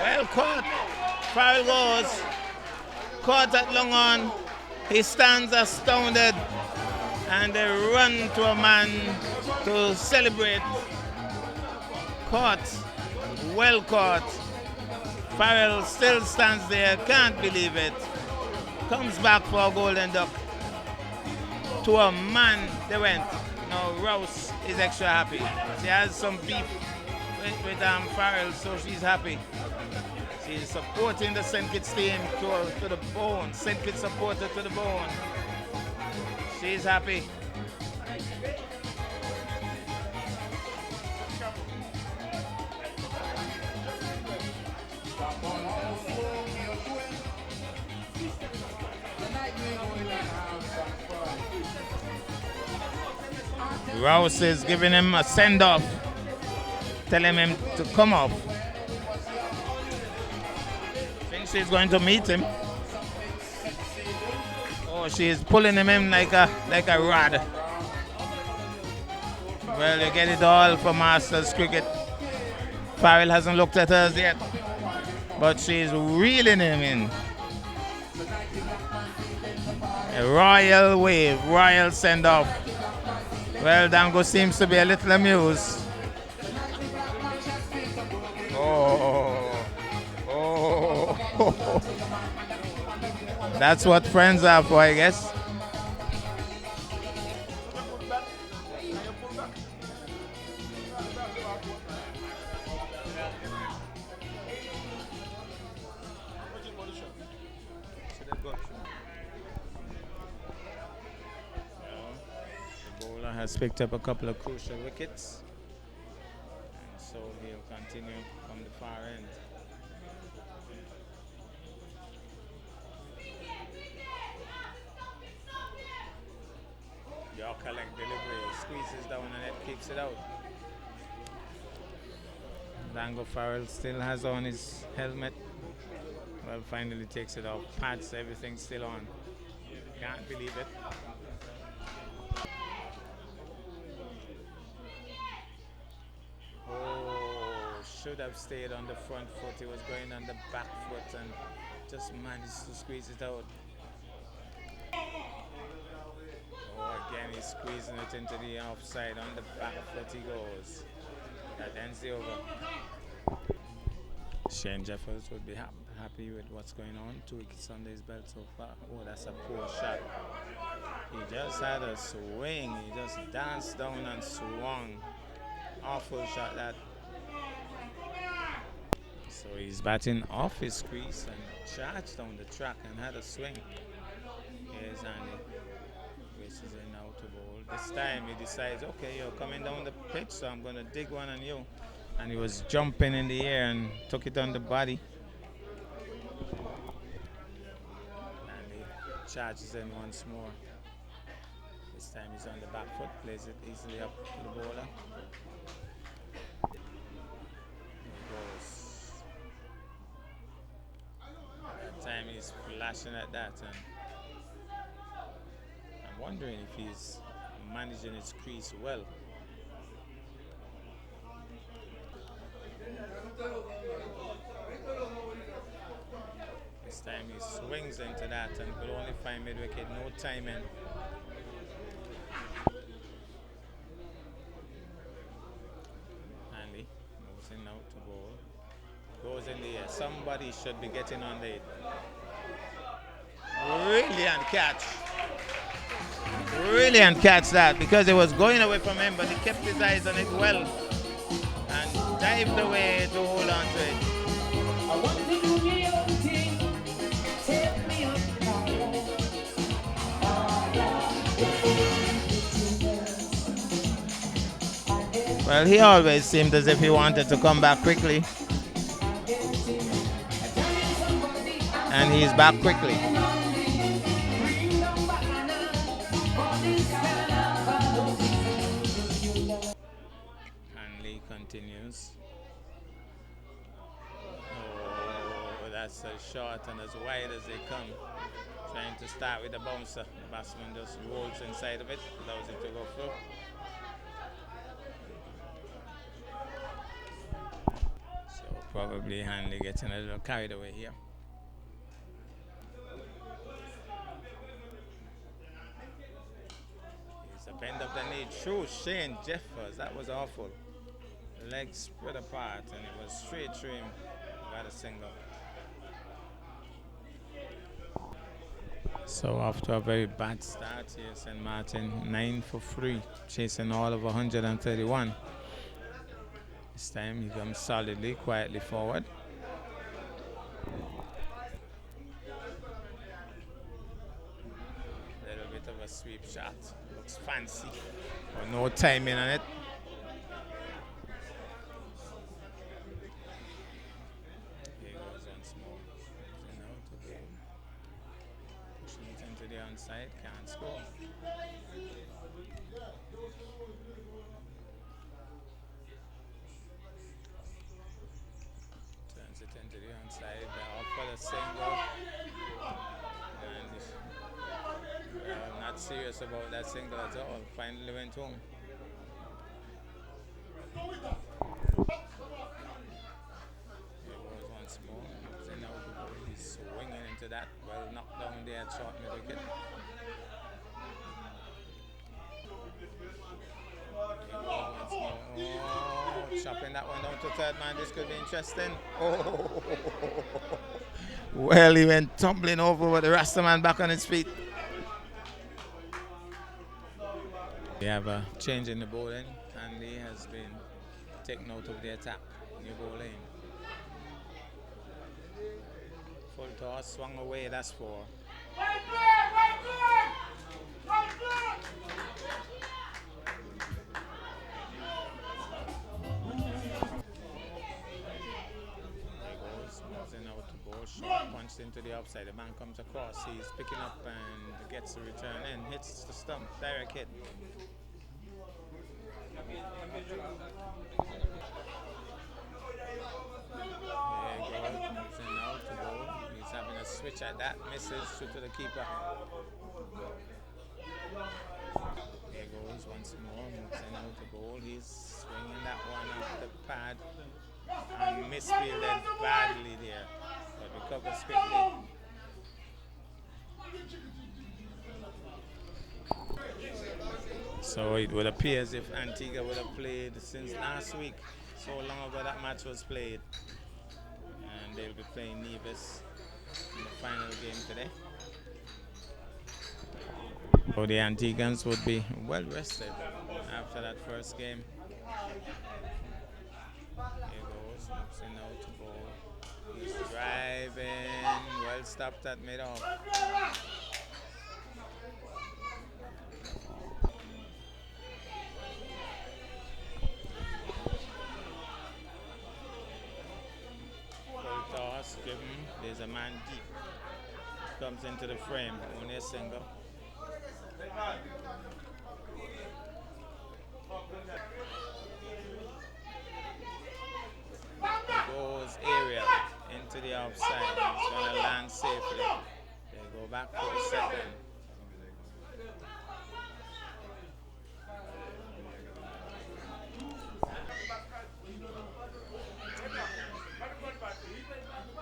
Well caught. Farrell goes. Caught at long on. He stands astounded. And they run to a man to celebrate. Caught. Well caught. Farrell still stands there. Can't believe it. Comes back for a golden duck. To a man they went. Now Rouse is extra happy. She has some beef with Farrell, so she's happy. She's supporting the St. Kitts team to the bone. St. Kitts supporter to the bone. She's happy. Rouse is giving him a send-off, telling him to come off. I think she's going to meet him. Oh, she's pulling him in like a rod. Well, you get it all for Masters cricket. Farrell hasn't looked at us yet, but she's reeling him in. A royal wave, royal send off. Well, Dango seems to be a little amused. Oh, oh. That's what friends are for, I guess. The bowler has picked up a couple of crucial wickets, and so he'll continue from the far end. Yorker leg delivery, squeezes down and it kicks it out. Dango Farrell still has on his helmet. Well, finally takes it off. Pads, everything still on. Can't believe it. Oh, should have stayed on the front foot. He was going on the back foot and just managed to squeeze it out. Oh, again, he's squeezing it into the offside. On the back foot he goes. That ends the over. Shane Jeffers would be happy with what's going on. 2 wickets under his belt so far. Oh, that's a poor shot. He just had a swing. He just danced down and swung. Awful shot that. So he's batting off his crease and charged down the track and had a swing. Here's Andy. Which is in now to bowl. This time he decides, okay, you're coming down the pitch, so I'm going to dig one on you. And he was jumping in the air and took it on the body. And he charges in once more. This time he's on the back foot, plays it easily up to the bowler. He goes. That time he's flashing at that, and I'm wondering if he's managing his crease well. This time he swings into that and could only find mid-wicket, no timing. Hanley moves in now to bowl. Goes in the air. Somebody should be getting on it. Brilliant catch. Brilliant catch that, because it was going away from him, but he kept his eyes on it well and dived away to hold on to it. I want to do the old thing. Take me up higher. Well, he always seemed as if he wanted to come back quickly. And he's back quickly. Hanley continues. Oh, that's as short and as wide as they come. Trying to start with a bouncer. The batsman just rolls inside of it, allows it to go through. So probably Hanley getting a little carried away here. Here's a bend of the knee through Shane Jeffers. That was awful. Legs spread apart and it was straight through him. Got a single. So after a very bad start here, St. Martin 9 for 3, chasing all of 131. This time he comes solidly, quietly forward. A little bit of a sweep shot. Looks fancy, but no timing on it. Here goes once more. Pushing it into the onside, can't score. Turns it into the onside, off for the single. And not serious about that single at all. Finally went home. that one down to third man. This could be interesting. Oh, well, he went tumbling over with the Rasta man back on his feet. We have a change in the bowling. Andy has been taken out of the attack. New bowling. Full toss, swung away, that's 4. Out to bowl, short punched into the outside. The man comes across, he's picking up and gets the return in, hits the stump, direct hit. There he goes, moves in out to bowl. He's having a switch at that, misses through to the keeper. There goes once more, moves in out to bowl. He's swinging that one off the pad and misfielded badly there, but recovers quickly. So it would appear as if Antigua would have played since last week. So long ago that match was played. And they'll be playing Nevis in the final game today. So the Antiguans would be well rested after that first game. Here goes, moves in out to bowl. He's driving, well stopped at mid-off. Full toss, given, there's a man deep. Comes into the frame, only a single. Goes aerial into the outside. It's going to land safely. They go back for the second.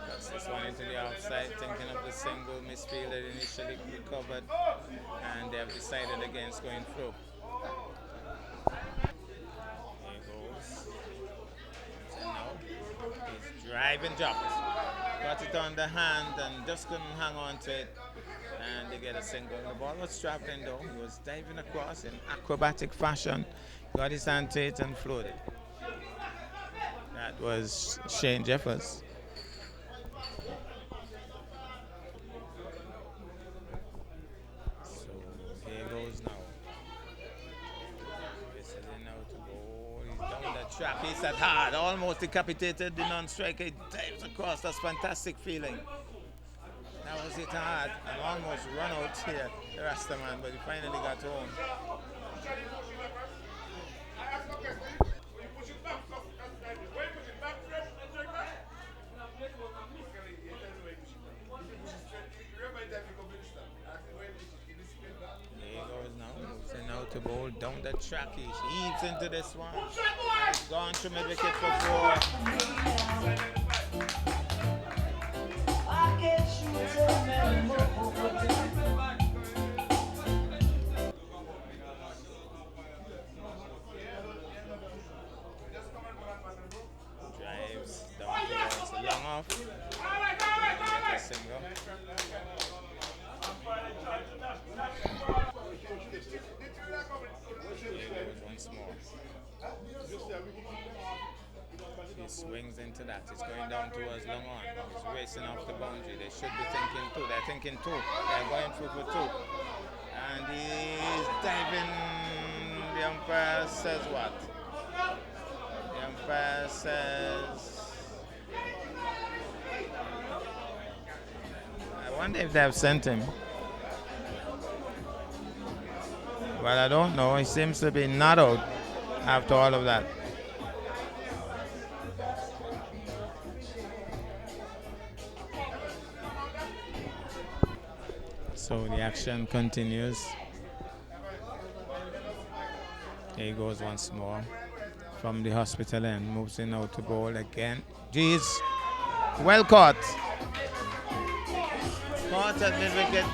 That's this one into the outside, thinking of the single misfielded initially recovered, and they have decided against going through. There he goes. And now he's driving dropped. Got it on the hand and just couldn't hang on to it. And they get a single. The ball was traveling though. He was diving across in acrobatic fashion. Got his hand to it and floated. That was Shane Jeffers. So here goes now. This is now to go. He's down the track. He's at hard. Almost decapitated the non-striker. He dives across. That's fantastic feeling. That was hit hard and almost run out here, the Rasta man, but he finally got home. There he goes now, moves in out to bowl, down the track, he heaves into this one. He's gone to mid-wicket for 4. Drives down towards the long off. Get a single. Here goes once more. He swings into that. He's going down towards long on. He's racing off the boundary. They should be thinking 2. They're thinking 2. They're going through for 2. And he's diving. The umpire says what? The umpire says... I wonder if they've sent him. Well, I don't know. He seems to be not out after all of that. So the action continues. Here he goes once more from the hospital end, moves in out to bowl again. Jeez, well caught. Caught at mid-wicket.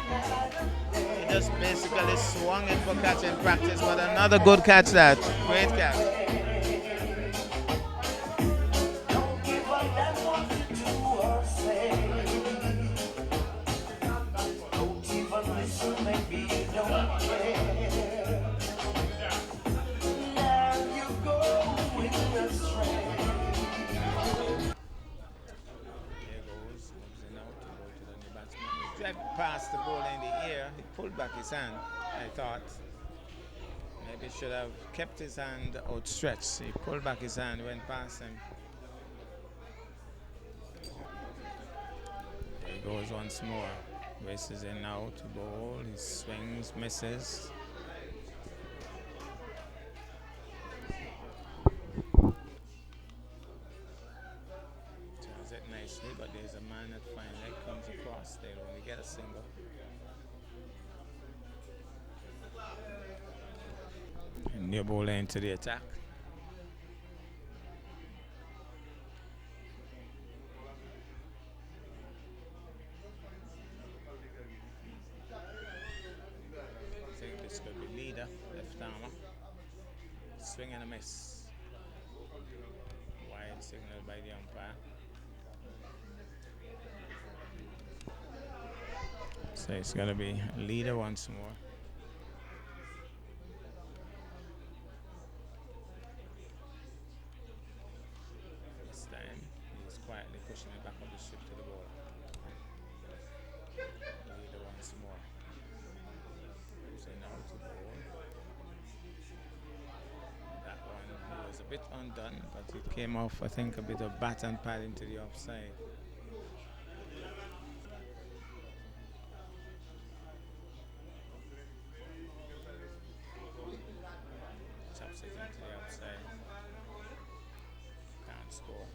He just basically swung it for catching practice, but another good catch that. Great catch. I passed the ball in the air, he pulled back his hand. I thought maybe he should have kept his hand outstretched. He pulled back his hand, went past him. There he goes once more. Races in now to bowl. He swings, misses. Turns it nicely, but there's a man that finally comes across. They'll only get a single. And new bowler into the attack. I think this could be leader, left armer. Swing and a miss. Wide signal by the umpire. So it's going to be leader once more. This time he's quietly pushing it back up the strip to the ball. Leader once more. So now to bowl. That one was a bit undone, but it came off, I think, a bit of bat and pad into the offside. Chops it into the outside. Can't score.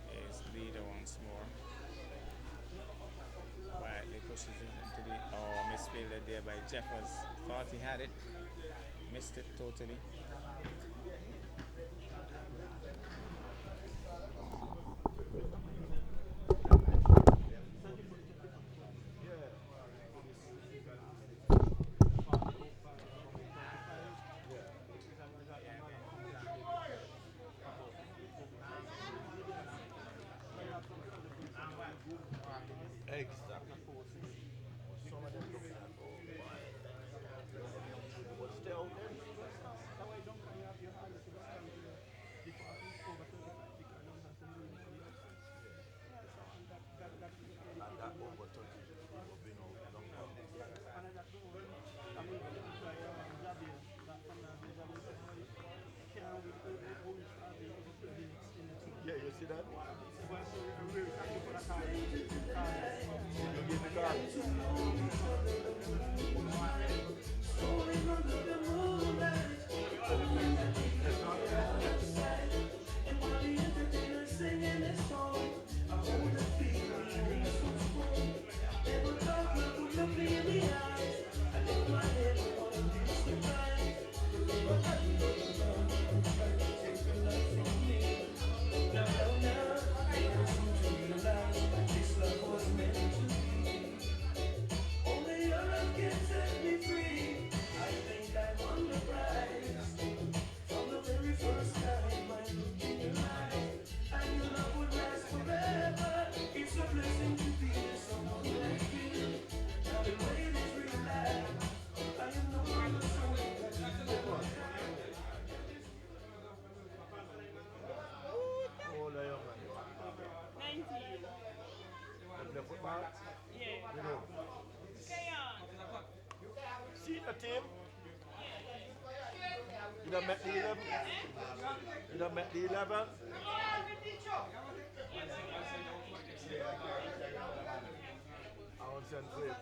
Here's leader once more. Quietly pushes it into the misfielded there by Jeffers. Thought he had it. Missed it totally. Yeah, you see that? See the team? You done met the 11? You done met the 11? I want to send for you.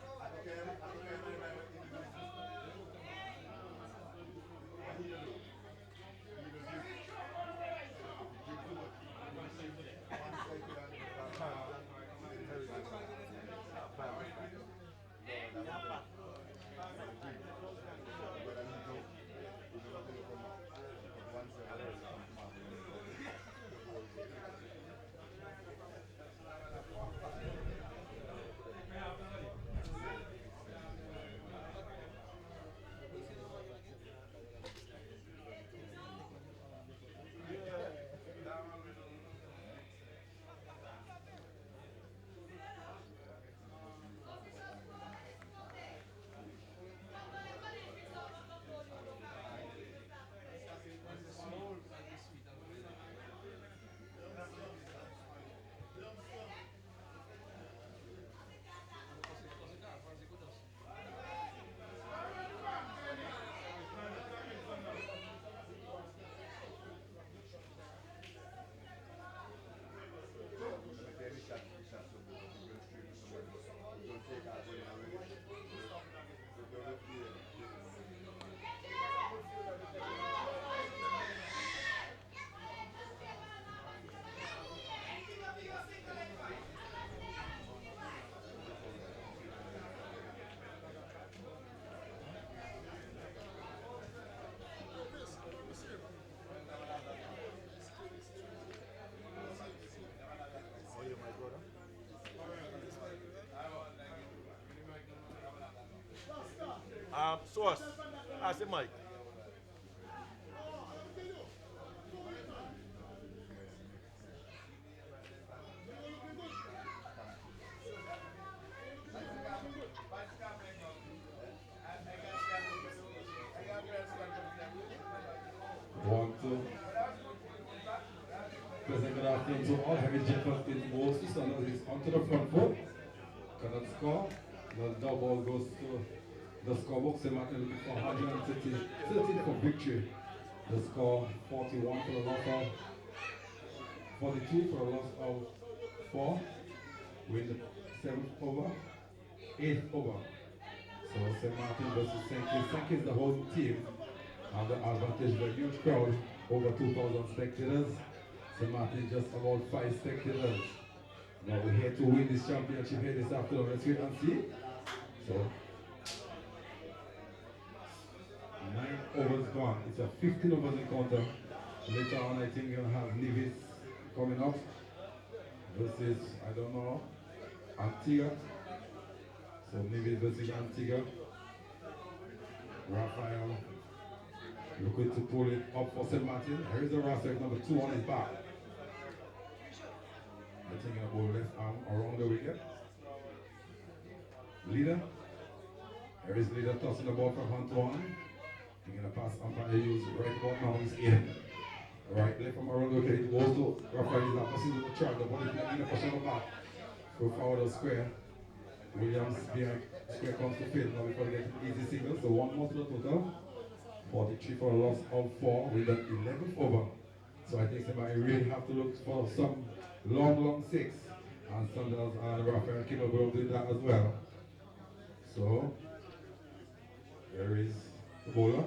Source. Ask the mic. Want to present good afternoon to all. Harry Jeffers is most standard is onto the front foot. Cannot score. The ball goes to the scorebook. St. Martin looking for 113 for victory. The score 41 for the loss of 42 for the loss of 4. Win the 7th over, 8th over. So St. Martin versus St. Kitts. St. Kitts the whole team have the advantage of a huge crowd, over 2,000 spectators. St. Martin just about 5 spectators. Now we're here to win this championship here this afternoon. Let's wait and see. So 9 overs gone. It's a 15 overs encounter. Later on I think you're gonna have Nevis coming up versus, I don't know, Antigua. So Nevis versus Antigua. Raphael looking to pull it up for St. Martin. Here is the roster number 2 on his back. Taking a ball left arm around the wicket. Leader. Here is Leader tossing the ball from hand to hand. He's going to pass umpire use right ball now he's in. Right left from around the wicket. It goes to Raphael. He's not passing to the track. The ball is not in the push on the back. Go forward of square. Williams behind square comes to field now before they get an easy signal. So 1 more to the total. 43 for a loss of 4 with the 11th over. So I think somebody really have to look for some long 6. And Sanders and Raphael Kimmel will do that as well. So there is the bowler.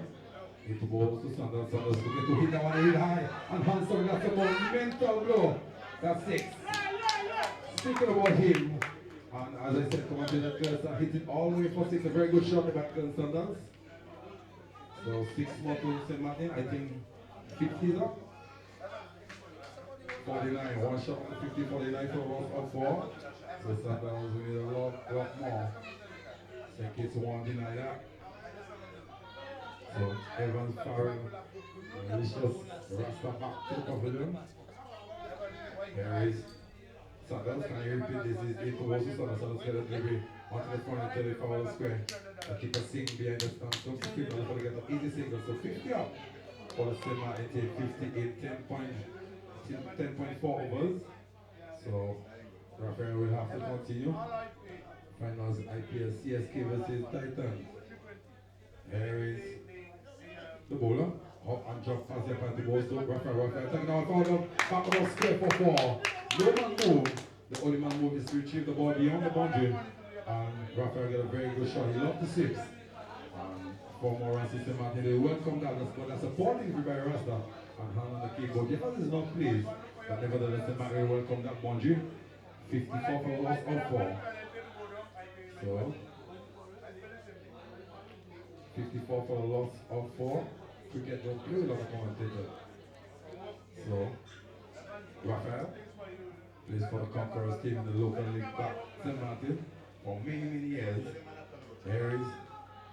Hit the ball to Sanders. Sanders looking to hit that one really high. And Hanson, that's a monumental blow. That's 6. Speaking about him, and as I said, commentator Gersa hit it all the way for 6. A very good shot by Sanders. So 6 more to St. Martin. I think 50 is up. 49. One shot on the 50, 49 for a loss of 4. So Sanders will need a lot more. St. Kitts won't deny that. So Evans, Farrell, Malicious, Rasta back to the pavilion. There is Sanders. Can you repeat this? Is 8 towards Sanders. Sanders get a delivery onto the front until they foul the square. The keeper sing behind the stand. Some speed on the get an easy single. So 50 up for the St. Martin team. 58, 10.4 overs. So Raphael will have to continue. Finals IPL CSK versus Titans. Here is the bowler. Up and drop pass there by the ball. So Raphael taking out foul up. Back of square for 4. No man move. The only man move is to retrieve the ball beyond the boundary. And Raphael get a very good shot. He loved the 6. 4 more runs to St. Martin. They welcome that. That's a supporting by Rasta. And hand on the keyboard. Jeffers is not pleased. But nevertheless, St. Martin welcome that boundary. 54 for a loss of 4. So 54 for a loss of 4. Cricket don't play without a commentator. So Raphael plays for the Conquerors team in the local league back St. Martin for many years. Here is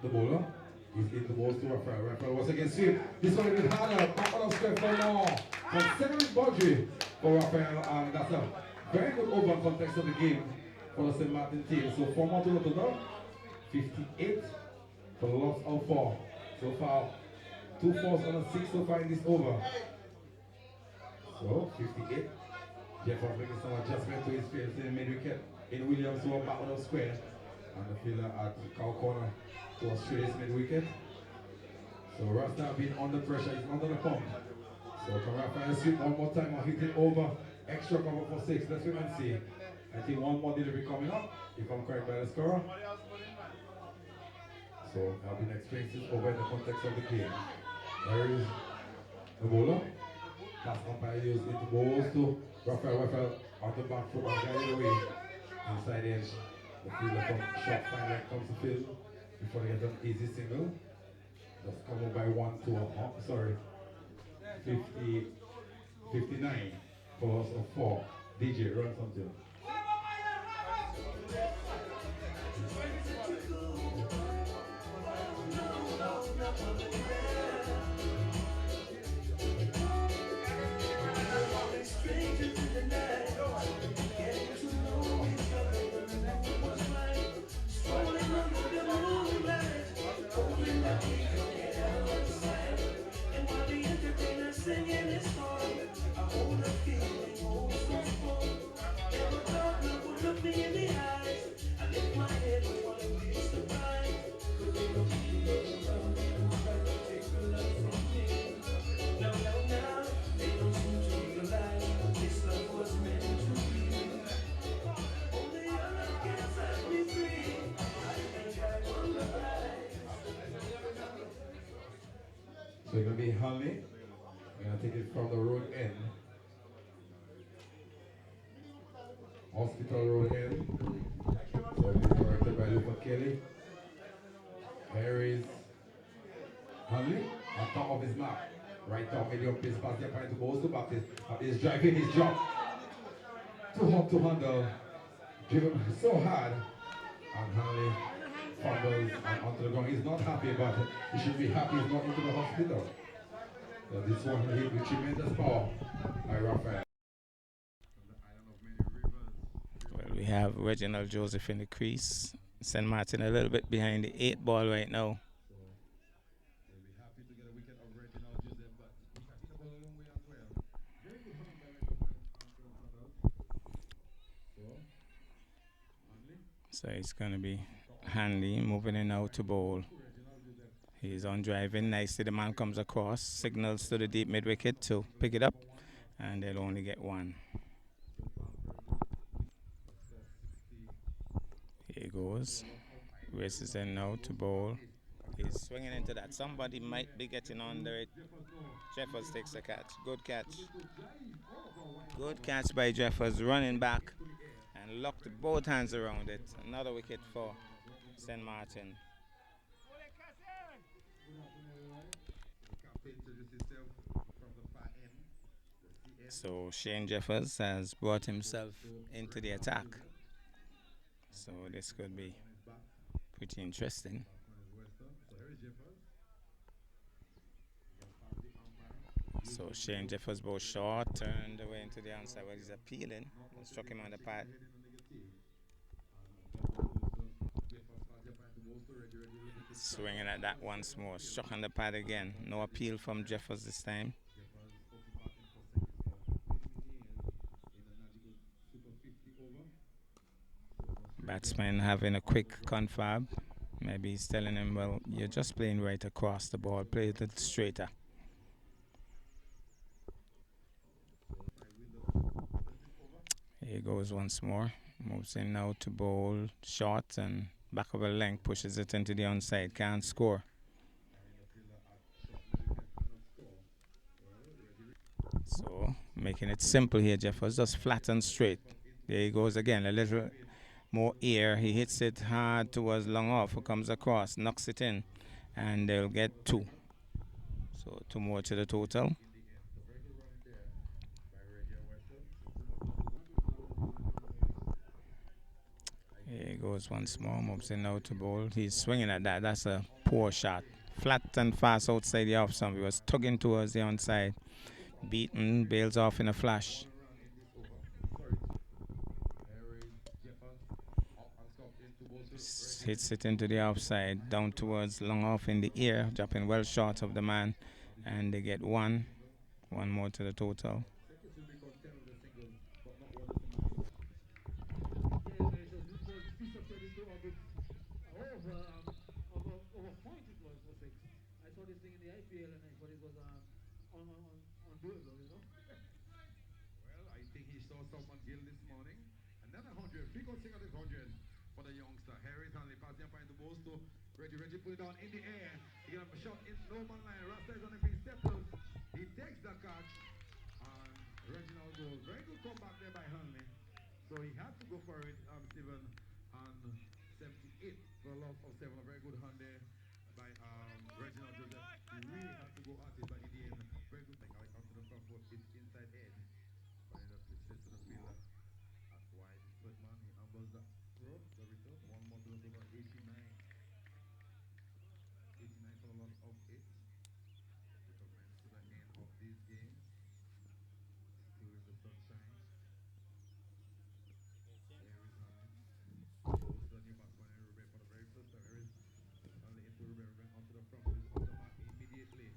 the bowler. He's hit the balls to Raphael. Raphael once again sweep. This one a bit harder. Back on the square for more. From 7th boundary for Raphael. And that's a very good over context of the game for the St. Martin team. So 4 more to the total. 58 for the loss of 4. So far, 2 4s and a 6 so far in this over. So 58. Jeffers making some adjustment to his field in mid-wicket. In Williams who are back on the square. And the fielder at cow corner to Australia's mid-wicket. So Rasta being under pressure, he's under the pump. So can Raphael sweep one more time or hit it over? Extra cover for 6. Let's wait and see. I think 1 more delivery coming up, if I'm correct by the scorer. So I've been explaining this over in the context of the game. There is the bowler. Pass umpire used into balls to Raphael. Raphael on the back foot and guided away. Inside edge. The fielder from short fine leg comes to field before they get an easy single. Just come up by 1 to a sorry. 59 for loss of 4. DJ run something. So it's going to be Hanley. We're going to take it from the road end. Hospital Road end. So it is directed by Luca Kelly. Here is Hanley on top of his mark. Right top, medium pace pass the point to goes to Baptist. Baptist driving his job. Too hot to handle. Driven so hard. And Hanley fumbles and onto the ground. He's not happy, but he should be happy he's not into the hospital. So this one hit with tremendous power by Raphael. Well, we have Reginald Joseph in the crease. St. Martin a little bit behind the 8 ball right now. So it's going to be Hanley moving in now to bowl. He's on driving nicely. The man comes across, signals to the deep mid wicket to pick it up, and they'll only get one. Here he goes. Races in now to bowl. He's swinging into that. Somebody might be getting under it. Jeffers takes the catch. Good catch. Good catch by Jeffers, running back and locked both hands around it. Another wicket for St. Martin. So Shane Jeffers has brought himself into the attack. So this could be pretty interesting. So Shane Jeffers ball short, turned away into the onside, but he's appealing. Struck him on the pad. Swinging at that once more. Struck on the pad again. No appeal from Jeffers this time. Batsman having a quick confab. Maybe he's telling him, well, you're just playing right across the ball. Play it a little straighter. Here goes once more. Moves in now to bowl short and back of a length. Pushes it into the onside. Can't score. So making it simple here, Jeffers. Just flat and straight. There he goes again. A little more air. He hits it hard towards long off. Comes across. Knocks it in. And they'll get two. So two more to the total. Here he goes once more. Moves in now to bowl. He's swinging at that. That's a poor shot. Flat and fast outside the off stump. He was tugging towards the onside. Beaten. Bails off in a flash. Hits it into the offside. Down towards long off in the air. Dropping well short of the man. And they get one. One more to the total. Well, I think he saw someone gill this morning. And then 100. Big on single this 100 for the youngster. Harris Hanley passing up the balls to Reggie. Reggie put it down in the air. He got a shot in no man line. Rasta is on the feet. Stepples. He takes the catch. And Reginald goes. Very good comeback there by Hanley. So he had to go for it, Stephen, on 78 for a loss of 7. A very good hand there by Reginald Joseph. He really had to go at it, but in the end, very good thing. Like onto the front foot, it's inside edge. But it up, it's to the fielder at wide. Split man, he ambles that throw, the return. One more to the total, 89. 89 for a loss of 8. We commence to the end of this game. Still in the sunshine. There is Hanley. Goes to the new batsman, Ruben, for the very first time. There is Hanley into Ruben. Ruben onto the front foot, off the mark immediately.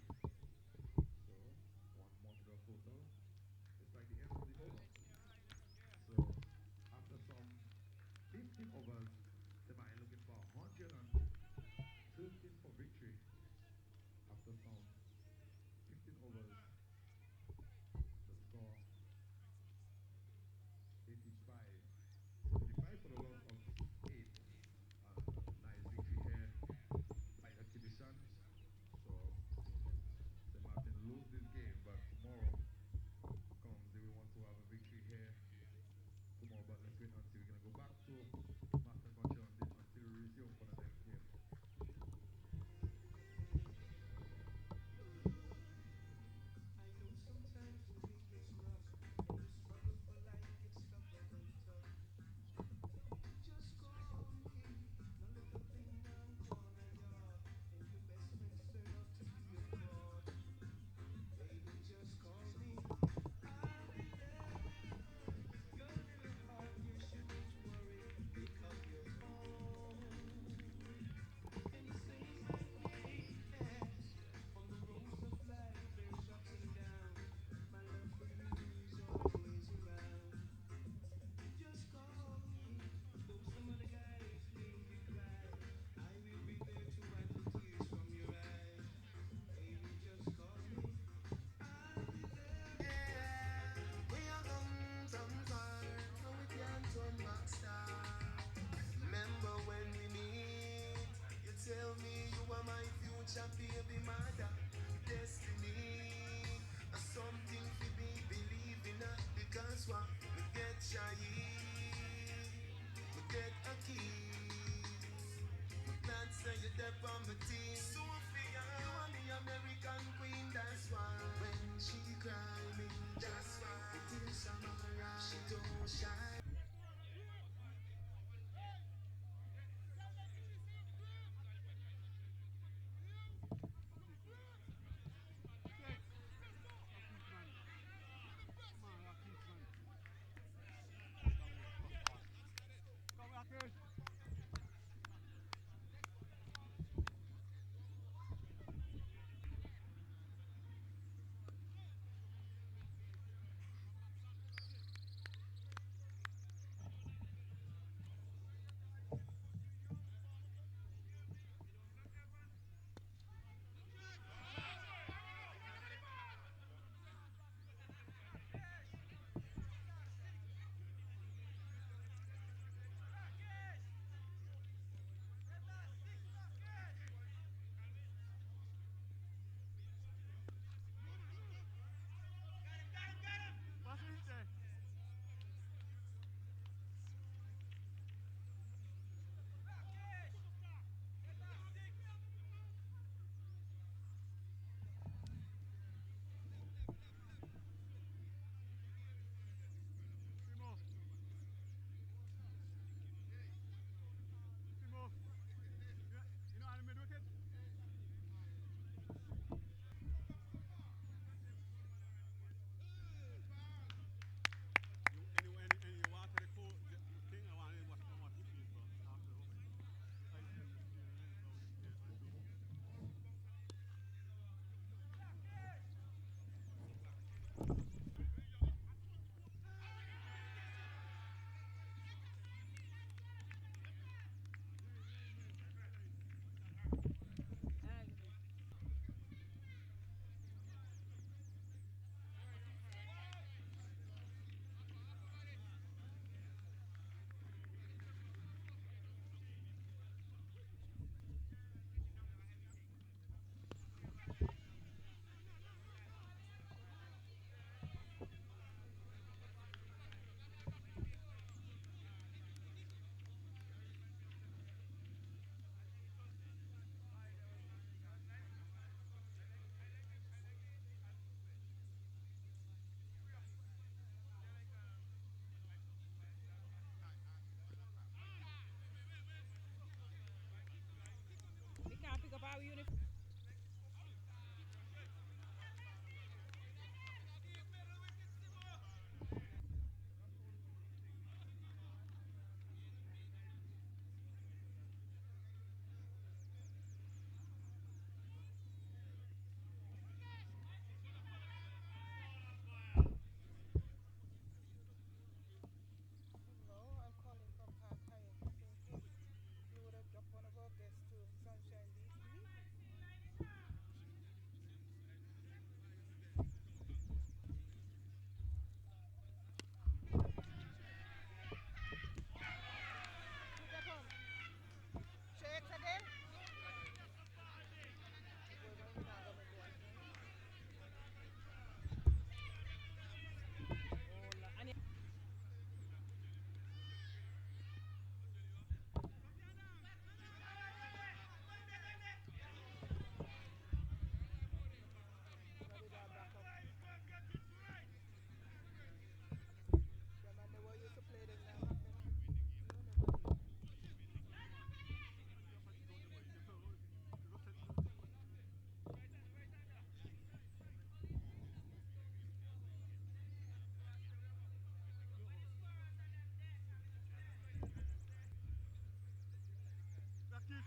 Okay.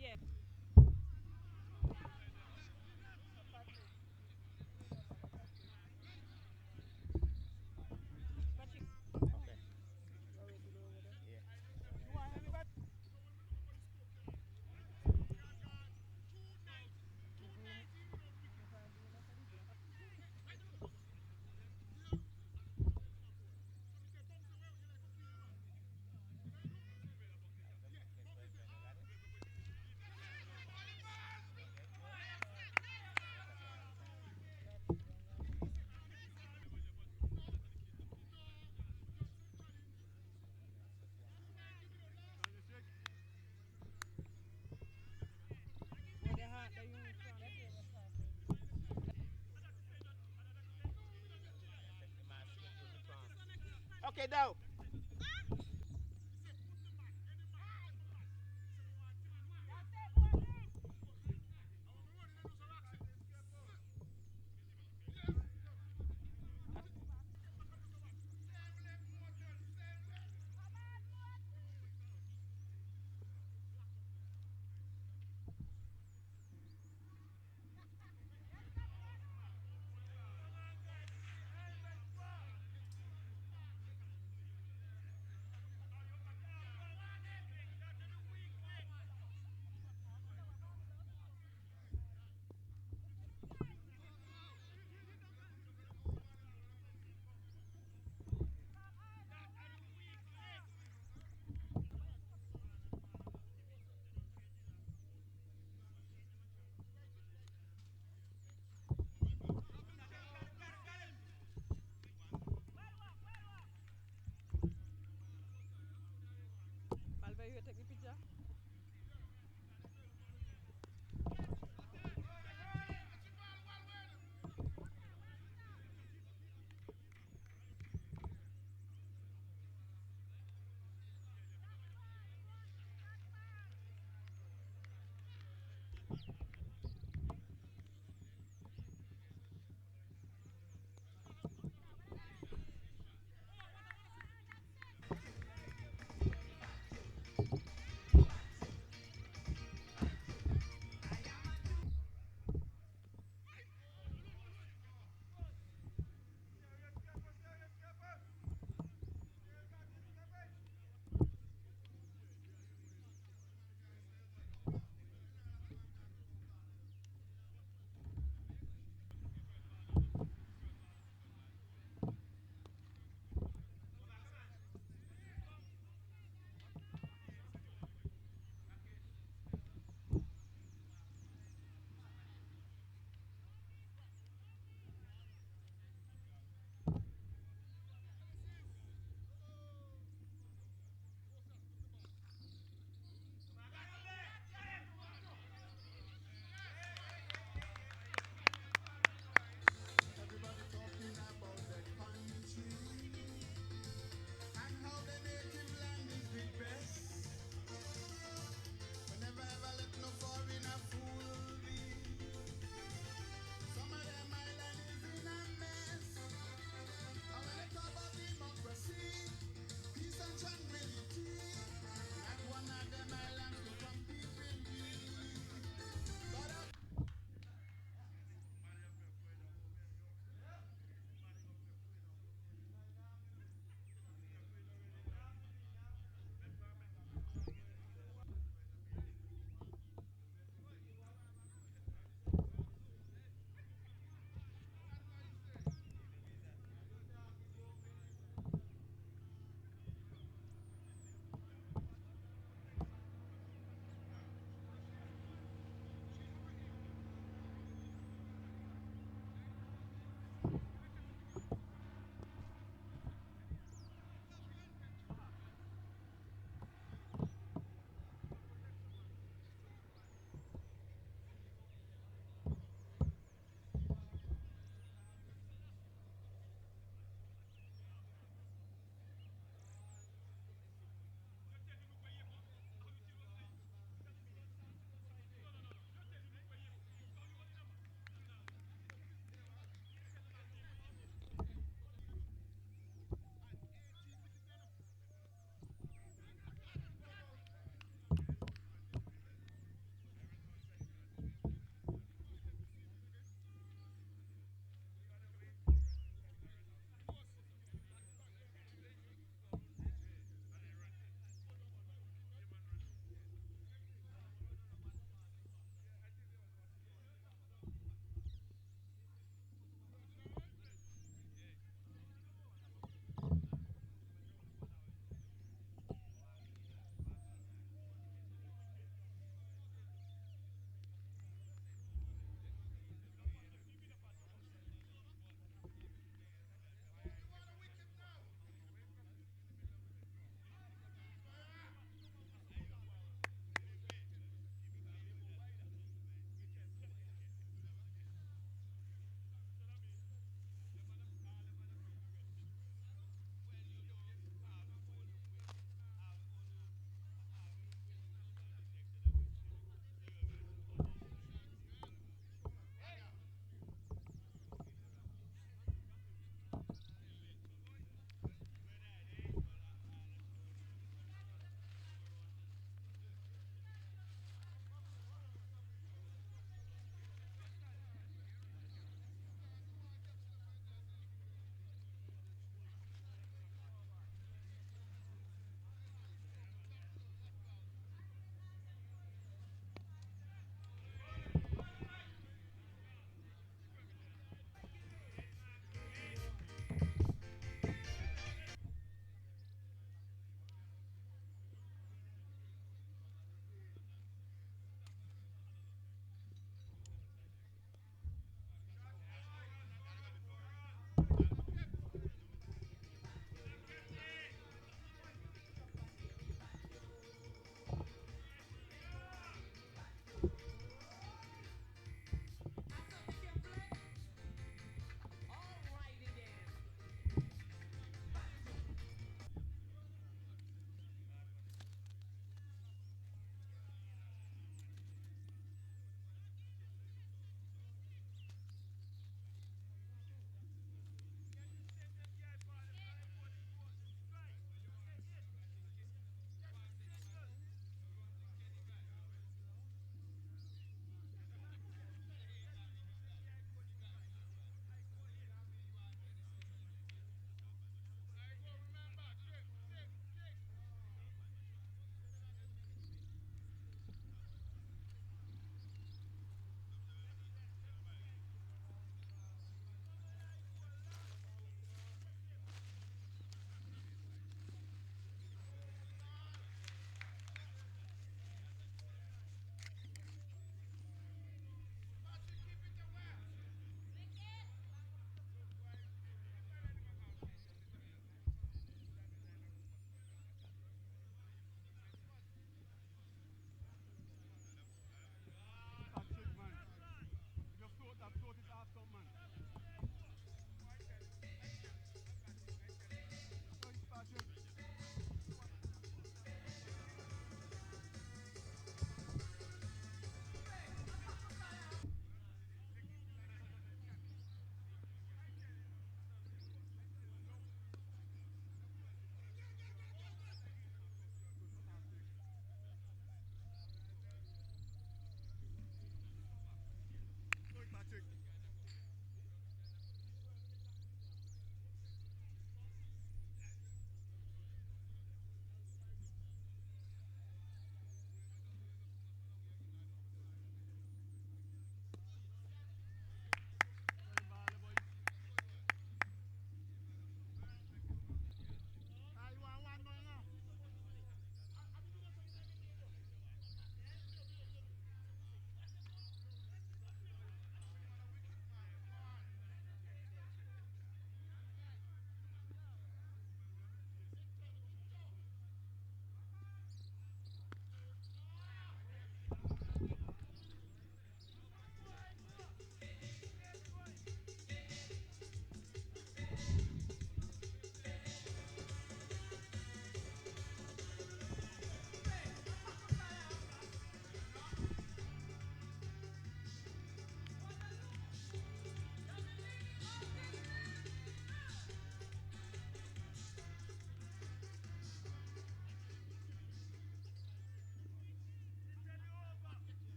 Yeah. Okay, now.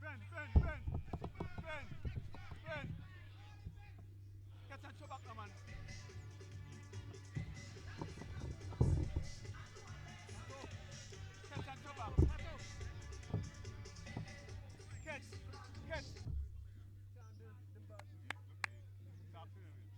Ben, Ben, Ben, Ben, Ben. Catch and show back, no, man. Catch and show back. Catch, catch. Can't do the ball. Stop doing it.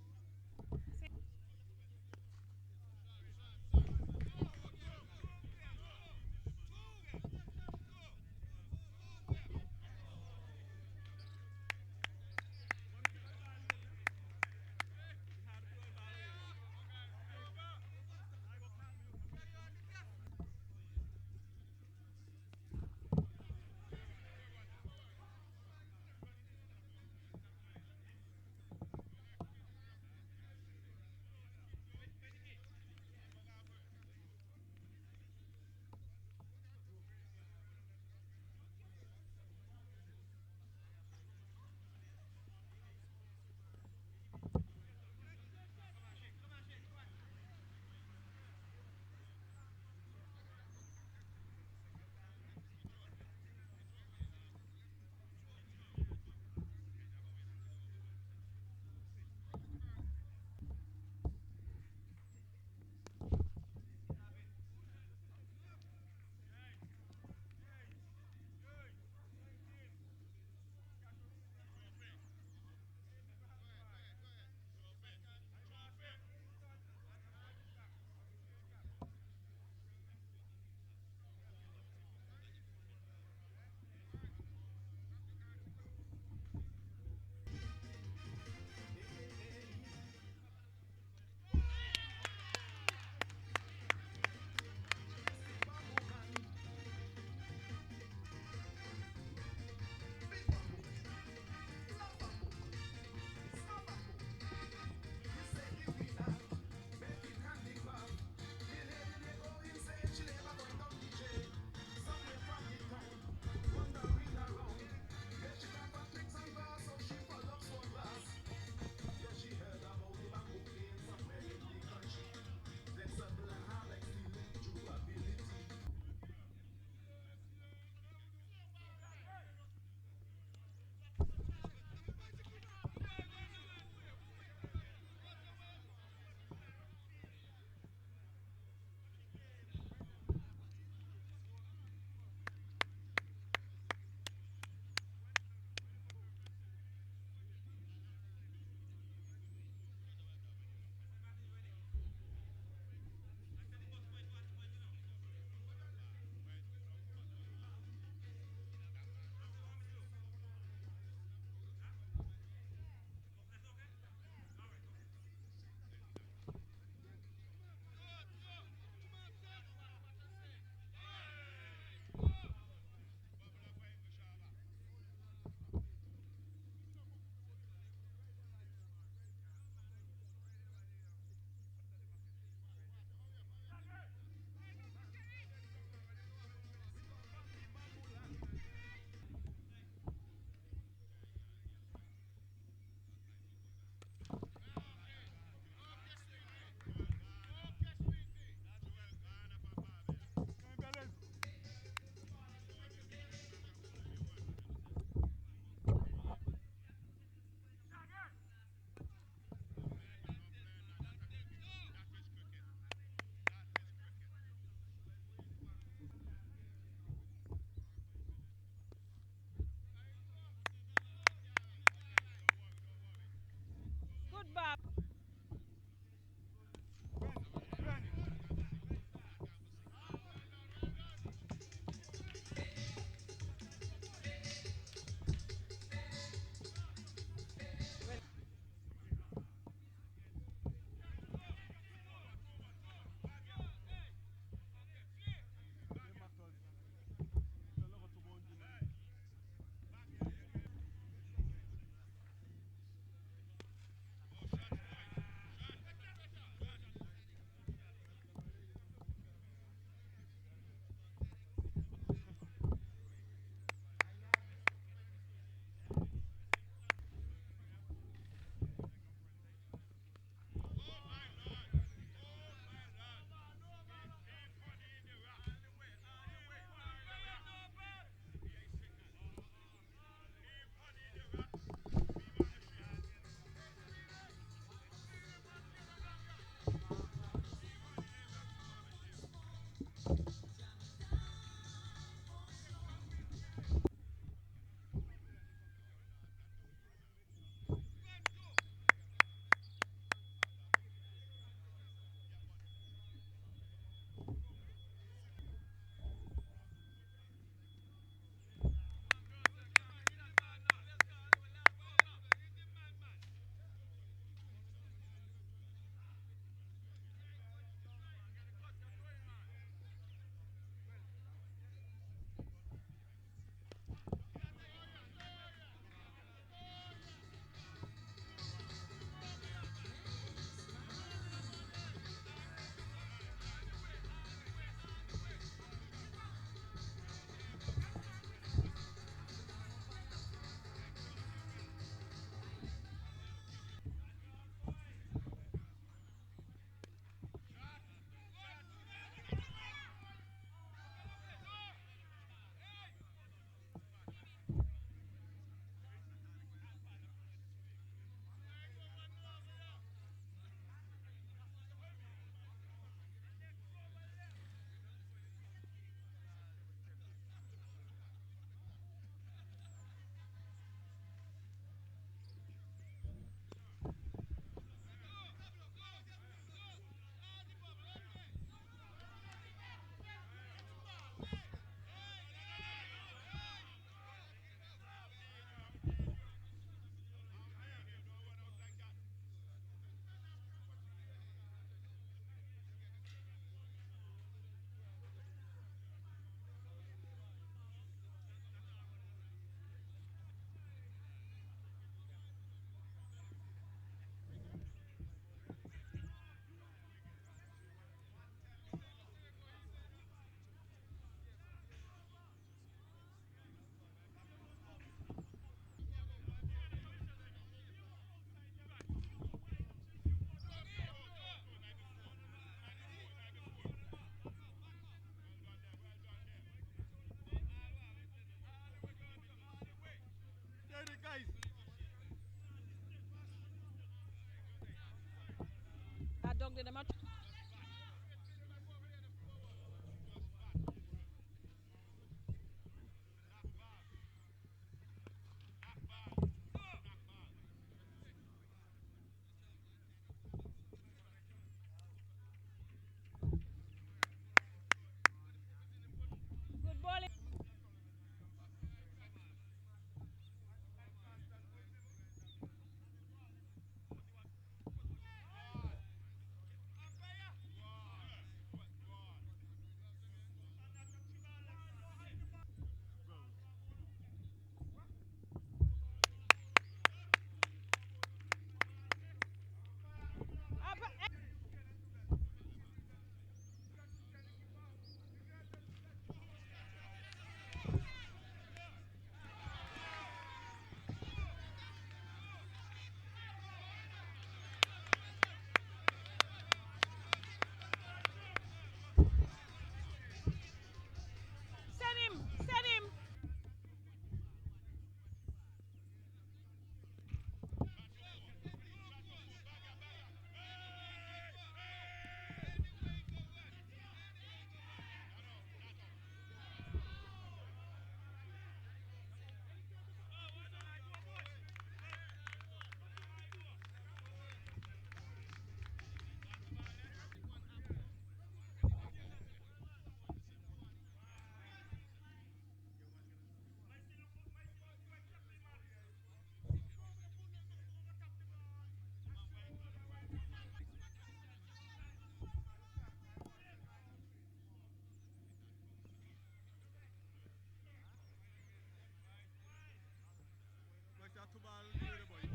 Like that two ball, the boy.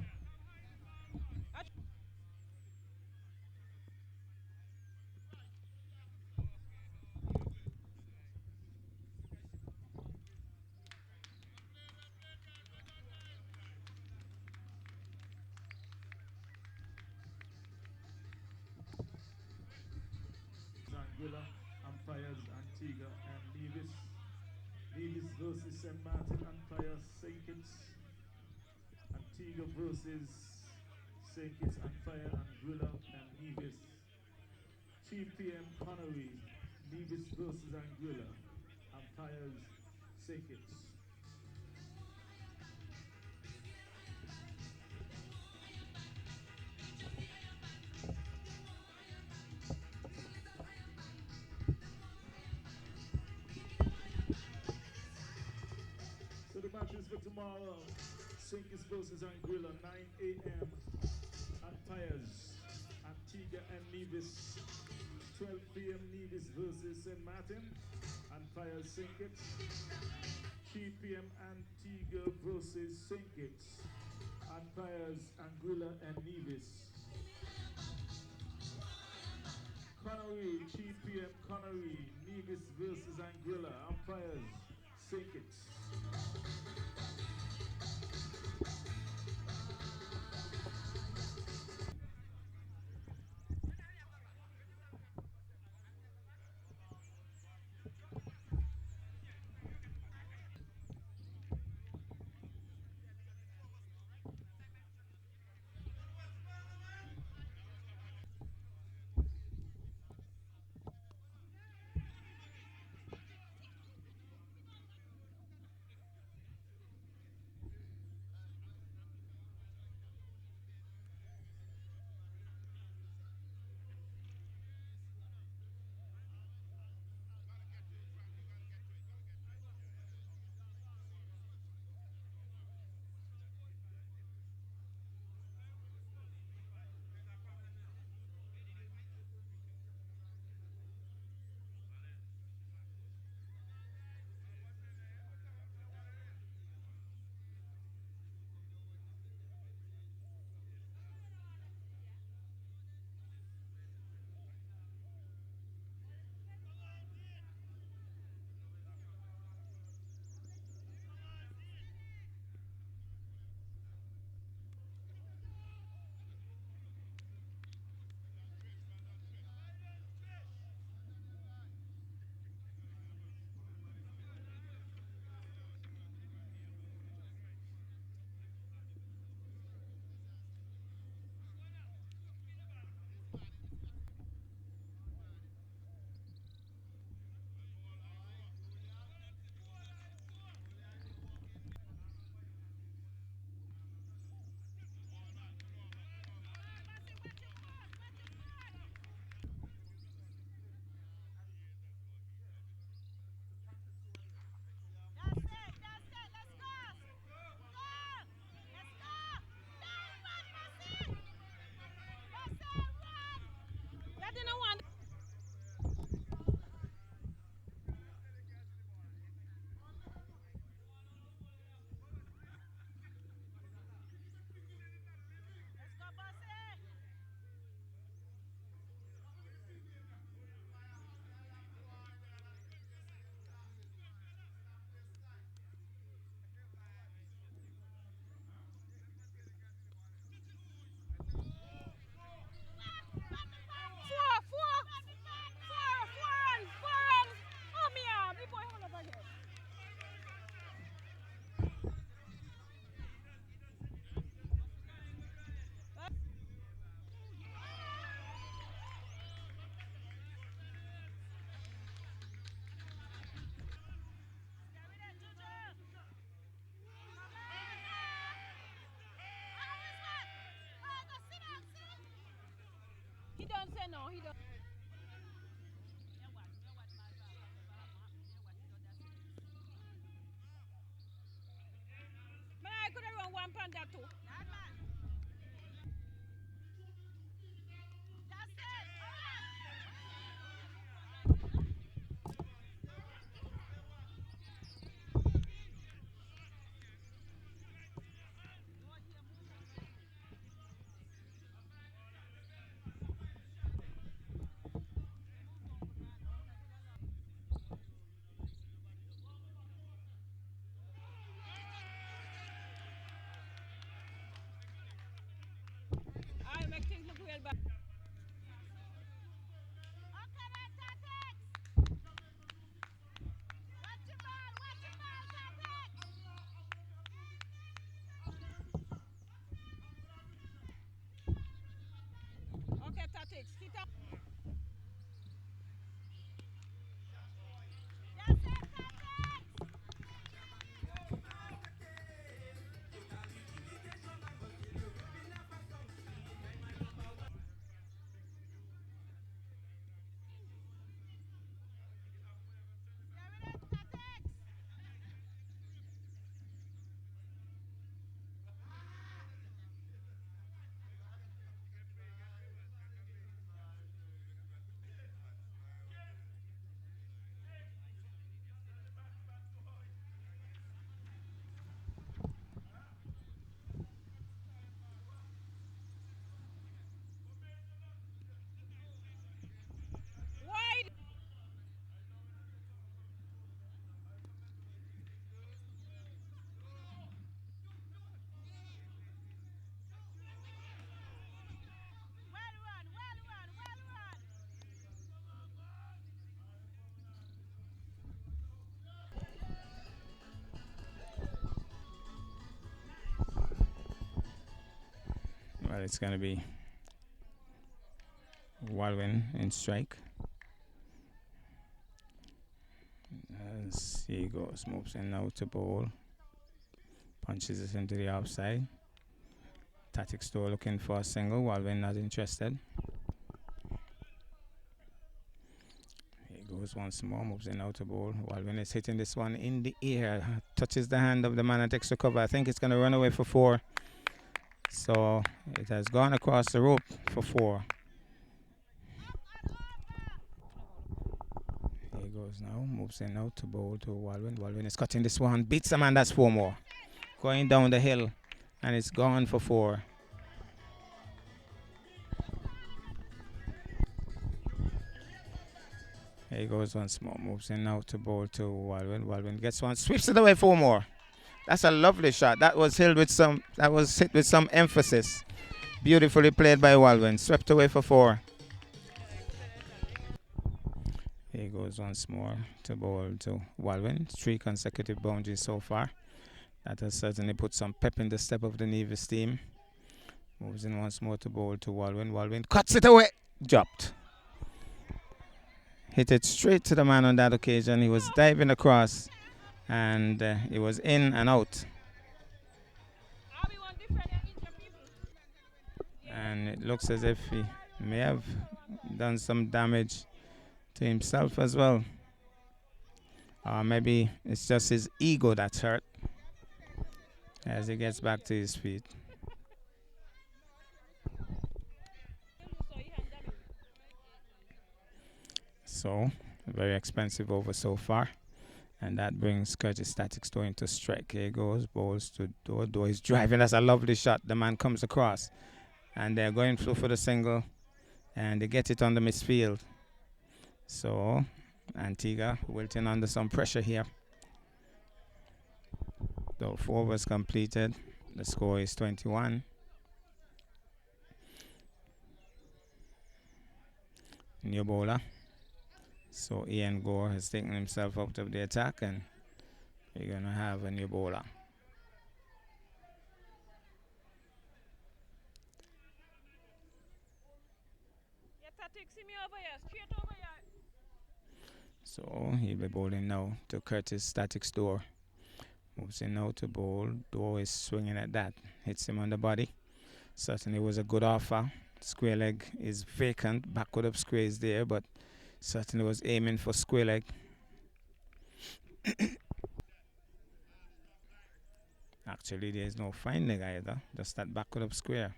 Anguilla, umpires Antigua and Nevis. Nevis versus St. Martin, umpire St. Kitts. Antigua versus St. Kitts, umpire Anguilla and Nevis. 3 p.m. Connery, Nevis versus Anguilla, umpires St. Kitts. So the match is for tomorrow. St. Kitts versus Anguilla, 9 a.m. Umpires Antigua and Nevis. 12 p.m. Nevis versus St. Martin. Umpires St. Kitts. 3 p.m. Antigua versus St. Kitts. Umpires Anguilla and Nevis. Connery, 3 p.m. Connery, Nevis versus Anguilla. Umpires St. Kitts. Well, it's going to be Walwyn in strike. As he goes, moves in now to bowl. Punches it into the outside. Tactic Store looking for a single. Walwyn not interested. He goes once more, moves in now to bowl. Walwyn is hitting this one in the air. Touches the hand of the man and takes the cover. I think it's going to run away for 4. So it has gone across the rope for 4. Here he goes now, moves in now to bowl to Walwyn. Walwyn is cutting this one, beats the man, that's 4 more. Going down the hill, and it's gone for 4. Here he goes once more, moves in now to bowl to Walwyn. Walwyn gets one, sweeps it away 4 more. That's a lovely shot. That was hit with some emphasis. Beautifully played by Walwyn. Swept away for 4. Here he goes once more to bowl to Walwyn. 3 consecutive boundaries so far. That has certainly put some pep in the step of the Nevis team. Moves in once more to bowl to Walwyn. Walwyn cuts it away. Dropped. Hit it straight to the man on that occasion. He was diving across, and he was in and out. And it looks as if he may have done some damage to himself as well. Or maybe it's just his ego that's hurt as he gets back to his feet. So, very expensive over so far. And that brings Curtis Static Store into strike. Here he goes, bowls to Door. Door is driving. That's a lovely shot. The man comes across. And they're going through for the single. And they get it on the misfield. So, Antigua wilting under some pressure here. So 4 was completed. The score is 21. New bowler. So Ian Gore has taken himself out of the attack, and we're going to have a new bowler. So he'll be bowling now to Curtis Static Store. Moves in now to bowl. Door is swinging at that. Hits him on the body. Certainly was a good offer. Square leg is vacant. Backward up square is there, but certainly was aiming for square leg. Actually, there is no fine leg either. Just that backward up square.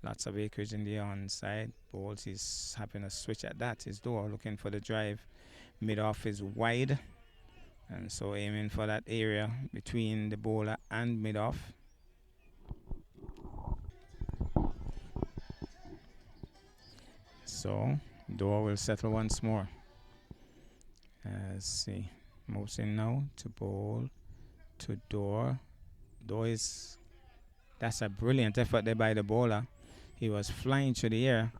Lots of acreage in the onside. Bowls is having a switch at that. His door looking for the drive. Mid off is wide. And so aiming for that area between the bowler and mid off. So door will settle once more. Let's see. Moves in now to bowl to door. Door is, that's a brilliant effort there by the bowler. He was flying through the air,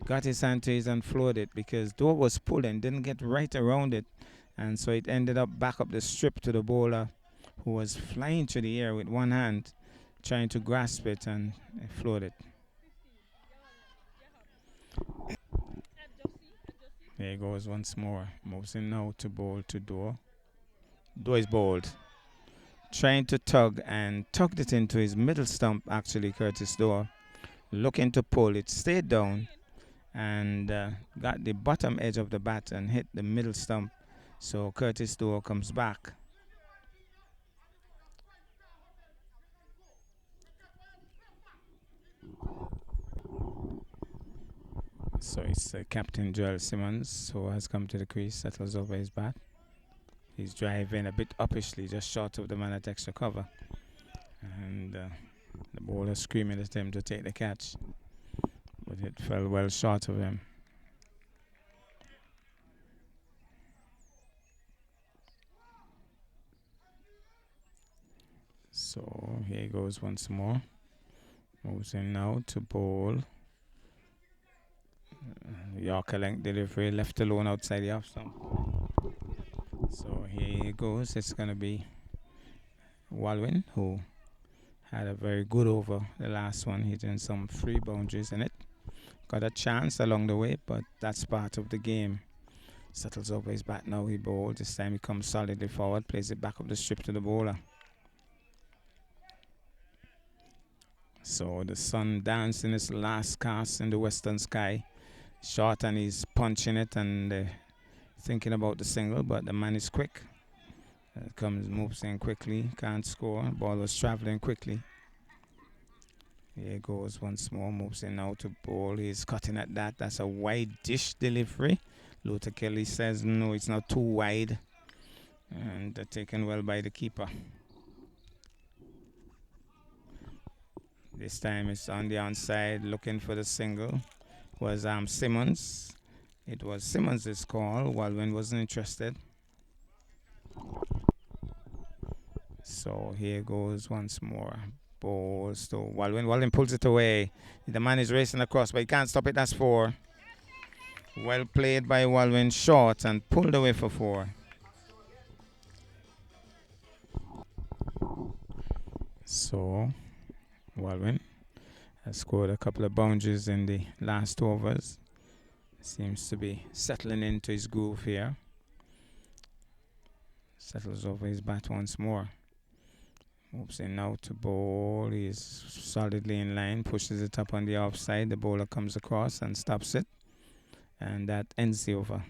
got his hand to his and floored it because door was pulling, didn't get right around it. And so it ended up back up the strip to the bowler who was flying through the air with one hand, trying to grasp it and floored it. There he goes once more. Moves in now to bowl to door. Door is bowled. Trying to tug and tugged it into his middle stump, actually, Curtis Door. Looking to pull. It stayed down and got the bottom edge of the bat and hit the middle stump. So Curtis Door comes back. So it's Captain Joel Simmons who has come to the crease, settles over his bat. He's driving a bit uppishly, just short of the man at extra cover. And the bowler screaming at him to take the catch. But it fell well short of him. So here he goes once more. Moves in now to bowl. Yorker length delivery, left alone outside the off stump. So here he goes. It's going to be Walwyn, who had a very good over the last one, hitting some free boundaries in it. Got a chance along the way, but that's part of the game. Settles over his bat now. He bowls. This time he comes solidly forward, plays it back up the strip to the bowler. So the sun dancing its last cast in the western sky. Short, and he's punching it and thinking about the single, but the man is quick. Moves in quickly, can't score. Ball was traveling quickly. Here goes once more, moves in now to bowl. He's cutting at that. That's a wide dish delivery. Luther Kelly says no, it's not too wide. And taken well by the keeper. This time it's on the onside, looking for the single. Was Simmons. It was Simmons' call. Walwyn wasn't interested. So here goes once more. Balls to Walwyn. Walwyn pulls it away. The man is racing across, but he can't stop it. That's 4. Well played by Walwyn. Short and pulled away for 4. So Walwyn has scored a couple of boundaries in the last overs. Seems to be settling into his groove here. Settles over his bat once more. Moves in now to bowl. He's solidly in line. Pushes it up on the offside. The bowler comes across and stops it. And that ends the over.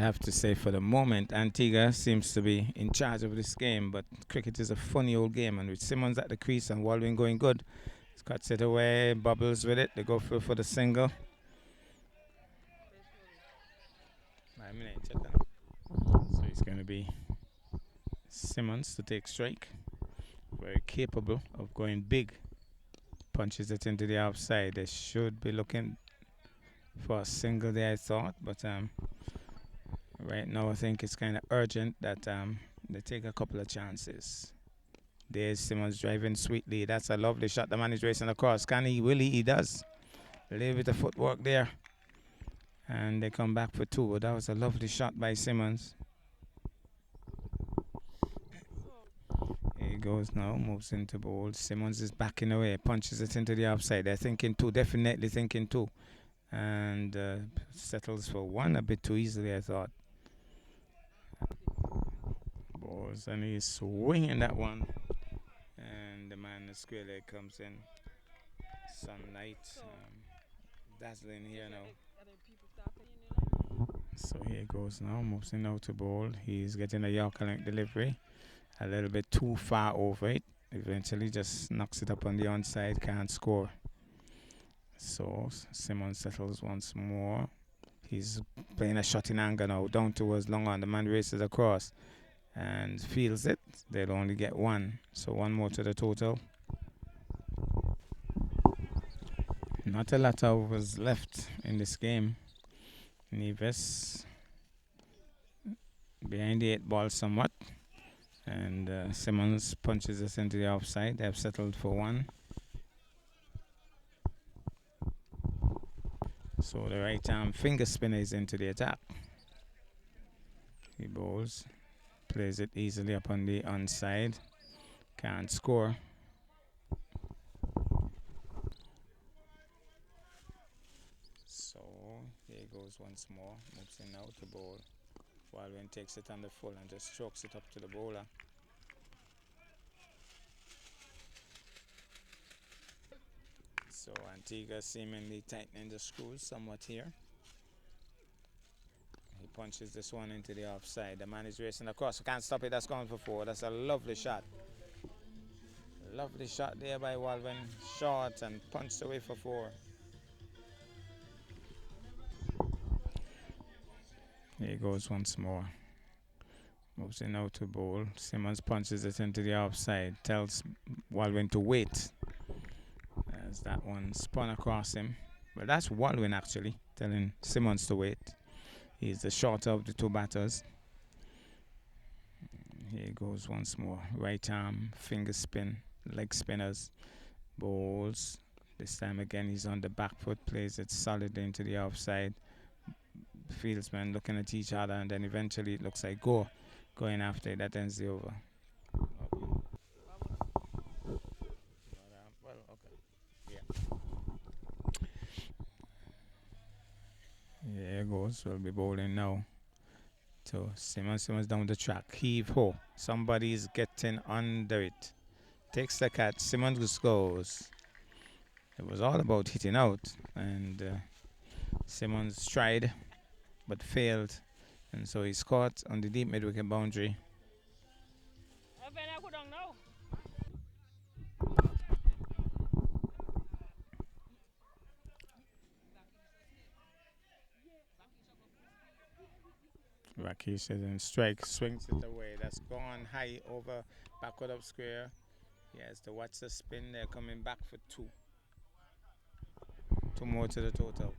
have to say for the moment, Antigua seems to be in charge of this game, but cricket is a funny old game, and with Simmons at the crease and Waldwin going good, cuts it away, Bubbles with it, they go for the single. 5 minutes. So it's going to be Simmons to take strike. Very capable of going big. Punches it into the outside. They should be looking for a single there, I thought, but right now I think it's kind of urgent that they take a couple of chances. There's Simmons driving sweetly. That's a lovely shot. The man is racing across. Can he? Will he? He does. A little bit of footwork there. And they come back for two. But that was a lovely shot by Simmons. Here he goes now. Moves into bowl. Simmons is backing away. Punches it into the outside. They're thinking two. Definitely thinking two. And settles for one a bit too easily, I thought. Balls. And he's swinging that one. And the man in the square leg comes in. Sunlight. Dazzling here now. So here goes now, moves in out to bowl. He's getting a Yorker length delivery. A little bit too far over it. Eventually just knocks it up on the onside, can't score. So Simmons settles once more. He's playing a shot in anger now, down towards long on. The man races across and feels it. They'll only get one. So one more to the total. Not a lot of overs left in this game. Neves behind the 8 ball somewhat, and Simmons punches us into the offside. They have settled for one. So the right arm finger spinner is into the attack. He bowls, plays it easily up on the onside, can't score. So here he goes once more, moves in now to bowl. Waldwin takes it on the full and just strokes it up to the bowler. So Antigua seemingly tightening the screws somewhat here. He punches this one into the offside. The man is racing across. Can't stop it. That's gone for four. That's a lovely shot. Lovely shot there by Waldwin. Short and punched away for four. Here he goes once more. Moves in out to bowl. Simmons punches it into the offside. Tells Waldwin to wait. As that one spun across him. But that's Waldwin actually telling Simmons to wait. He's the shorter of the two batters. Here he goes once more. Right arm, finger spin, leg spinners, bowls. This time again he's on the back foot, plays it solid into the offside. Fieldsmen looking at each other, and then eventually it looks like going after it. That ends the over. Well, okay. Yeah. Here goes. We'll be bowling now. So Simmons down the track. Heave ho. Somebody's getting under it. Takes the catch. Simmons goes. It was all about hitting out, and Simmons tried but failed, and so he's caught on the deep mid-wicket boundary. Rakesh is in strike, swings it away. That's gone high over, backward up square. Yes, the watch the spin there, coming back for two. Two more to the total.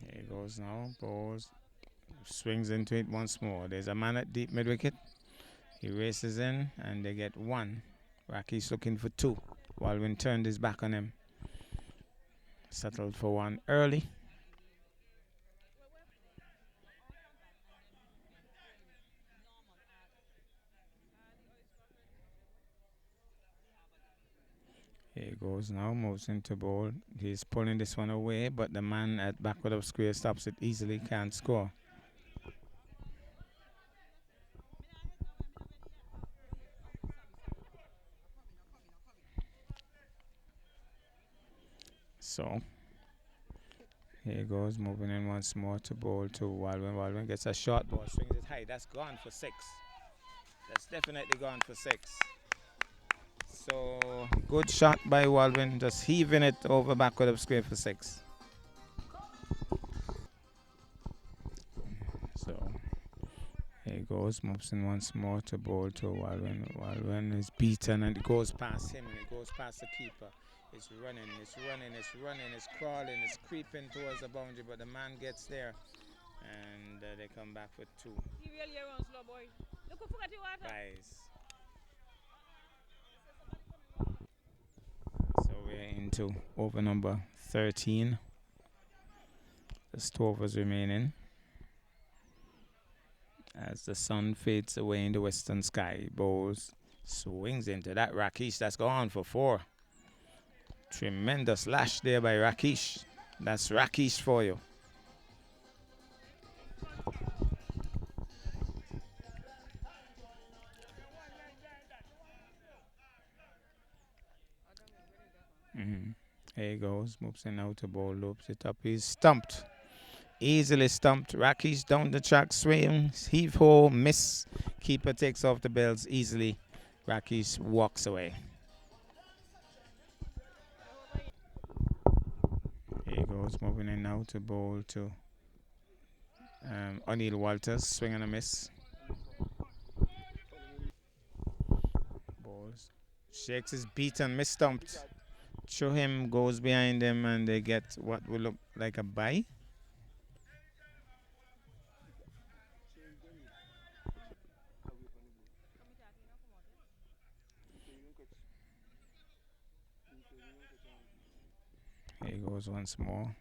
Here he goes now, balls, swings into it once more. There's a man at deep mid-wicket. He races in and they get one. Rakesh looking for two. Waldwin turned his back on him. Settled for one early. Here he goes now, moves into bowl. He's pulling this one away, but the man at backward of square stops it easily, can't score. So here he goes, moving in once more to bowl to Walwyn. Walwyn gets a short ball, swings it high. That's gone for 6. That's definitely gone for 6. So good shot by Walwyn, just heaving it over backward of square for 6. So here he goes, moves in once more to bowl to Walwyn. Walwyn is beaten and it goes past him and it goes past the keeper. It's running, it's running, it's running, it's crawling, it's creeping towards the boundary, but the man gets there and they come back for 2. Guys. So we're into over number 13. There's 2 overs remaining. As the sun fades away in the western sky, bowls, swings into that Rakesh. That's gone for 4. Tremendous lash there by Rakesh. That's Rakesh for you. Here he goes, moves in out to bowl, loops it up. He's stumped. Easily stumped. Rakesh down the track, swings, heave ho, miss. Keeper takes off the bells easily. Rakesh walks away. Here he goes, moving in now to bowl to O'Neill Walters, swing and a miss. Balls. Shakes his beat and miss stumped. Show him, goes behind him, and they get what will look like a bye. Here he goes once more.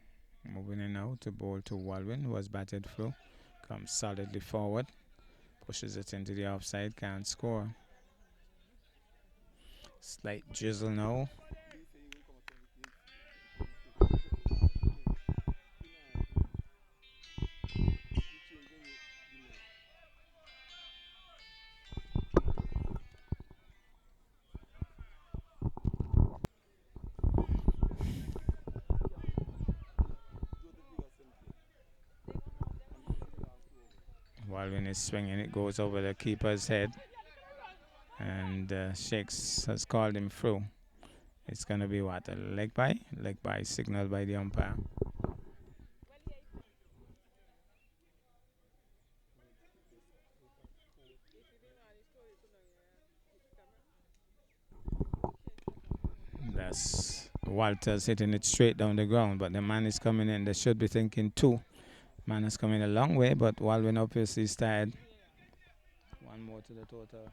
Moving in now to bowl to Walwyn, who has batted through. Comes solidly forward. Pushes it into the offside, can't score. Slight drizzle now. Walwyn is swinging, it goes over the keeper's head. And Shakes has called him through. It's going to be what? A leg bye? Leg bye signaled by the umpire. That's Walters hitting it straight down the ground, but the man is coming in. They should be thinking 2. Man is coming a long way, but Walwyn obviously is tired. 1 more to the total.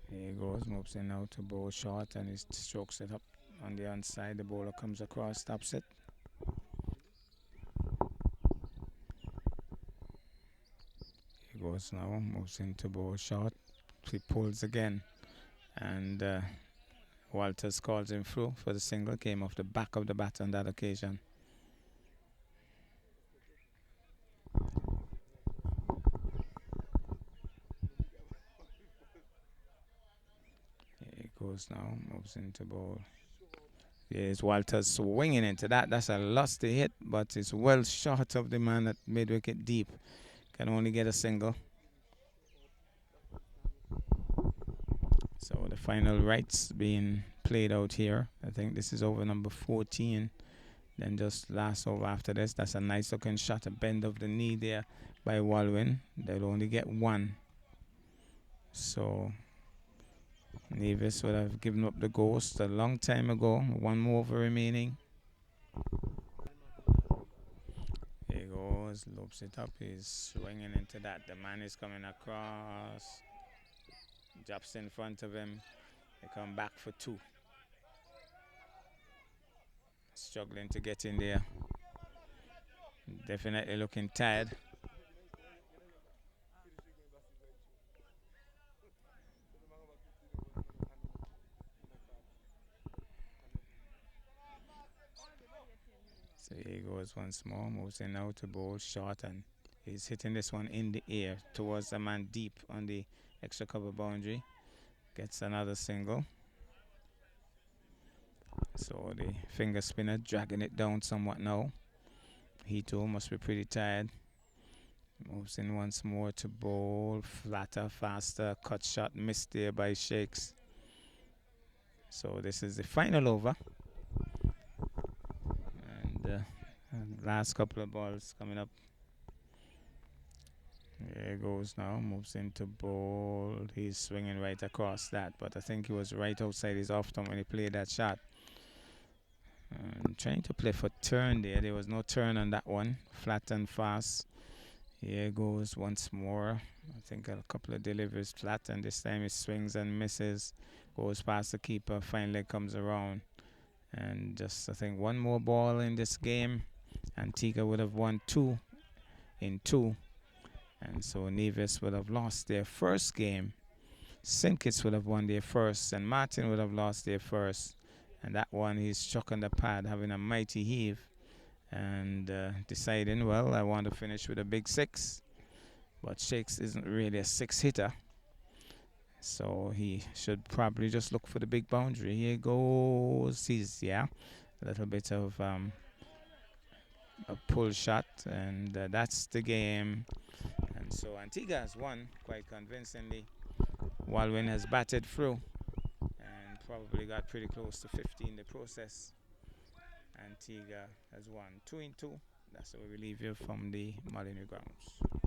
Here he goes, moves in now to bowl short and he strokes it up on the inside. The bowler comes across, stops it. He goes now, moves into bowl short. He pulls again. And Walters calls him through for the single. Came off the back of the bat on that occasion. Here he goes now, moves into bowl. Here's Walters swinging into that. That's a lusty hit, but it's well short of the man at mid-wicket deep. Can only get a single. So the final rights being played out here. I think this is over number 14. Then just last over after this. That's a nice looking shot. A bend of the knee there by Walwyn. They'll only get 1. So Nevis would have given up the ghost a long time ago. 1 more over remaining. There he goes. Loops it up. He's swinging into that. The man is coming across. Drops in front of him. They come back for 2. Struggling to get in there. Definitely looking tired. So here he goes once more. Moves in now to bowl short and he's hitting this one in the air towards the man deep on the extra cover boundary. Gets another single. So the finger spinner dragging it down somewhat now. He too must be pretty tired. Moves in once more to bowl. Flatter, faster, cut shot missed there by Shakes. So this is the final over. And last couple of balls coming up. There he goes now. Moves into bowl. He's swinging right across that. But I think he was right outside his off stump when he played that shot. And trying to play for turn there. There was no turn on that one. Flat and fast. Here goes once more. I think a couple of deliveries flat, and this time he swings and misses. Goes past the keeper. Finally comes around. And just, I think, one more ball in this game. Antigua would have won 2 in 2. And so Nevis would have lost their first game. St. Kitts would have won their first. And Martin would have lost their first. And that one he's struck on the pad, having a mighty heave. And deciding, well, I want to finish with a big 6. But Shakes isn't really a 6 hitter. So he should probably just look for the big boundary. Here goes. He's, a little bit of a pull shot. And that's the game. And so Antigua has won quite convincingly. Walwyn has batted through and probably got pretty close to 50 in the process. Antigua has won 2 in 2. That's where we leave you from the Molyneux grounds.